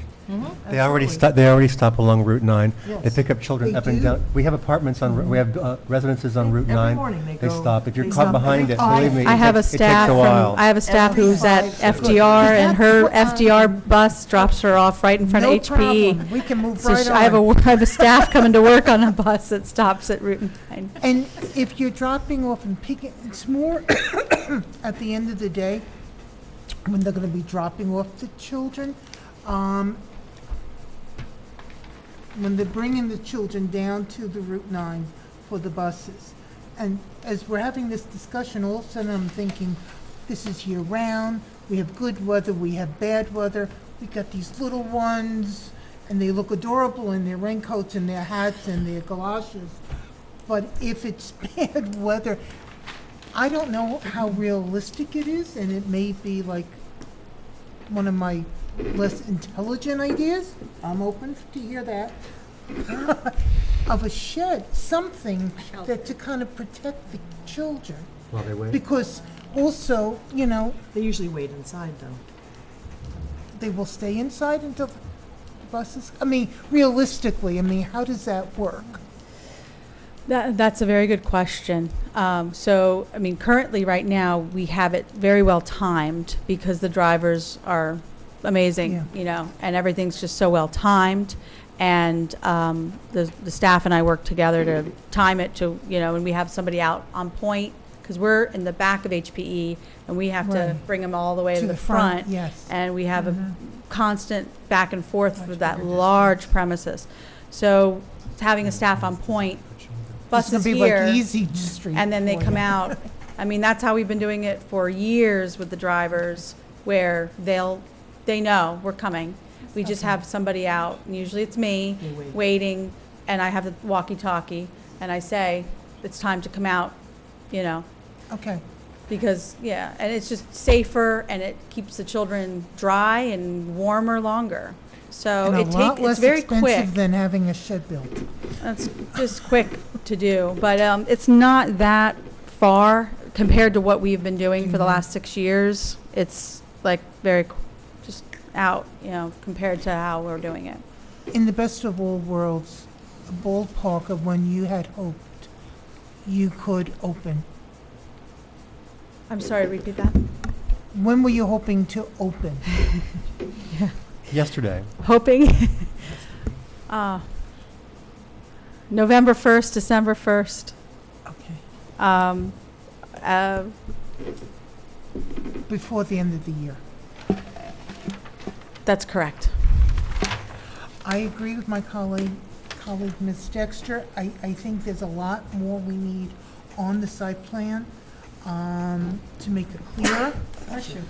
They already stop along Route 9. Yes. They pick up children They up and do? down. We have apartments on, we have residences on Route 9. Every morning they go. stop. If you're They caught stop behind it, every believe me, I have a it takes staff a while. I have a staff who's at FDR, and her FDR bus drops her off right in front of No HPE. problem. We can move So right on. I have a staff coming to work on a bus that stops at Route 9. And if you're dropping off and picking, it's more at the end of the day when they're going to be dropping off the children. When they're bringing the children down to the Route 9 for the buses. And as we're having this discussion, all of a sudden I'm thinking, this is year-round, we have good weather, we have bad weather, we got these little ones, and they look adorable in their raincoats and their hats and their galoshes. But if it's bad weather, I don't know how realistic it is, and it may be like one of my less intelligent ideas. I'm open to hear that. Of a shed, something that to kind of protect the children. While they wait. Because also, you know, They usually wait inside, though. they will stay inside until the buses, I mean, realistically, I mean, how does that work? That's a very good question. So, I mean, currently, right now, we have it very well timed because the drivers are amazing, Yeah. you know, and everything's just so well timed. And the staff and I work together to time it to, you know, and we have somebody out on point because we're in the back of HPE and we have to Right. bring them all the way to the front. Yes. And we have a constant back and forth with that large premises. So having a staff on point, buses It's gonna be here, like Easy Street. and then they for come you. out. I mean, that's how we've been doing it for years with the drivers, where they know we're coming. We just have somebody out, and usually it's me, They wait. waiting, and I have the walkie-talkie, and I say, it's time to come out, you know, Okay. because, yeah, and it's just safer, and it keeps the children dry and warmer longer. So And a lot it's less very quick. expensive than having a shed built. It's just quick to do, but it's not that far compared to what we've been doing for the last 6 years. It's like very just out, you know, compared to how we're doing it. In the best of all worlds, a ballpark of when you had hoped you could open. I'm sorry, repeat that. When were you hoping to open? Yesterday. Hoping. November 1st, December 1st. Okay. Before the end of the year. That's correct. I agree with my colleague colleague, Ms. Dexter. I think there's a lot more we need on the site plan to make it clearer.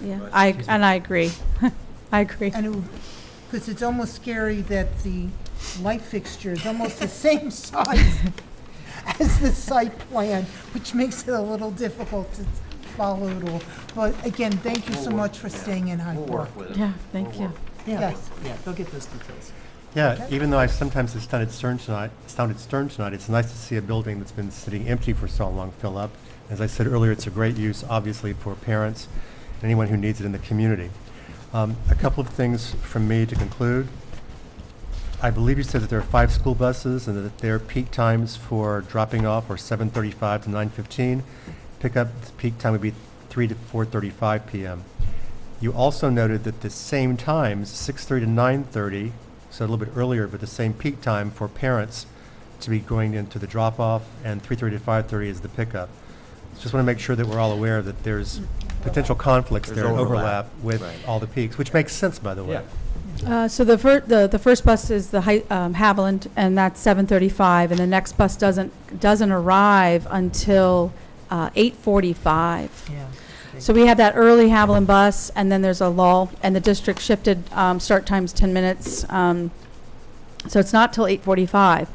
Yeah, I agree. I agree. And because it's almost scary that the light fixture is almost the same size as the site plan, which makes it a little difficult to follow it all. But again, thank you so much for staying in Hyde Park. We'll work with it. Yeah, thank you. Yes. Yeah, they'll get those details. Yeah, even though I sometimes have sounded stern tonight, it's nice to see a building that's been sitting empty for so long fill up. As I said earlier, it's a great use, obviously, for parents and anyone who needs it in the community. A couple of things from me to conclude. I believe you said that there are 5 school buses and that their peak times for dropping off are 7:35 to 9:15. Pickup peak time would be 3 to 4:35 p.m. You also noted that the same times, 6:30 to 9:30, so a little bit earlier, but the same peak time for parents to be going into the drop-off, and 3:30 to 5:30 is the pickup. Just want to make sure that we're all aware that there's potential conflicts There's there and overlap. with Right. all the peaks, which makes sense, by the way. So the first bus is the Haviland, and that's 7:35, and the next bus doesn't arrive until 8:45. Yeah. So we have that early Haviland bus, and then there's a lull, and the district shifted start times 10 minutes. So it's not till 8:45.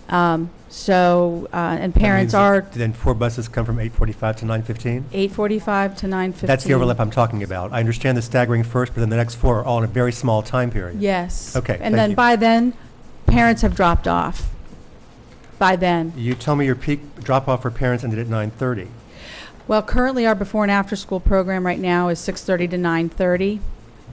And That parents means are Then 4 buses come from 8:45 to 9:15? 8:45 to 9:15. That's the overlap I'm talking about. I understand the staggering first, but then the next 4 are all in a very small time period. Yes. Okay, And thank then you. by then, parents have dropped off. By then. You tell me your peak drop-off for parents ended at 9:30. Well, currently our before and after school program right now is 6:30 to 9:30.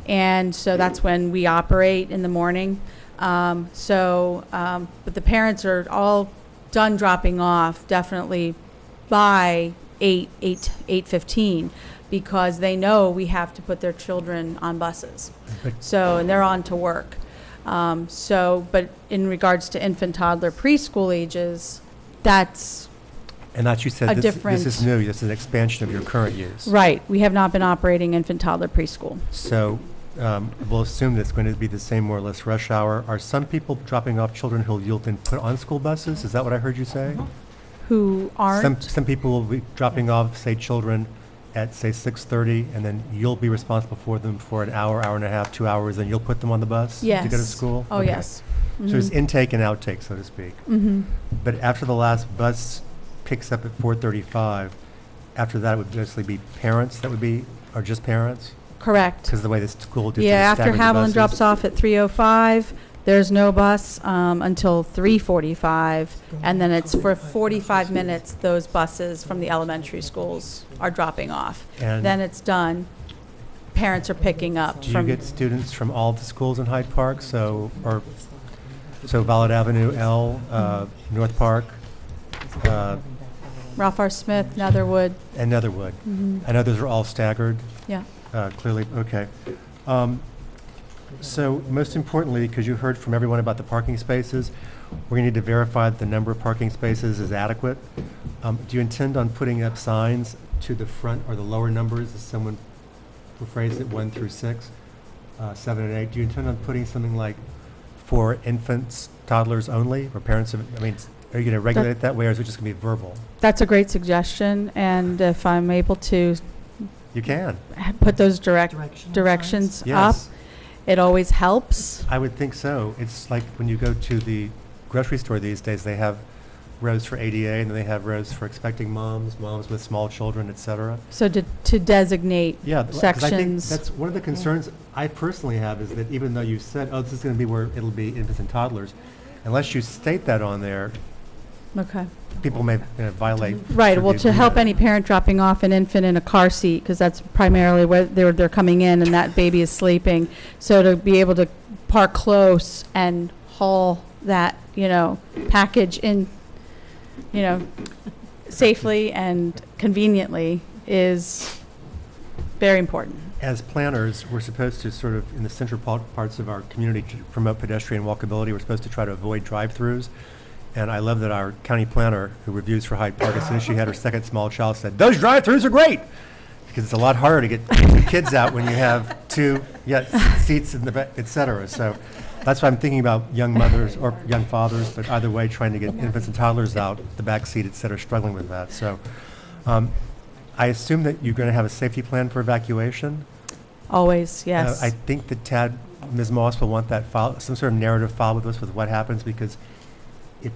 And so that's when we operate in the morning. But the parents are all done dropping off definitely by 8:15 because they know we have to put their children on buses. So, and they're on to work. But in regards to infant, toddler, preschool ages, that's And that you said a this different- is new, this is an expansion of your current use. right. We have not been operating infant, toddler, preschool. So we'll assume that it's going to be the same more or less rush hour. Are some people dropping off children who you'll then put on school buses? Is that what I heard you say? Who aren't? Some people will be dropping off, say, children at, say, 6:30, and then you'll be responsible for them for an hour, hour and a half, 2 hours, and you'll put them on the bus to go to Yes. school? Oh, Okay. yes. So there's intake and outtake, so to speak. Mm-hmm. But after the last bus picks up at 4:35, after that it would basically be parents that would be, or just parents? Correct. Because of the way the school district Yeah, is after staggering the Haviland buses. drops off at 3:05, there's no bus until 3:45, and then it's for 45 minutes, those buses from the elementary schools are dropping off. And Then it's done. Parents are picking up do you from, get students from all the schools in Hyde Park? So Violet Avenue, North Park, Ralph R. Smith, Netherwood. and Netherwood. Mhm. I know those are all staggered. Yeah. Clearly, okay. So most importantly, because you heard from everyone about the parking spaces, we're going to need to verify that the number of parking spaces is adequate. Do you intend on putting up signs to the front or the lower numbers, as someone rephrased it, 1 through 6, 7 and 8? Do you intend on putting something like for infants, toddlers only, or parents of, are you going to regulate it that way, or is it just going to be verbal? That's a great suggestion, and if I'm able to You can. put those Directional directions signs? up, Yes. it always helps. I would think so. It's like when you go to the grocery store these days, they have rows for ADA, and then they have rows for expecting moms, moms with small children, et cetera. So to designate Yeah, 'cause I think sections. that's one of the concerns I personally have, is that even though you said, oh, this is going to be where it'll be infants and toddlers, unless you state that on there, Okay. people may violate. Right, should well, be to help agreement. any parent dropping off an infant in a car seat, because that's primarily where they're coming in and that baby is sleeping. So to be able to park close and haul that, package in, safely and conveniently is very important. As planners, we're supposed to sort of, in the central parts of our community, to promote pedestrian walkability. We're supposed to try to avoid drive-throughs. And I love that our county planner, who reviews for Hyde Park, as soon as she had her second small child, said, those drive-throughs are great! Because it's a lot harder to get 2 kids out when you have 2 seats in the back, et cetera. So That's why I'm thinking about young mothers or young fathers, but either way, trying to get infants and toddlers out the back seat, et cetera, struggling with that. So I assume that you're going to have a safety plan for evacuation. Always, yes. I think that Ms. Moss will want that file, some sort of narrative file with us with what happens, because if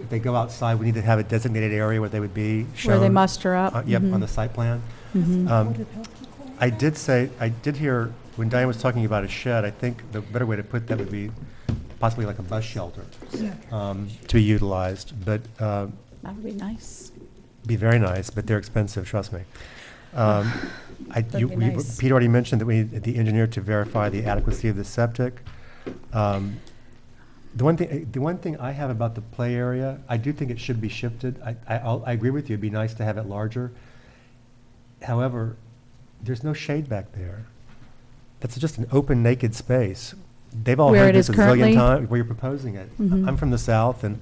they go outside, we need to have a designated area where they would be shown. Where they muster up. Yep, on the site plan. I did hear, when Diane was talking about a shed, I think the better way to put that would be possibly like a bus shelter to be utilized, but. That would be nice. Be very nice, but they're expensive, trust me. Nice. Pete already mentioned that we need the engineer to verify the adequacy of the septic. The one thing I have about the play area, I do think it should be shifted. I agree with you, it'd be nice to have it larger. However, there's no shade back there. That's just an open, naked space. They've all Where heard it this is a zillion currently? times, where you're proposing it. Mhm. I'm from the South, and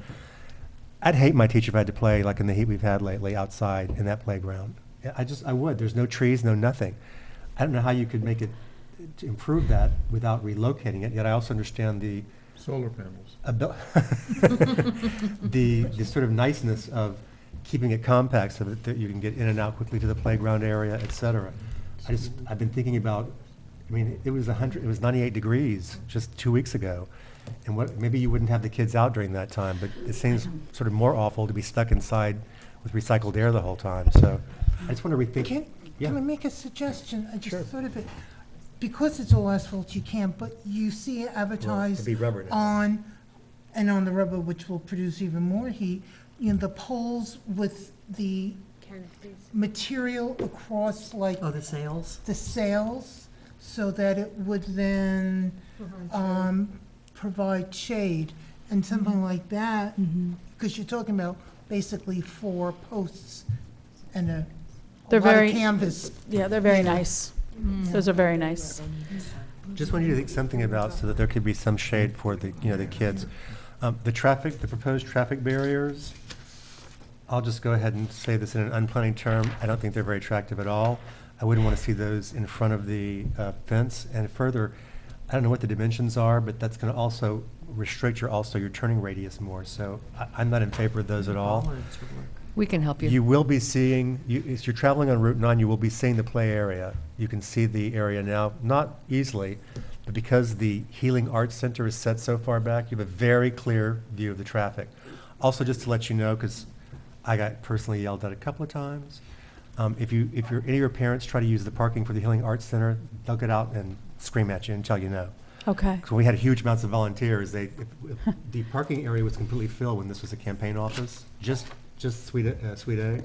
I'd hate my teacher if I had to play like in the heat we've had lately outside in that playground. I would. There's no trees, no nothing. I don't know how you could make it, to improve that without relocating it, yet I also understand the Solar panels. the sort of niceness of keeping it compact so that you can get in and out quickly to the playground area, et cetera. I've been thinking about, I mean, it was 98 degrees just 2 weeks ago. And maybe you wouldn't have the kids out during that time, but it seems sort of more awful to be stuck inside with recycled air the whole time. So I just want to rethink. Can I make a suggestion? I just thought of it. Because it's all asphalt, you can't, but you see it advertised it'd be rubber now. on the rubber, which will produce even more heat, the poles with the material across, like. Oh, the sails? The sails, so that it would then provide shade and something like that, because you're talking about basically 4 posts and a lot of canvas. Yeah, they're very nice. Those are very nice. Just want you to think something about so that there could be some shade for the kids. The proposed traffic barriers, I'll just go ahead and say this in an unpunning term. I don't think they're very attractive at all. I wouldn't want to see those in front of the fence. And further, I don't know what the dimensions are, but that's going to also restrict your turning radius more. So I'm not in favor of those at all. We can help you. You will be seeing, if you're traveling on Route 9, you will be seeing the play area. You can see the area now, not easily, but because the Healing Arts Center is set so far back, you have a very clear view of the traffic. Also, just to let you know, because I got personally yelled at a couple of times, if any of your parents try to use the parking for the Healing Arts Center, they'll get out and scream at you and tell you no. Okay. So we had huge amounts of volunteers. The parking area was completely filled when this was a campaign office, just Suite A,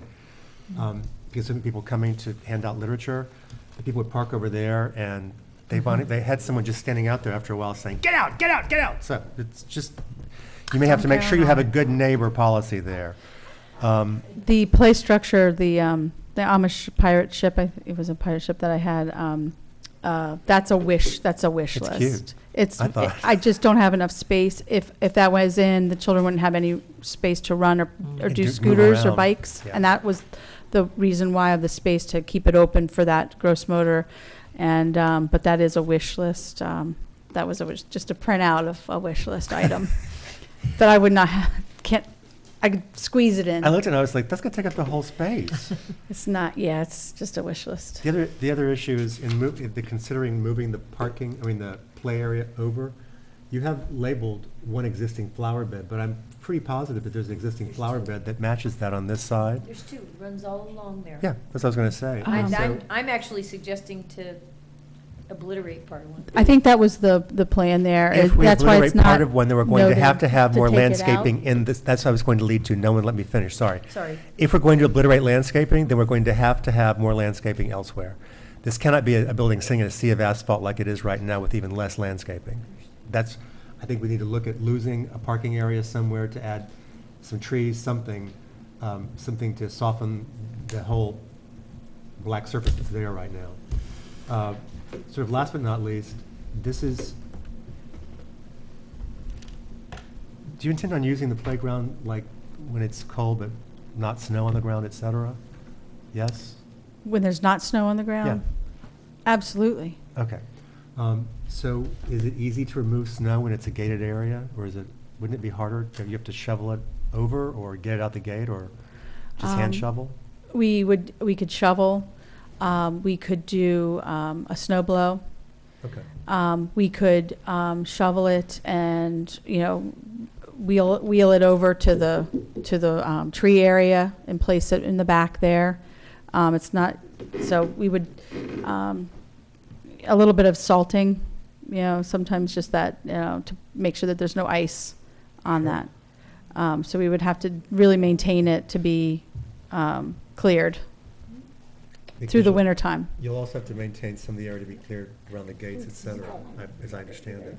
because some people coming to hand out literature. The people would park over there, and they had someone just standing out there after a while saying, "Get out, get out, get out!" So it's just, you may have to make sure you have a good neighbor policy there. The play structure, the Amish pirate ship, it was a pirate ship that I had. That's a wish. That's a wish list. Cute. I just don't have enough space. If that was in, the children wouldn't have any space to run or do scooters or bikes, and that was the reason why of the space to keep it open for that gross motor. And but that is a wish list. That was just a printout of a wish list item that I would not I could squeeze it in. I looked and I was like, that's going to take up the whole space. It's not. Yeah, it's just a wish list. The other issue is considering moving the play area over. You have labeled one existing flower bed, but I'm pretty positive that there's an existing flower bed that matches that on this side. There's 2, runs all along there. Yeah, that's what I was going to say. I'm actually suggesting to obliterate part of one. I think that was the plan there. If we That's why it's obliterate not part of one, then we're going to have more take it landscaping out. in this. That's what I was going to lead to. No one let me finish, sorry. Sorry. If we're going to obliterate landscaping, then we're going to have more landscaping elsewhere. This cannot be a building sitting in a sea of asphalt like it is right now with even less landscaping. I think we need to look at losing a parking area somewhere to add some trees, something to soften the whole black surface that's there right now. Sort of last but not least, do you intend on using the playground like when it's cold but not snow on the ground, et cetera? Yes? When there's not snow on the ground? Yeah. Absolutely. Okay. So is it easy to remove snow when it's a gated area, or wouldn't it be harder? You have to shovel it over or get it out the gate, or just hand shovel? We could shovel. We could do a snow blow. Okay. We could shovel it and, wheel it over to the tree area and place it in the back there. It's not, so we would, a little bit of salting, sometimes just that, to make sure that there's no ice on that. So we would have to really maintain it to be cleared through the winter time. You'll also have to maintain some of the area to be cleared around the gates, et cetera, as I understand it.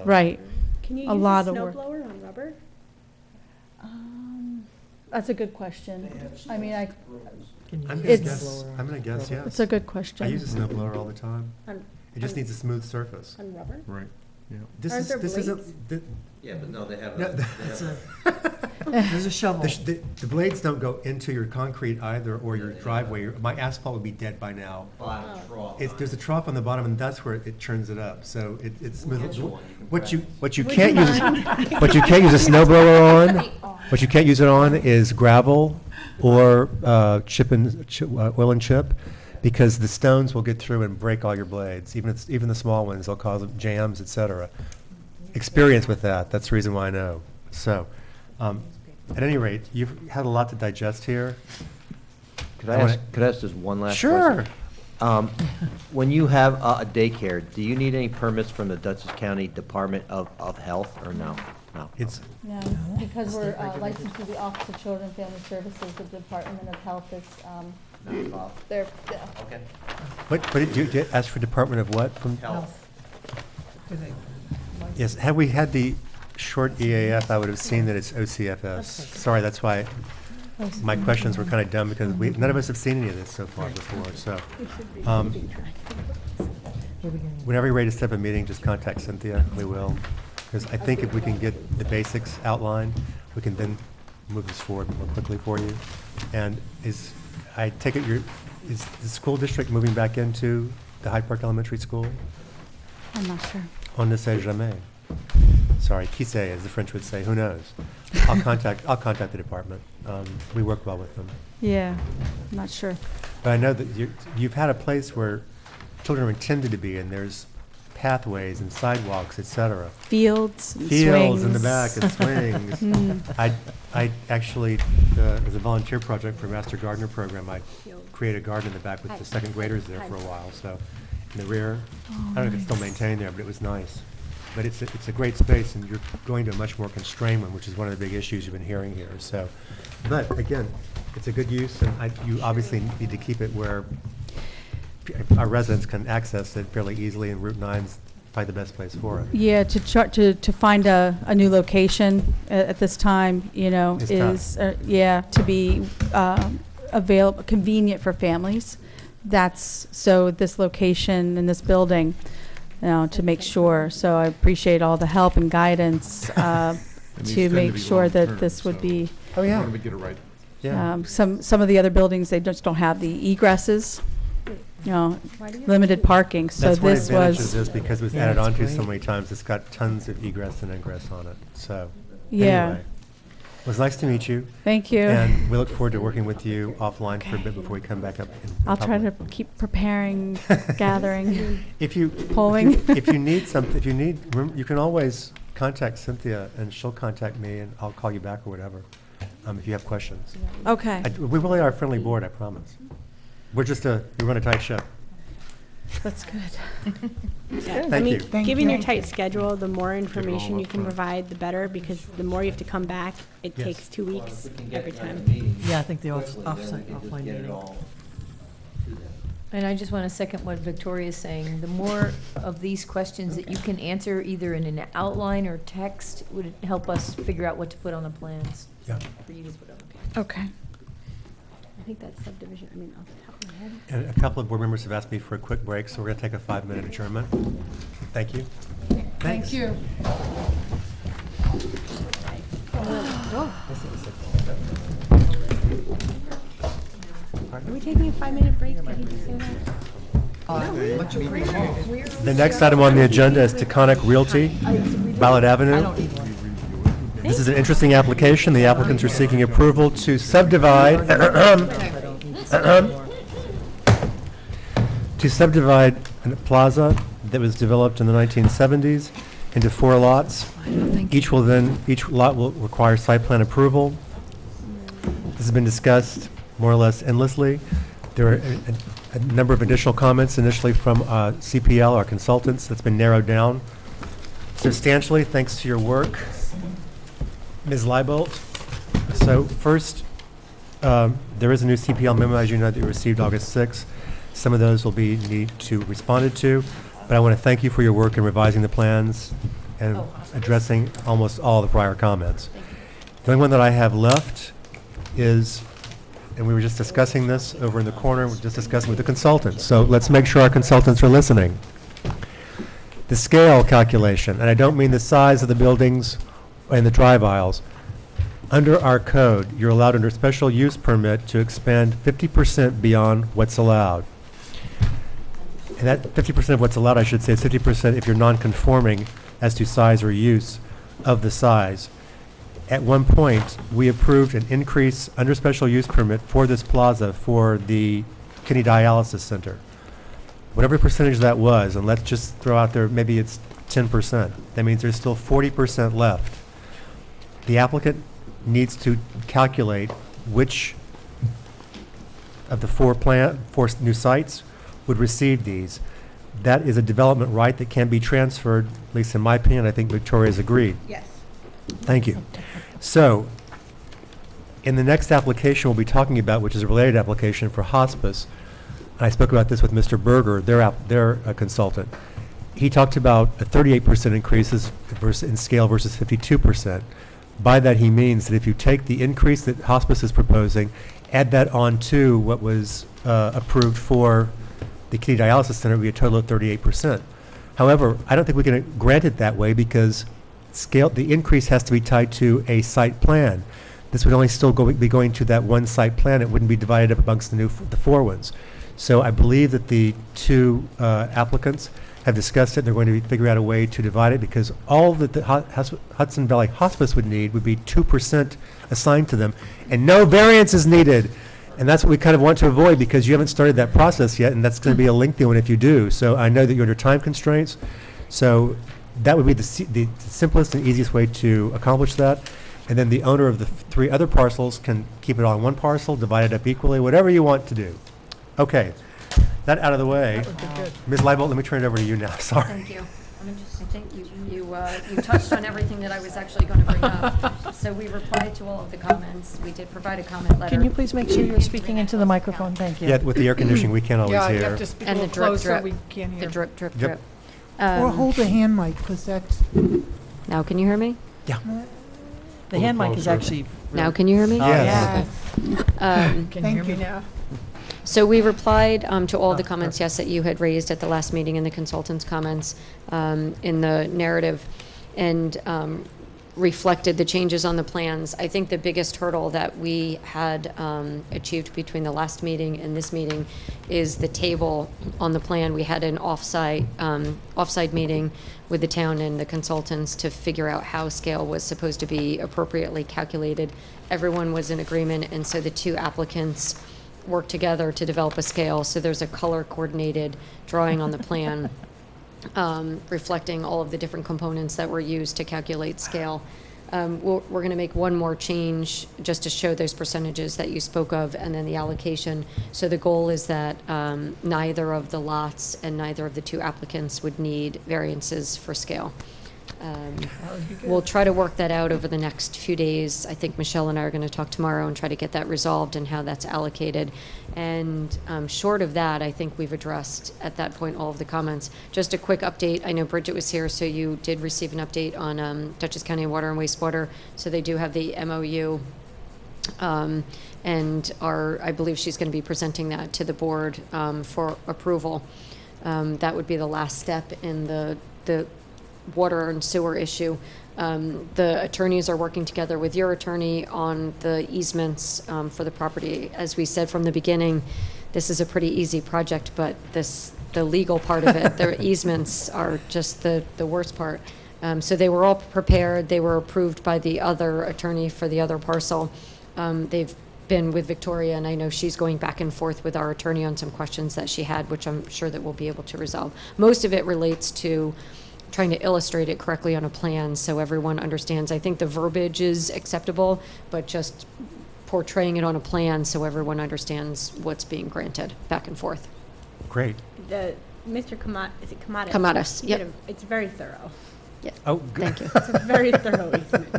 Right. Can you A use lot a of snow work. blower on rubber? That's a good question. I mean, I'm it's, gonna guess yes. it's a good question. I use a snow blower all the time. On- It just on- needs a smooth surface. On rubber? Right. Yeah. Aren't there This blades? isn't. Yeah, but no, they have No, There's a shovel. The blades don't go into your concrete either, or your driveway. My asphalt would be dead by now. There's a trough on the bottom, and that's where it churns it up. So it's smooth. What you can't use a snow blower on. What you can't use it on is gravel or oil and chip, because the stones will get through and break all your blades. Even the small ones, they'll cause jams, etc. Experience with that. That's the reason why I know. So, at any rate, you've had a lot to digest here. Could I ask just one last Sure. question? When you have a daycare, do you need any permits from the Dutchess County Department of Health, or no? No. It's No, because we're licensed through the Office of Children and Family Services, the Department of Health is, Not involved? they're, Okay. But do you ask for Department of what from? Health. Yes. Had we had the short EAF, I would have seen that it's OCFS. Sorry, that's why my questions were kind of dumb, because none of us have seen any of this so far before. So, whenever you're ready to set up a meeting, just contact Cynthia. We will, because I think if we can get the basics outlined, we can then move this forward more quickly for you. And I take it is the school district moving back into the Hyde Park Elementary School? I'm not sure. On ne sait jamais. Sorry, qui sait, as the French would say. Who knows? I'll contact the department. We work well with them. Yeah, I'm not sure. But I know that you've had a place where children are intended to be, and there's pathways and sidewalks, etc. Fields and Fields in the swings. back and swings. Mm. I actually, as a volunteer project for a Master Gardener program, I created a garden in the back with the second graders there for a while. So in the rear, I don't know if it's still maintained there, but it was nice. But it's a great space, and you're going to a much more constrained one, which is one of the big issues you've been hearing here. So, but again, it's a good use, and you obviously need to keep it where our residents can access it fairly easily, and Route 9's probably the best place for it. Yeah, to find a new location at this time, It's is, tough. to be convenient for families. So this location and this building, to make sure. So I appreciate all the help and guidance these to tend to make be sure that long-term, this would so be. Oh, yeah. Why don't we get it right? Yeah. Some of the other buildings, they just don't have the egresses, limited parking. So That's one this advantage was. of this, because it was added onto so many times. It's got tons of egress and ingress on it. So, Yeah. anyway. It was nice to meet you. Thank you. And we look forward to working with you offline for a bit before we come back up. in I'll try to public. keep preparing, gathering, polling. polling. If you need something, you can always contact Cynthia, and she'll contact me, and I'll call you back or whatever, if you have questions. Okay. We really are a friendly board, I promise. We run a tight ship. That's good. Yeah, Thank you. Given your tight schedule, the more information all you can upfront. provide, the better, because the more you have to come back, it Yes. takes 2 weeks every time. Yeah, I think the offline meeting. And I just want to second what Victoria's saying. The more of these questions that you can answer either in an outline or text would help us figure out what to put on the plans. Yeah. For you to put on the plans. Okay. I think that's subdivision, off the top of my head. And a couple of board members have asked me for a quick break, so we're going to take a 5-minute adjournment. Thank you. Thanks. Thank you. Are we taking a 5-minute break? Did he just say that? The next item on the agenda is Taconic Realty, Ballard Avenue. This is an interesting application. The applicants are seeking approval to subdivide a plaza that was developed in the 1970s into 4 lots. Each lot will require site plan approval. This has been discussed more or less endlessly. There are a number of additional comments initially from CPL, our consultants, that's been narrowed down substantially thanks to your work, Ms. Leibold. So first, there is a new CPL memo, as you know, that you received August 6th. Some of those will be need to responded to, but I want to thank you for your work in revising the plans and addressing almost all the prior comments. The only one that I have left is, and we were just discussing this over in the corner, we're just discussing with the consultants, so let's make sure our consultants are listening. The scale calculation, and I don't mean the size of the buildings and the drive aisles. Under our code, you're allowed under special use permit to expand 50% beyond what's allowed. And that 50% of what's allowed, I should say, is 50% if you're non-conforming as to size or use of the size. At one point, we approved an increase under special use permit for this plaza for the kidney dialysis center. Whatever percentage that was, and let's just throw out there, maybe it's 10%. That means there's still 40% left. The applicant needs to calculate which of the 4 new sites would receive these. That is a development right that can be transferred, at least in my opinion. I think Victoria's agreed. Yes. Thank you. So, in the next application we'll be talking about, which is a related application for hospice, I spoke about this with Mr. Berger, their consultant. He talked about a 38% increases in scale versus 52%. By that he means that if you take the increase that hospice is proposing, add that on to what was approved for the kidney dialysis center, it would be a total of 38%. However, I don't think we can grant it that way because the increase has to be tied to a site plan. This would only still be going to that one site plan. It wouldn't be divided up amongst the 4 ones. So I believe that the 2 applicants have discussed it. They're going to figure out a way to divide it because all that the Hudson Valley Hospice would need would be 2% assigned to them, and no variance is needed. And that's what we kind of want to avoid because you haven't started that process yet, and that's going to be a lengthy one if you do. So I know that you're under time constraints. So that would be the simplest and easiest way to accomplish that. And then the owner of the 3 other parcels can keep it on one parcel, divide it up equally, whatever you want to do. Okay, that out of the way. Ms. Leibold, let me turn it over to you now. Sorry. Thank you. I think you touched on everything that I was actually going to bring up. So we replied to all of the comments. We did provide a comment letter. Can you please make sure you're speaking into the microphone? Thank you. Yeah, with the air conditioning, we can't always Yeah, hear. you have to speak a And the little drip, closer, drip. we can't hear. The drip, drip, Yep. drip. Or hold the hand mic, because that's, Now, can you hear me? Yeah. The hand mic is actually. Now, can you hear me? Yes. Okay. Can you hear me now? So we replied to all the comments, yes, that you had raised at the last meeting and the consultants' comments in the narrative and reflected the changes on the plans. I think the biggest hurdle that we had achieved between the last meeting and this meeting is the table on the plan. We had an offsite meeting with the town and the consultants to figure out how scale was supposed to be appropriately calculated. Everyone was in agreement, and so the 2 applicants work together to develop a scale. So there's a color coordinated drawing on the plan reflecting all of the different components that were used to calculate scale. We're going to make one more change just to show those percentages that you spoke of and then the allocation. So the goal is that neither of the lots and neither of the 2 applicants would need variances for scale. We'll try to work that out over the next few days. I think Michelle and I are going to talk tomorrow and try to get that resolved and how that's allocated. And short of that, I think we've addressed at that point all of the comments. Just a quick update. I know Bridget was here, so you did receive an update on Dutchess County Water and Wastewater. So they do have the MOU. And I believe she's going to be presenting that to the board for approval. That would be the last step in the water and sewer issue. The attorneys are working together with your attorney on the easements for the property. As we said from the beginning, this is a pretty easy project, but the legal part of it. The easements are just the worst part. So they were all prepared. They were approved by the other attorney for the other parcel. They've been with Victoria, and I know she's going back and forth with our attorney on some questions that she had, which I'm sure that we'll be able to resolve. Most of it relates to trying to illustrate it correctly on a plan so everyone understands. I think the verbiage is acceptable, but just portraying it on a plan so everyone understands what's being granted back and forth. Great. Mr. Is it Kamatis? Kamatis, yep. It's very thorough. Yeah. Oh, good. Thank you. It's a very thorough easement.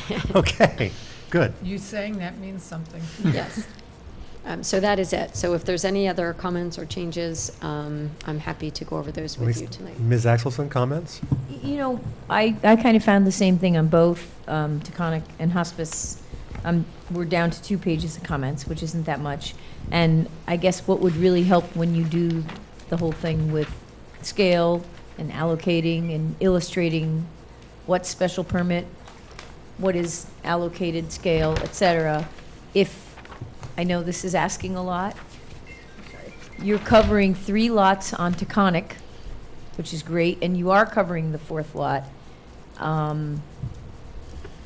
Yep. Okay, good. You saying that means something. Yes. So that is it. So if there's any other comments or changes, I'm happy to go over those with you tonight. Ms. Axelson, comments? You know, I kind of found the same thing on both Taconic and Hospice. We're down to 2 pages of comments, which isn't that much. And I guess what would really help when you do the whole thing with scale and allocating and illustrating what's special permit, what is allocated scale, et cetera. If, I know this is asking a lot, you're covering 3 lots on Taconic, which is great, and you are covering the 4th lot.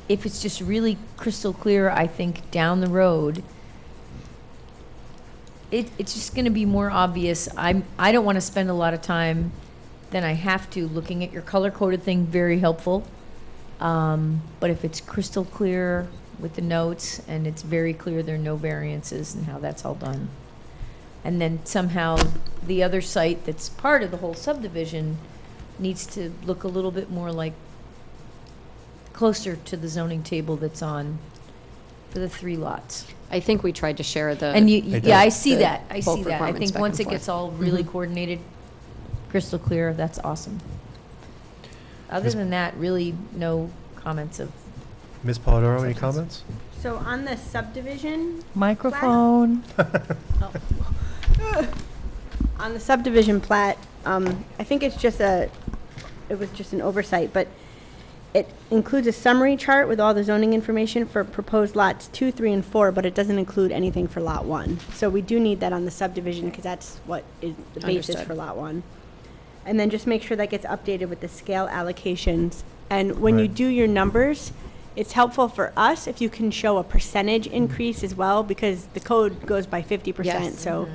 If it's just really crystal clear, I think down the road, it's just going to be more obvious. I don't want to spend a lot of time than I have to looking at your color-coded thing, very helpful. But if it's crystal clear with the notes and it's very clear there are no variances and how that's all done. And then somehow the other site that's part of the whole subdivision needs to look a little bit more like closer to the zoning table that's on for the 3 lots. I think we tried to share the. And yeah, I see that. I bulk see that. I requirements think back once and it gets forth. all really coordinated, crystal clear, that's awesome. Other than that, really no comments of. Ms. Polidoro, any comments? So on the subdivision. Microphone. On the subdivision plat, I think it's just it was just an oversight, but it includes a summary chart with all the zoning information for proposed lots 2, 3, and 4, but it doesn't include anything for lot 1. So we do need that on the subdivision because that's what is the basis Understood. for lot 1. And then just make sure that gets updated with the scale allocations. And when you Right. do your numbers, it's helpful for us if you can show a percentage increase as well, because the code goes by 50%. Yes. So,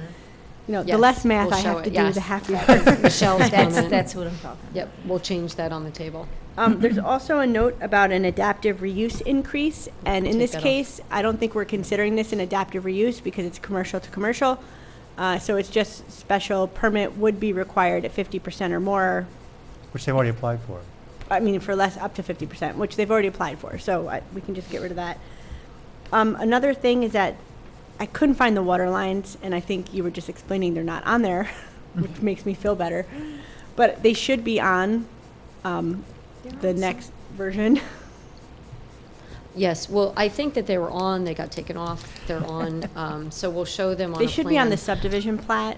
you know, the Yes, less math we'll I show have it, to do, yes. the happier. Michelle's comment. That's what I'm talking about. Yep, we'll change that on the table. There's also a note about an adaptive reuse increase, and in Take this that off. case, I don't think we're considering this an adaptive reuse because it's commercial to commercial. So it's just special permit would be required at 50% or more. Which they've already applied for. I mean, for less, up to 50%, which they've already applied for, so we can just get rid of that. Another thing is that I couldn't find the water lines, and I think you were just explaining they're not on there, which makes me feel better. But they should be on the next version. Yes, well, I think that they were on, they got taken off, they're on, so we'll show them on a They should be on the plan. subdivision plat.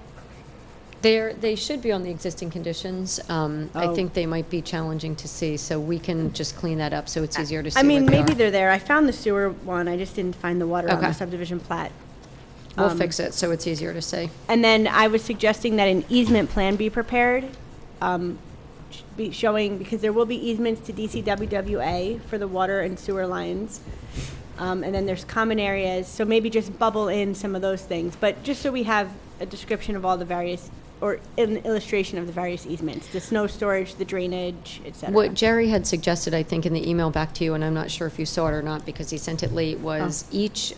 They should be on the existing conditions. I Oh. think they might be challenging to see, so we can just clean that up so it's easier to see I mean, what they maybe are. they're there. I found the sewer one, I just didn't find the water on the Okay. subdivision plat. We'll fix it, so it's easier to see. And then I was suggesting that an easement plan be prepared, be showing, because there will be easements to DCWWA for the water and sewer lines. And then there's common areas, so maybe just bubble in some of those things. But just so we have a description of all the various, or an illustration of the various easements, the snow storage, the drainage, et cetera. What Jerry had suggested, I think, in the email back to you, and I'm not sure if you saw it or not because he sent it late, was each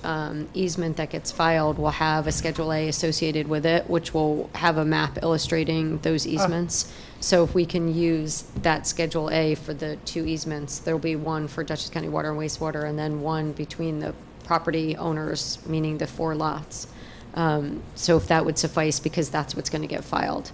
easement that gets filed will have a Schedule A associated with it, which will have a map illustrating those easements. So if we can use that Schedule A for the 2 easements, there'll be one for Dutchess County Water and Wastewater, and then one between the property owners, meaning the 4 lots. So if that would suffice, because that's what's going to get filed.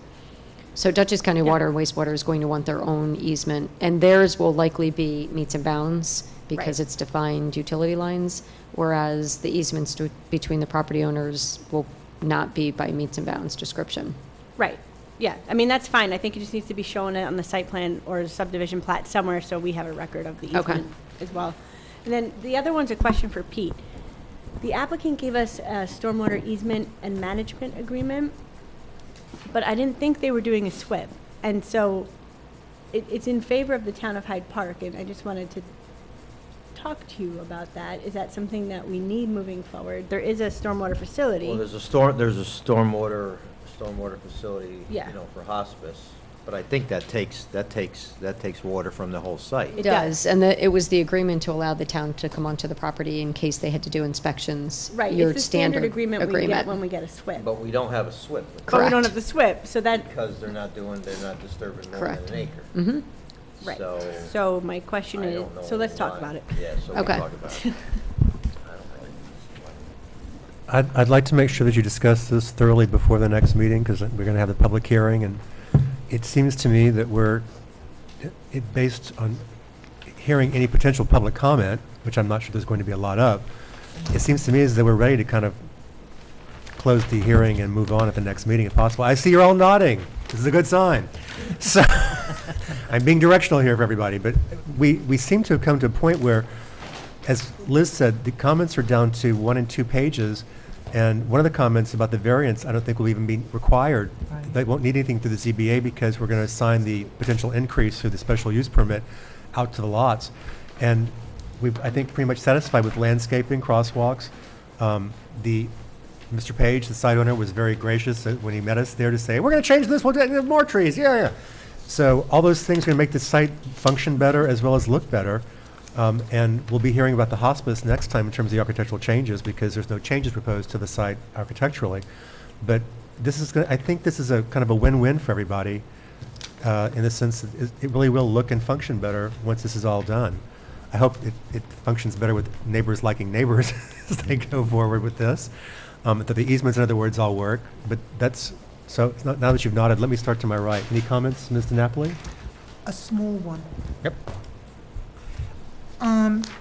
So Dutchess County Water and Wastewater is going to want their own easement, and theirs will likely be meets and bounds because it's defined utility lines, whereas the easements between the property owners will not be by meets and bounds description. Right, yeah, I mean, that's fine. I think it just needs to be shown on the site plan or the subdivision plat somewhere so we have a record of the easement as well. And then the other one's a question for Pete. The applicant gave us a stormwater easement and management agreement. but I didn't think they were doing a SWIP. And so it's in favor of the town of Hyde Park, and I just wanted to talk to you about that. Is that something that we need moving forward? There is a stormwater facility. Well, there's a stormwater facility, Yeah. you know, for hospice. But I think that takes water from the whole site. It does, and it was the agreement to allow the town to come onto the property in case they had to do inspections. Right, Your it's the standard agreement we get when we get a SWIP. But we don't have a SWIP. But we don't have the SWIP, so that. Because they're not disturbing more Correct. than an acre. Mm-hmm. Right. So So my question I is, don't know so let's talk why. about it. Yeah, so we'll Okay. talk about it. I'd like to make sure that you discuss this thoroughly before the next meeting, because we're going to have the public hearing, and it seems to me that based on hearing any potential public comment, which I'm not sure there's going to be a lot of, it seems to me as though we're ready to kind of close the hearing and move on at the next meeting if possible. I see you're all nodding. This is a good sign. So I'm being directional here for everybody, but we seem to have come to a point where, as Liz said, the comments are down to 1 and 2 pages, and one of the comments about the variance I don't think will even be required. Right. They won't need anything through the ZBA because we're going to assign the potential increase through the special use permit out to the lots. And we've, I think, pretty much satisfied with landscaping, crosswalks. Mr. Page, the site owner, was very gracious when he met us there to say, we're going to change this, we'll get more trees, yeah. So all those things are going to make the site function better as well as look better. And we'll be hearing about the hospice next time in terms of the architectural changes, because there's no changes proposed to the site architecturally. But this is I think this is a kind of a win-win for everybody, in the sense that it really will look and function better once this is all done. I hope it functions better with neighbors liking neighbors as they go forward with this. That the easements, in other words, all work. But that's, so now that you've nodded, let me start to my right. Any comments, Ms. DiNapoli? A small one. Yep.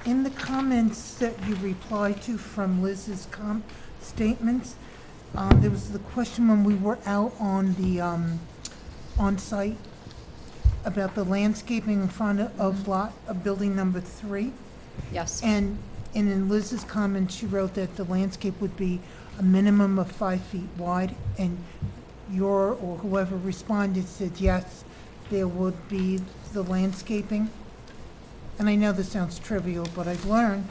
In the comments that you replied to from Liz's statements, there was the question when we were out on the, on-site about the landscaping in front of building number 3. Yes. And in Liz's comments, she wrote that the landscape would be a minimum of 5 feet wide, and or whoever responded said, yes, there would be the landscaping. And I know this sounds trivial, but I've learned,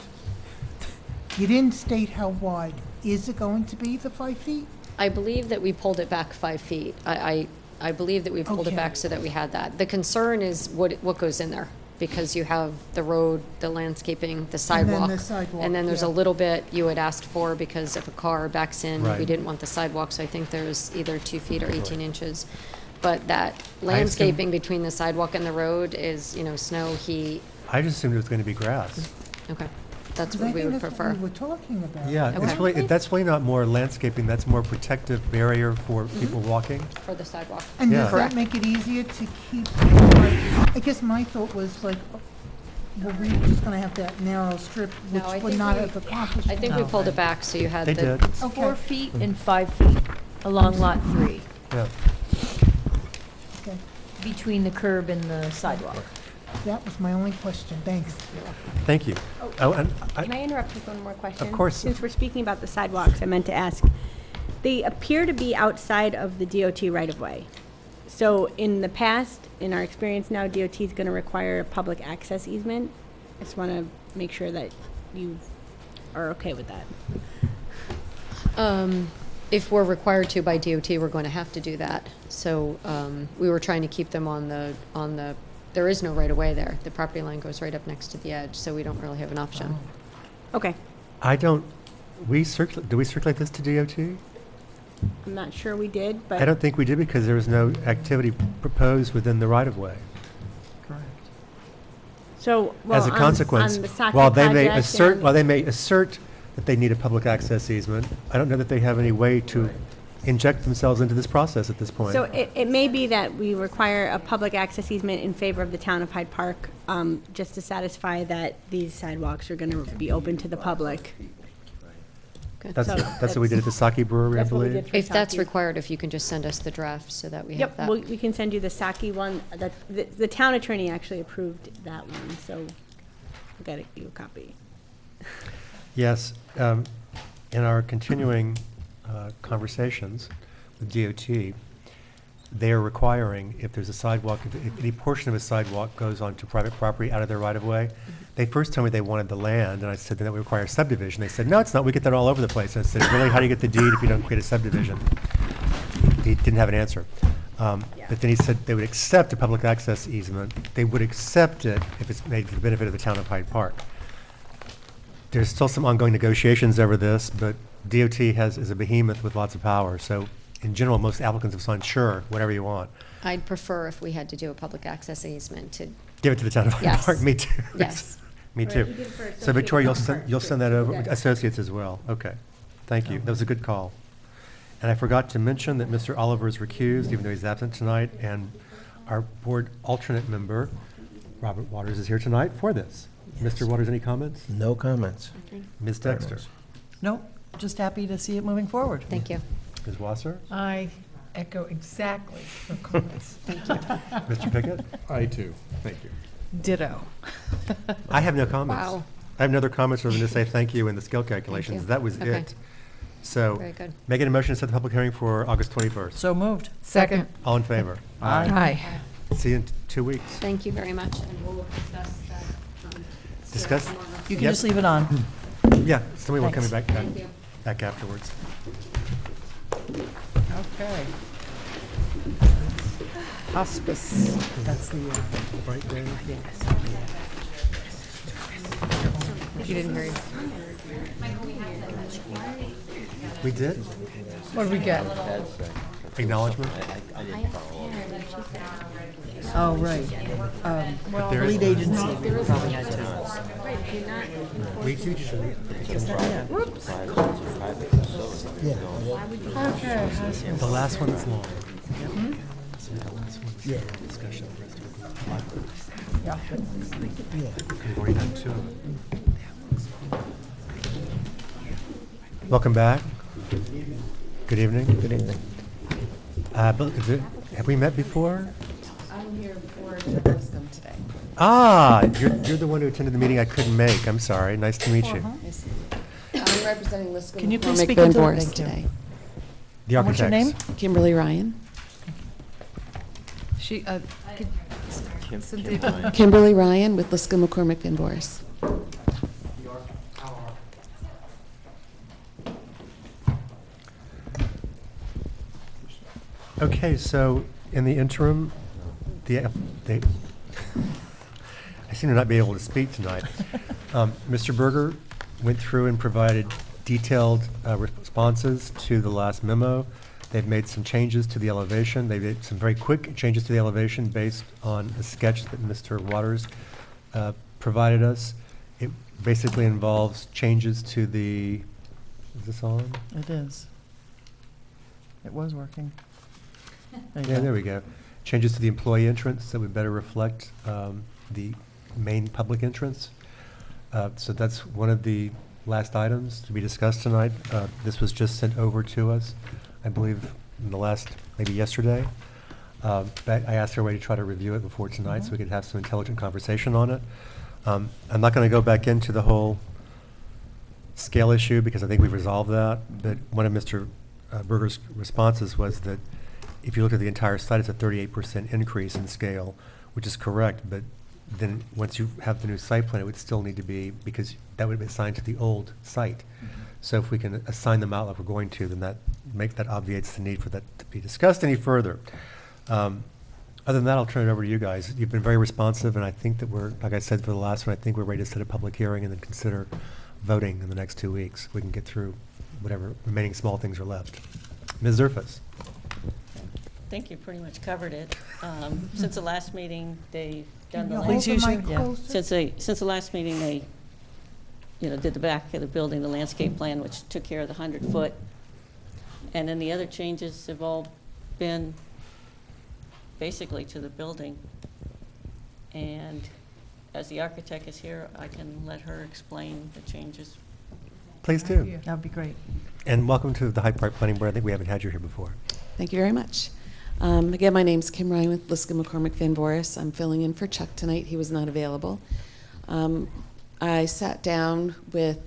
you didn't state how wide. Is it going to be the 5 feet? I believe that we pulled it back 5 feet. I believe that we pulled it Okay. back so that we had that. The concern is what goes in there, because you have the road, the landscaping, the sidewalk. And then there's a yeah. little bit you had asked for because if a car backs in, we Right. didn't want the sidewalk, so I think there's either 2 feet or 18 inches. But that landscaping between the sidewalk and the road is, snow, heat. I just assumed it was going to be grass. Okay, that's I what we think would that's prefer. what we were talking about. Yeah, Okay. that's really not more landscaping, that's more protective barrier for people walking. For the sidewalk. And Yeah. does Correct. that make it easier to keep, I guess my thought was like, well, we're just gonna have that narrow strip, which No, I would think not we- have accomplished. I think we pulled it back so you had They the. did. It's Okay. 4 feet and 5 feet along lot 3, Yeah. Okay. between the curb and the sidewalk. That was my only question, thanks. Thank you. Oh, and Can I interrupt with one more question? Of course. Since we're speaking about the sidewalks, I meant to ask. They appear to be outside of the DOT right-of-way. So in the past, in our experience now, DOT is going to require a public access easement. I just want to make sure that you are okay with that. If we're required to by DOT, we're going to have to do that. So we were trying to keep them on the, there is no right-of-way there. The property line goes right up next to the edge, so we don't really have an option. Okay. do we circulate this to DOT? I'm not sure we did, but. I don't think we did because there was no activity proposed within the right-of-way. So, well, As a consequence, on the Saki while they may project assert, and- while they may assert that they need a public access easement, I don't know that they have any way to inject themselves into this process at this point. So it may be that we require a public access easement in favor of the town of Hyde Park, just to satisfy that these sidewalks are gonna be open to the public. That's what we did at the Saki Brewery, I that's what we believe. did for If that's Saki. required, if you can just send us the draft so that we have Yep, that. we can send you the Saki one, that, the town attorney actually approved that one, so we'll get you a copy. Yes, in our continuing conversations with DOT, they are requiring, if there's a sidewalk, if any portion of a sidewalk goes onto private property out of their right-of-way, they first told me they wanted the land, and I said, then that would require a subdivision. They said, no, it's not, we get that all over the place. I said, really, how do you get the deed if you don't create a subdivision? He didn't have an answer. But then he said they would accept a public access easement. They would accept it if it's made for the benefit of the town of Hyde Park. There's still some ongoing negotiations over this, but DOT is a behemoth with lots of power. So in general, most applicants have signed, sure, whatever you want. I'd prefer if we had to do a public access easement to. Give it to the town of Hyde Yes. Park. Me too. Yes. Me Right, too. you did it for So Victoria, associates you'll send that over, Yeah. associates as well. Okay. Thank you. That was a good call. And I forgot to mention that Mr. Oliver is recused, even though he's absent tonight, and our board alternate member, Robert Waters, is here tonight for this. Mr. Waters, any comments? No comments. Ms. Dexter? Nope, just happy to see it moving forward. Thank you. Ms. Wasser? I echo exactly her comments. Thank you. Mr. Pickett? I too. Thank you. Ditto. I have no comments. Wow. I have no other comments other than to say thank you and the skill calculations. you. That was Okay. it. So, Very good. making a motion to set the public hearing for August 21st. So moved. Second. All in favor? Aye. See you in 2 weeks. Thank you very much, and we'll discuss that. Discuss? You can Yep. just leave it on. Yeah, somebody will come Thanks. back afterwards. Okay. Hospice. That's the, Right there? You didn't hear it. We did? What do we get? Acknowledgement? oh, right. There is- Lead agency, we probably had to. We do usually. Okay. The last one is long. Yeah. Discussion. The rest Yeah. We've already done 2 of them. Welcome back. Good evening. Good evening. Have we met before? I'm here for Liscum today. Ah, you're the one who attended the meeting I couldn't make. I'm sorry. Nice to meet you. I'm representing Liscum. Can you please McCormick speak Van into Boris thank you. today. The What's your name? architects. Kimberly Ryan. She, Kimberly Ryan with Liscum McCormick Van Boris. Okay, so in the interim, I seem to not be able to speak tonight. Mr. Berger went through and provided detailed responses to the last memo. They've made some changes to the elevation. They made some very quick changes to the elevation based on a sketch that Mr. Waters provided us. It basically involves changes to the, is this on? It is. It was working. Yeah, there we go. Changes to the employee entrance that would better reflect the main public entrance. So that's one of the last items to be discussed tonight. This was just sent over to us, I believe, in the last, maybe yesterday. But I asked everybody to try to review it before tonight so we could have some intelligent conversation on it. I'm not going to go back into the whole scale issue because I think we've resolved that. But one of Mr. Berger's responses was that if you look at the entire site, it's a 38% increase in scale, which is correct. But then once you have the new site plan, it would still need to be, because that would have been assigned to the old site. So if we can assign them out like we're going to, then that obviates the need for that to be discussed any further. Other than that, I'll turn it over to you guys. You've been very responsive, and I think that we're, like I said for the last one, I think we're ready to set a public hearing and then consider voting in the next 2 weeks. We can get through whatever remaining small things are left. Ms. Zerfas. I think you pretty much covered it. Since the last meeting, they've done the. Please use your, yeah. Since the last meeting, they, did the back of the building, the landscape plan, which took care of the 100-foot. And then the other changes have all been basically to the building. And as the architect is here, I can let her explain the changes. Please do. That would be great. And welcome to the Hyde Park Planning Board. I think we haven't had you here before. Thank you very much. Again, my name's Kim Ryan with Liscum McCormick Van Boris. I'm filling in for Chuck tonight. He was not available. I sat down with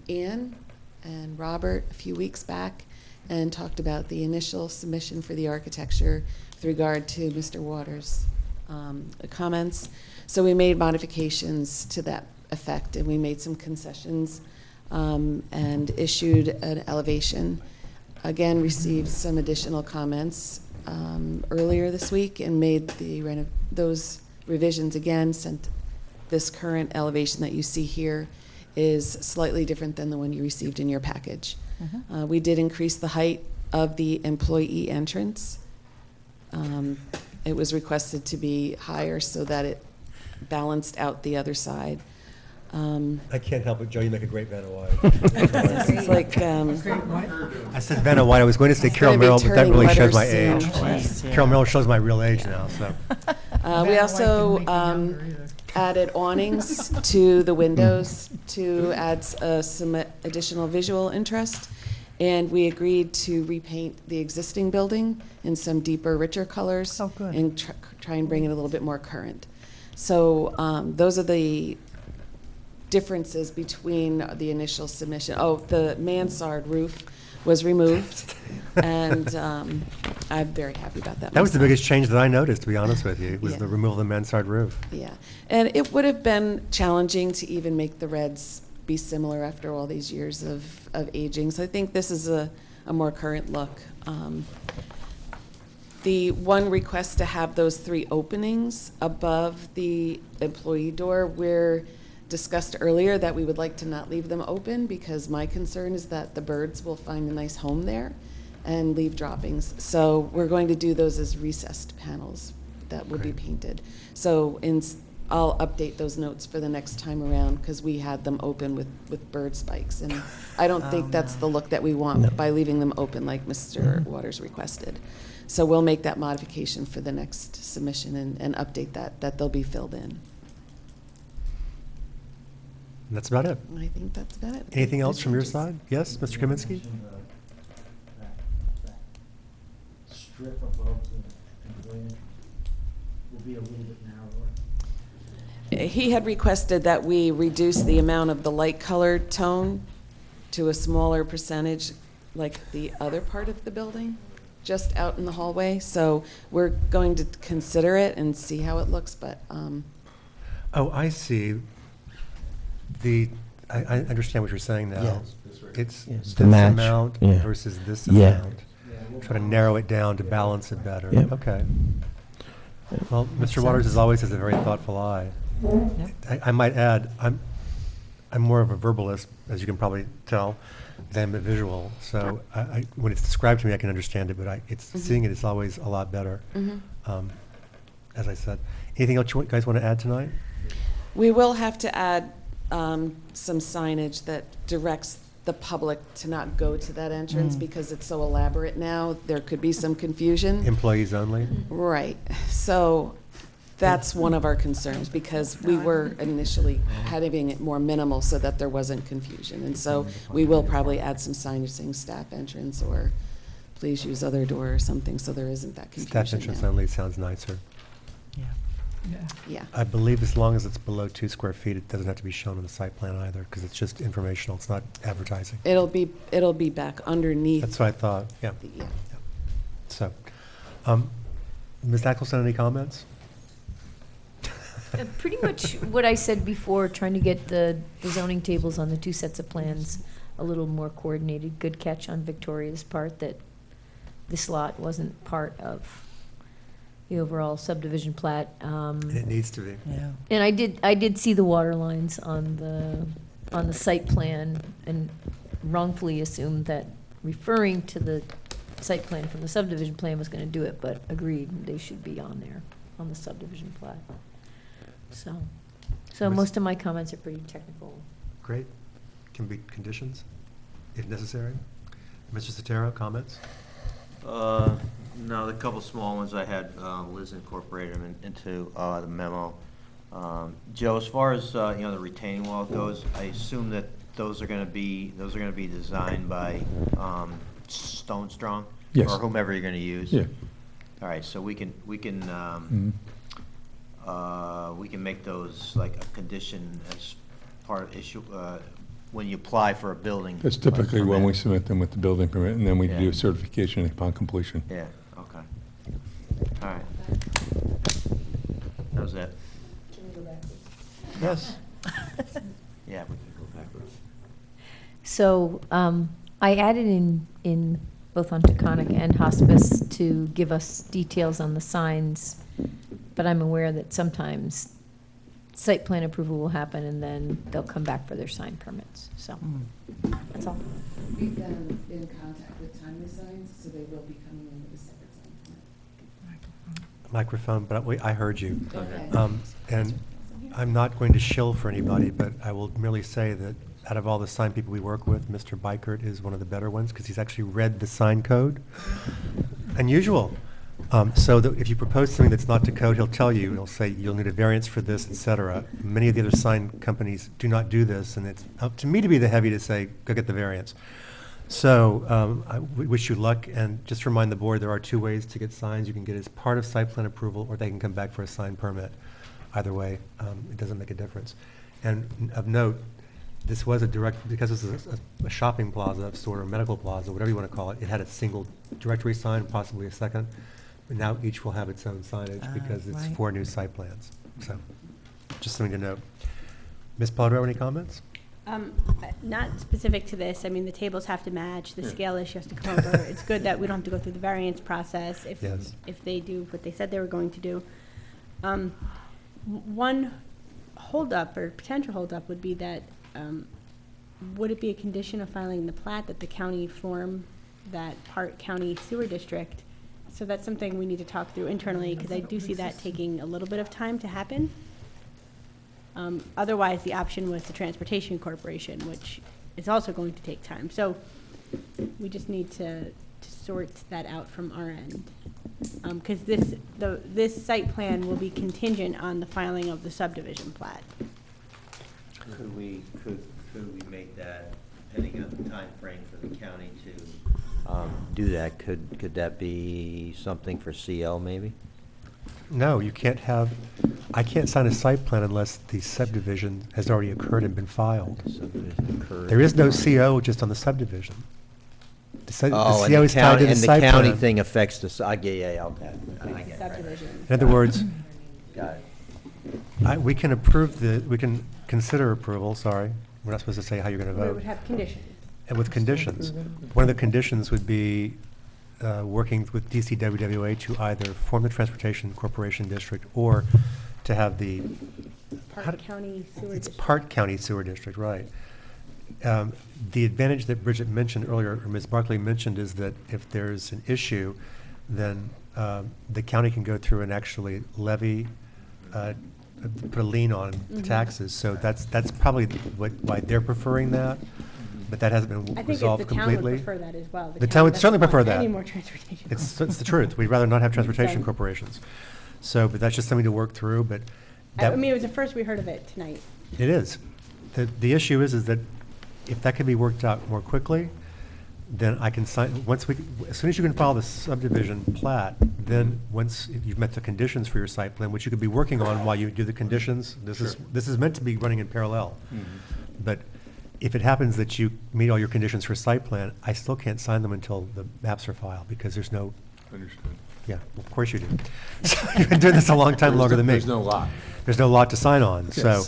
Ann and Robert a few weeks back and talked about the initial submission for the architecture with regard to Mr. Waters' comments. So we made modifications to that effect, and we made some concessions and issued an elevation. Again, received some additional comments earlier this week and made those revisions again. Sent this current elevation that you see here is slightly different than the one you received in your package. We did increase the height of the employee entrance. It was requested to be higher so that it balanced out the other side. I can't help it, Joe, you make a great Vanna White. It's like, I said Vanna White, I was going to say It's Carol gonna be Merrill, but that turning really wetter shows my soon. age. Jeez, yeah. Carol Merrill shows my real age now, so. We also added awnings to the windows to add some additional visual interest. And we agreed to repaint the existing building in some deeper, richer colors. Oh, good. And try and bring it a little bit more current. So those are the differences between the initial submission. Oh, the mansard roof was removed, and I'm very happy about that. That was the myself. biggest change that I noticed, to be honest with you, was Yeah. the removal of the mansard roof. Yeah, and it would have been challenging to even make the reds be similar after all these years of aging. So I think this is a more current look. The one request to have those 3 openings above the employee door, we're discussed earlier that we would like to not leave them open because my concern is that the birds will find a nice home there and leave droppings. So we're going to do those as recessed panels that would be painted. So I'll update those notes for the next time around because we had them open with bird spikes. And I don't think that's the look that we want by leaving them open like Mr. Waters requested. So we'll make that modification for the next submission and update that they'll be filled in. And that's about it. I think that's about it. Anything else from your side? Yes, Mr. Kaminsky? Strip above the grant will be a little bit narrower. He had requested that we reduce the amount of the light colored tone to a smaller percentage like the other part of the building, just out in the hallway. So we're going to consider it and see how it looks, but. Oh, I see. I understand what you're saying now. Yes. It's Yes. this The match. amount Yeah. versus this Yeah. amount. Try to narrow it down to balance it better. Yep. Okay. Well, Mr. Waters, as always, has a very thoughtful eye. I might add, I'm more of a verbalist, as you can probably tell, than a visual. So when it's described to me, I can understand it, but seeing it is always a lot better. As I said, anything else you guys want to add tonight? We will have to add some signage that directs the public to not go to that entrance because it's so elaborate now. There could be some confusion. Employees only? Right. So that's one of our concerns because we were initially having it more minimal so that there wasn't confusion. And so we will probably add some signage saying staff entrance or please use other door or something so there isn't that confusion. Staff entrance now. only sounds nicer. Yeah. I believe as long as it's below 2 square feet, it doesn't have to be shown on the site plan either, because it's just informational, it's not advertising. It'll be back underneath. That's what I thought, yeah. Yeah. So, Ms. Eccleston, any comments? Pretty much what I said before, trying to get the zoning tables on the 2 sets of plans a little more coordinated. Good catch on Victoria's part that this lot wasn't part of the overall subdivision plat. And it needs to be. Yeah. And I did see the water lines on the site plan and wrongfully assumed that referring to the site plan from the subdivision plan was going to do it, but agreed they should be on there on the subdivision plat. So most of my comments are pretty technical. Great. Can be conditions, if necessary. Mr. Sotero, comments? No, the couple small ones I had, Liz incorporated them into the memo. Joe, as far as the retaining wall goes, I assume that those are going to be designed by Stone Strong, Yes. or whomever you're going to use. Yeah. All right, so we can make those like a condition as part of when you apply for a building. That's typically when permit. we submit them with the building permit, and then we Yeah. do certification upon completion. Yeah, okay. All right. That was it. Can we go backwards? Yes. Yeah, we can go backwards. So I added in both on Taconic and Hospice to give us details on the signs, but I'm aware that sometimes site plan approval will happen and then they'll come back for their sign permits. So that's all. We've been in contact with Timely Signs, so they will be coming in with a separate sign permit. Microphone, but I heard you. Okay. And I'm not going to shill for anybody, but I will merely say that out of all the sign people we work with, Mr. Bikert is one of the better ones because he's actually read the sign code. Unusual. So that if you propose something that's not to code, he'll tell you, he'll say, you'll need a variance for this, et cetera. Many of the other sign companies do not do this, and it's up to me to be the heavy to say, go get the variance. So I wish you luck, and just remind the board, there are two ways to get signs. You can get as part of site plan approval, or they can come back for a sign permit. Either way, it doesn't make a difference. And of note, this was a direct, because this is a shopping plaza of sort, or medical plaza, whatever you want to call it, it had a single directory sign, possibly a second. But now each will have its own signage because it's right. 4 new site plans. So just something to note. Ms. Polidoro, any comments? Not specific to this. I mean, the tables have to match, the scale issue has to come over. It's good that we don't have to go through the variance process if they do what they said they were going to do. One holdup or potential holdup would be that would it be a condition of filing the plat that the county form that Park County Sewer District? So that's something we need to talk through internally because I do see that taking a little bit of time to happen. Otherwise, the option was the Transportation Corporation, which is also going to take time. So we just need to sort that out from our end. Because this site plan will be contingent on the filing of the subdivision plat. Could we make that, depending on the time frame for the county to do that, could that be something for CL maybe? No, you can't have, I can't sign a site plan unless the subdivision has already occurred and been filed. Subdivision occurred. There is no CO just on the subdivision. The Oh, CO is tied to the site and the county plan. thing affects the, I get, yeah, okay. I get it. Subdivision. In other words, Got it. we can approve we can consider approval, sorry. We're not supposed to say how you're going to We vote. would have conditions. And with conditions. One of the conditions would be working with DCWWA to either form the Transportation Corporation District or to have the Park County Sewer It's District. Park County Sewer District, right. The advantage that Bridget mentioned earlier, or Ms. Barkley mentioned, is that if there's an issue, then the county can go through and actually levy, put a lien on the taxes. So that's probably why they're preferring that, but that hasn't been I think resolved if the town would completely. prefer that as well. The town would doesn't certainly prefer want that. Any more transportation. It's the truth. We'd rather not have transportation Right. corporations. So, but that's just something to work through, but I mean, it was the first we heard of it tonight. it is. The issue is that if that can be worked out more quickly, then I can sign, as soon as you can file the subdivision plat, then once you've met the conditions for your site plan, which you could be working on while you do the conditions, this is meant to be running in parallel. But if it happens that you meet all your conditions for site plan, I still can't sign them until the maps are filed, because there's no. Understood. Yeah, well, of course you do. You've been doing this a long time, longer than me. There's no lot. There's no lot to sign on. So,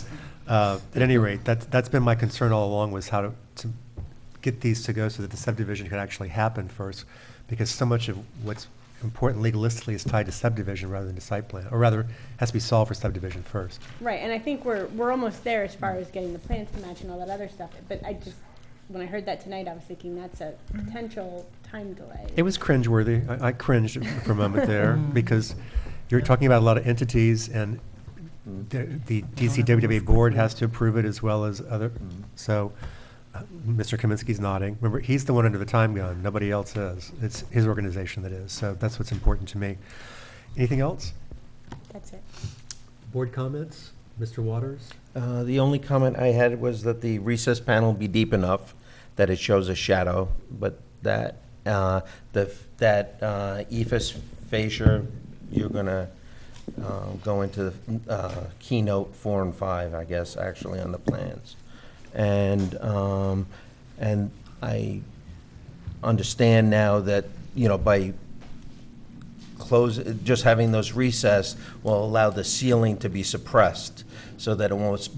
Yes. at any rate, that's been my concern all along, was how to get these to go so that the subdivision can actually happen first, because so much of what's important legalistically is tied to subdivision rather than to site plan, or rather, has to be solved for subdivision first. Right, and I think we're almost there as far as getting the plans to match and all that other stuff. But I just, when I heard that tonight, I was thinking that's a potential time delay. It was cringeworthy. I cringed for a moment there, because you're talking about a lot of entities, and the DCWWA board has to approve it as well as other, so Mr. Kaminsky's nodding. Remember, he's the one under the time gun. Nobody else is. It's his organization that is. So that's what's important to me. Anything else? That's it. Board comments? Mr. Waters? The only comment I had was that the recess panel be deep enough that it shows a shadow, but that ephes fascia, you're gonna go into keynote 4 and 5, I guess, actually on the plans. And I understand now that, by just having those recessed will allow the ceiling to be suppressed so that it won't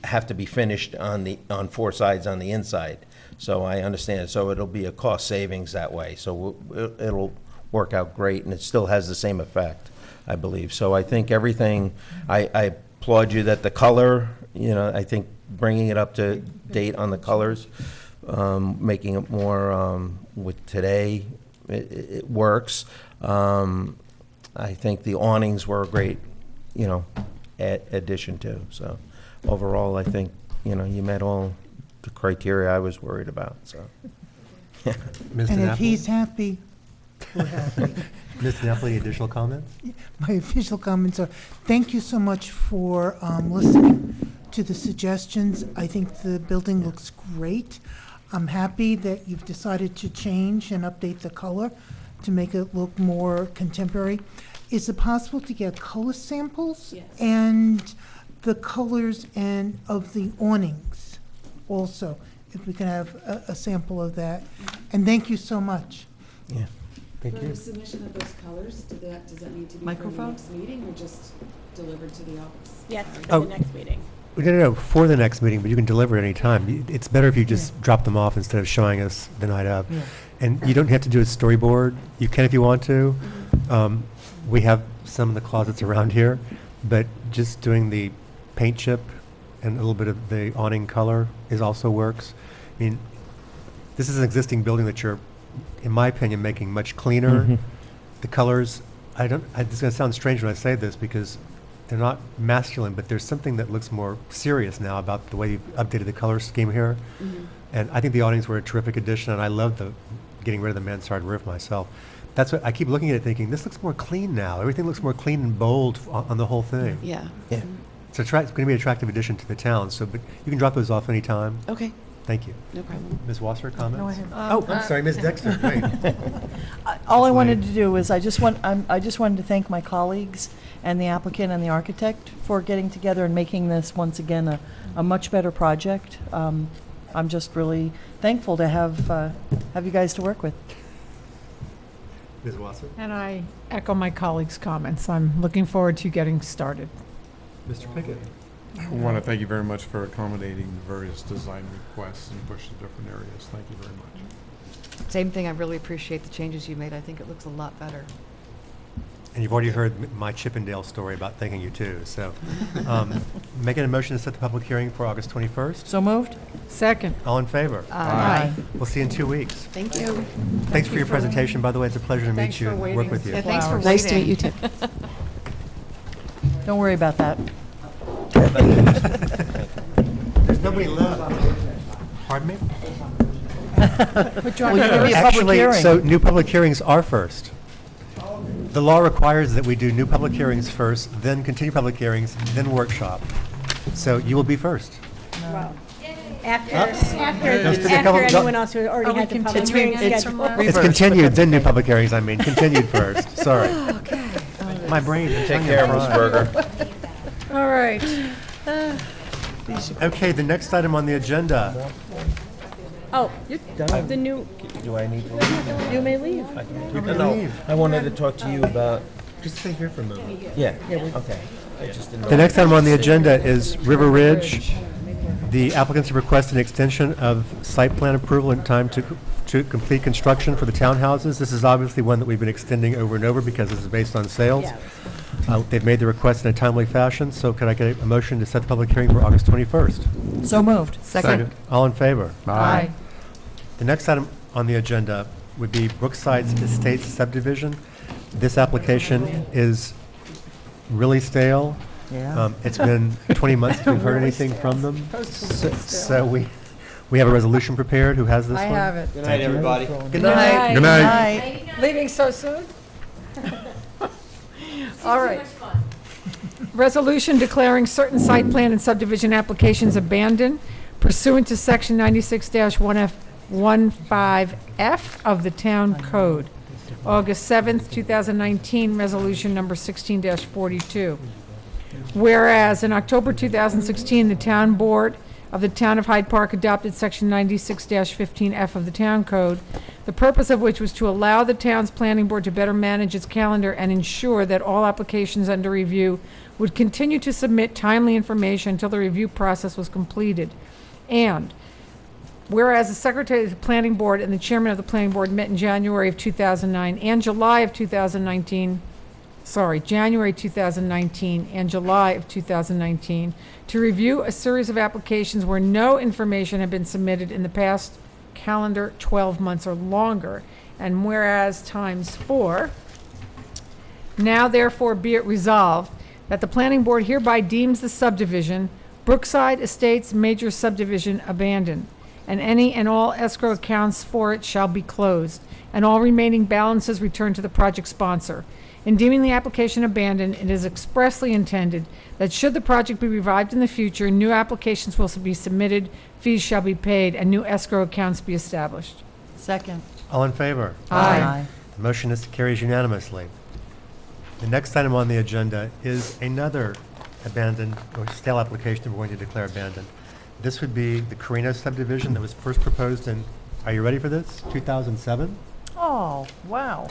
have to be finished on 4 sides on the inside. So I understand. So it'll be a cost savings that way. So it'll work out great, and it still has the same effect, I believe. So I think everything, I applaud you that the color, I think bringing it up to date on the colors, making it more with today, it works. I think the awnings were a great, addition too. So overall, I think, you met all the criteria I was worried about, so. And if he's happy, we're happy. Ms. Napoli, additional comments? My official comments are, thank you so much for listening to the suggestions. I think the building looks great. I'm happy that you've decided to change and update the color to make it look more contemporary. Is it possible to get color samples? Yes. And the colors and of the awnings also, if we can have a sample of that. And thank you so much. Yeah, thank For you. the submission of those colors, does that need to be for the Microphone? next meeting or just delivered to the office? Yes, Oh. for the next meeting. No, for the next meeting, but you can deliver it any time. It's better if you just drop them off instead of showing us the night of. Yeah. And you don't have to do a storyboard. You can if you want to. We have some in the closets around here, but just doing the paint chip and a little bit of the awning color also works. I mean, this is an existing building that you're, in my opinion, making much cleaner. The colors, this is going to sound strange when I say this because they're not masculine, but there's something that looks more serious now about the way you've updated the color scheme here. And I think the awnings were a terrific addition, and I love getting rid of the mansard roof myself. That's what I keep looking at it thinking, this looks more clean now. Everything looks more clean and bold on the whole thing. Yeah. Yeah. It's going to be an attractive addition to the town, but you can drop those off anytime. Okay. Thank you. No problem. Ms. Wasser, comments? Go ahead. I'm sorry, Ms. Dexter, wait. All I wanted to do is I just wanted to thank my colleagues and the applicant and the architect for getting together and making this once again a much better project. I'm just really thankful to have you guys to work with. Ms. Wasser? And I echo my colleagues' comments. I'm looking forward to getting started. Mr. Pickett? I want to thank you very much for accommodating the various design requests and push to different areas. Thank you very much. Same thing, I really appreciate the changes you made. I think it looks a lot better. And you've already heard my Chippendale story about thanking you too. So making a motion to set the public hearing for August 21st. So moved? Second. All in favor? Aye. We'll see you in 2 weeks. Thank you. Thanks for your presentation, by the way. It's a pleasure to meet Thanks you for and waiting. work with you. Yeah, thanks for Nice to meet you waiting. too. Don't worry about that. There's nobody left. Pardon me? But you want to be a public Actually, hearing. so new public hearings are first. The law requires that we do new public hearings first, then continue public hearings, then workshop. So you will be first. Wow. After Don't- anyone else who already had the public hearing scheduled. It's continued, then new public hearings, continued first. Sorry. Okay. My brain. is Take on care, your Ms. fry. Berger. All right. Okay, the next item on the agenda. Oh, the new, Do I need to leave? You may leave. You can No, leave. I wanted to talk to you about, Just stay here for a moment. yeah, okay. I just didn't know. The next item on the agenda is River Ridge. The applicants have requested an extension of site plan approval in time to complete construction for the townhouses. This is obviously one that we've been extending over and over because this is based on sales. They've made the request in a timely fashion, so could I get a motion to set the public hearing for August 21st? So moved. Second. All in favor? Aye. The next item on the agenda would be Brookside's Estates subdivision. This application is really stale. Yeah. It's been 20 months since we've heard anything from them. So we have a resolution prepared. Who has this I one? have it. Good night, everybody. Good night. Good night. Leaving so soon? All right. Resolution declaring certain site plan and subdivision applications abandoned pursuant to section 96-15F of the town code. August 7th, 2019, resolution number 16-42. Whereas in October 2016, the town board of the Town of Hyde Park adopted Section 96-15F of the Town Code, the purpose of which was to allow the town's planning board to better manage its calendar and ensure that all applications under review would continue to submit timely information until the review process was completed. And whereas the Secretary of the Planning Board and the Chairman of the Planning Board met in January of 2009 and July of 2019, January 2019 and July of 2019, to review a series of applications where no information had been submitted in the past calendar 12 months or longer. And whereas times 4, now therefore be it resolved that the Planning Board hereby deems the subdivision Brookside Estates Major Subdivision abandoned, and any and all escrow accounts for it shall be closed, and all remaining balances returned to the project sponsor. In deeming the application abandoned, it is expressly intended that should the project be revived in the future, new applications will be submitted, fees shall be paid, and new escrow accounts be established. Second. All in favor? Aye. The motion carries unanimously. The next item on the agenda is another abandoned or stale application that we're going to declare abandoned. This would be the Carino subdivision that was first proposed in, are you ready for this? 2007? Oh, wow.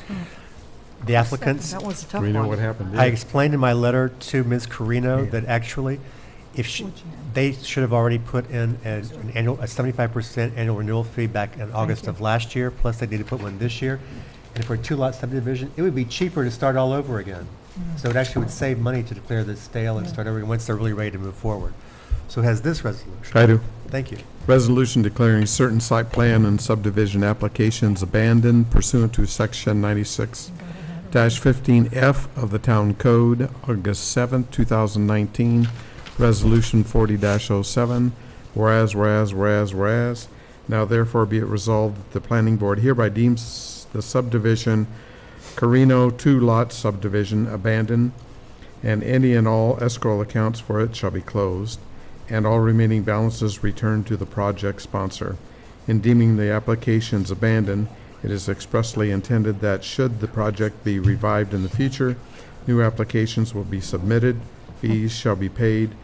The applicants. That was a tough Do we know one. what happened? I explained in my letter to Ms. Carino that actually, if they should have already put in a 75% annual renewal fee back in August of last year, plus they need to put one this year. And for a 2-lot subdivision, it would be cheaper to start all over again. So it actually would save money to declare this stale and start over again once they're really ready to move forward. So it has this resolution. I do. Thank you. Resolution declaring certain site plan and subdivision applications abandoned pursuant to Section 96-15F of the Town Code, August 7th, 2019. Resolution 40-07. Whereas, now therefore be it resolved that the Planning Board hereby deems the subdivision Carino 2-lot subdivision abandoned, and any and all escrow accounts for it shall be closed, and all remaining balances returned to the project sponsor. In deeming the applications abandoned, it is expressly intended that should the project be revived in the future, new applications will be submitted, fees shall be paid,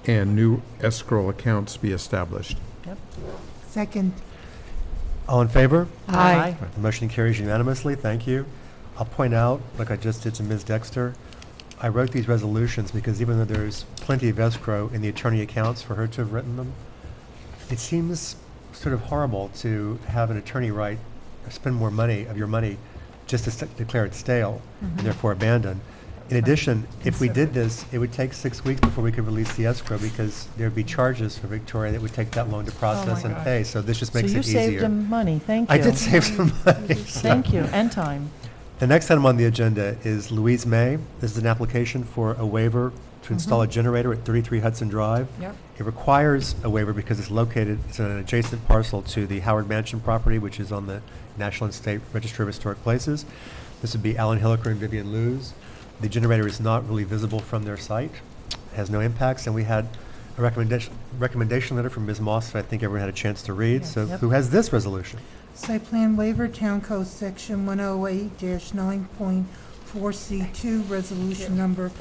and new escrow accounts be established. Yep. Second. All in favor? Aye. The motion carries unanimously. Thank you. I'll point out, like I just did to Ms. Dexter, I wrote these resolutions because even though there's plenty of escrow in the attorney accounts for her to have written them, it seems sort of horrible to have an attorney write or spend more money of your money just to declare it stale and therefore abandoned. In addition, if we did this, it would take 6 weeks before we could release the escrow because there'd be charges for Victoria that would take that long to process and pay. So this just makes it easier. So you saved them money. Thank you. I did save some money. Thank you, and time. The next item on the agenda is Louise May. This is an application for a waiver to install a generator at 33 Hudson Drive. Yep. It requires a waiver because it's located, it's an adjacent parcel to the Howard Mansion property, which is on the National and State Register of Historic Places. This would be Alan Hilliker and Vivian Lewis. The generator is not really visible from their site, has no impacts, and we had a recommendation letter from Ms. Moss that I think everyone had a chance to read. So who has this resolution? Site plan waiver, Town Code Section 108-9.4C2, resolution number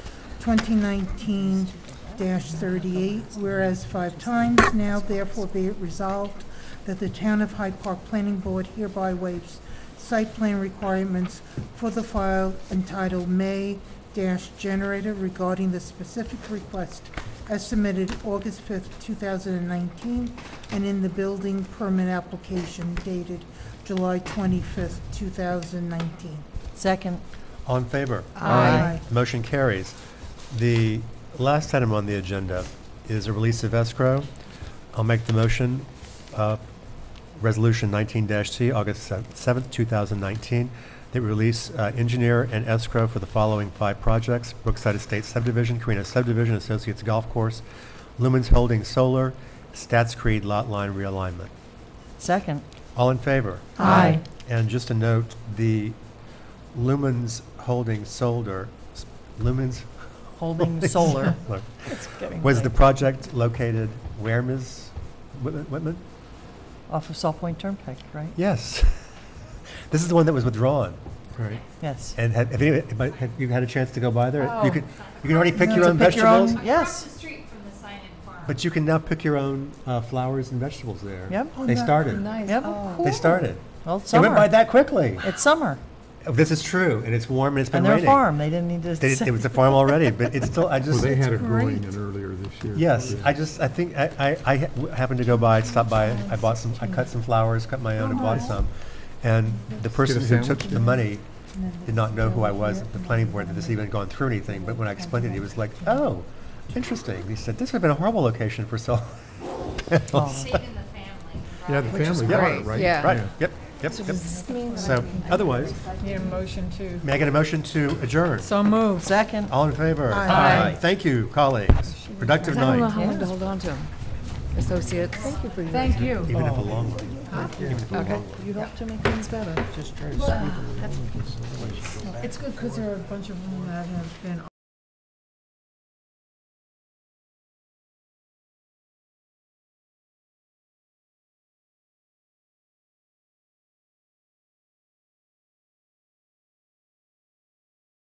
2019-38, whereas 5 times, now therefore be it resolved that the Town of Hyde Park Planning Board hereby waives site plan requirements for the file entitled May-Generator regarding the specific request as submitted August 5th, 2019, and in the building permit application dated July 25th, 2019. Second. All in favor? Aye. Motion carries. The last item on the agenda is a release of escrow. I'll make the motion. Resolution 19-C, August 7th, 2019, that we release engineer and escrow for the following 5 projects: Brookside Estates Subdivision, Carino Subdivision, Associates Golf Course, Lumens Holdings Solar, Staatsburg lot line realignment. Second. All in favor? Aye. And just a note, the Lumens Holdings Solar, Holding solar. It's getting was late. the project located where, Ms. Whitman? Off of Salt Point Turnpike, right? Yes. This is the one that was withdrawn. Right. Yes. And have you had a chance to go by there? Oh. You can already pick No, your to own pick your own- vegetables? Yes. Across the street from the sign-in farm. But you can now pick your own flowers and vegetables there. Yep. They started. Nice. Yep. Oh. They started. Well, it's It went summer. by that quickly. It's summer. This is true, and it's warm, and it's been And they're a raining. farm. They didn't need to. It was a farm already, but it's still, I just. Well, they had it growing great. in earlier this year. Yes, Yeah. I think, I happened to go by, stopped by, I bought some, I cut some flowers, cut my own and bought some. And the person who took sandwich? the money did not know who I was at the planning board, that this even had gone through anything, but when I explained it, he was like, oh, interesting. He said, this would have been a horrible location for solar panels. Stayed in the family. Yeah, the Which was family great. part, right? Yeah. Right, yep. So, otherwise, Need a motion to, may I get a motion to adjourn? so moved. Second. All in favor? Aye. Thank you, colleagues. Productive I don't know night. how long to hold on to 'em. Associates. Thank you for Thank you. Even if a long one. Even if a long Okay. one. You help to make things better. It's good because there are a bunch of them that have been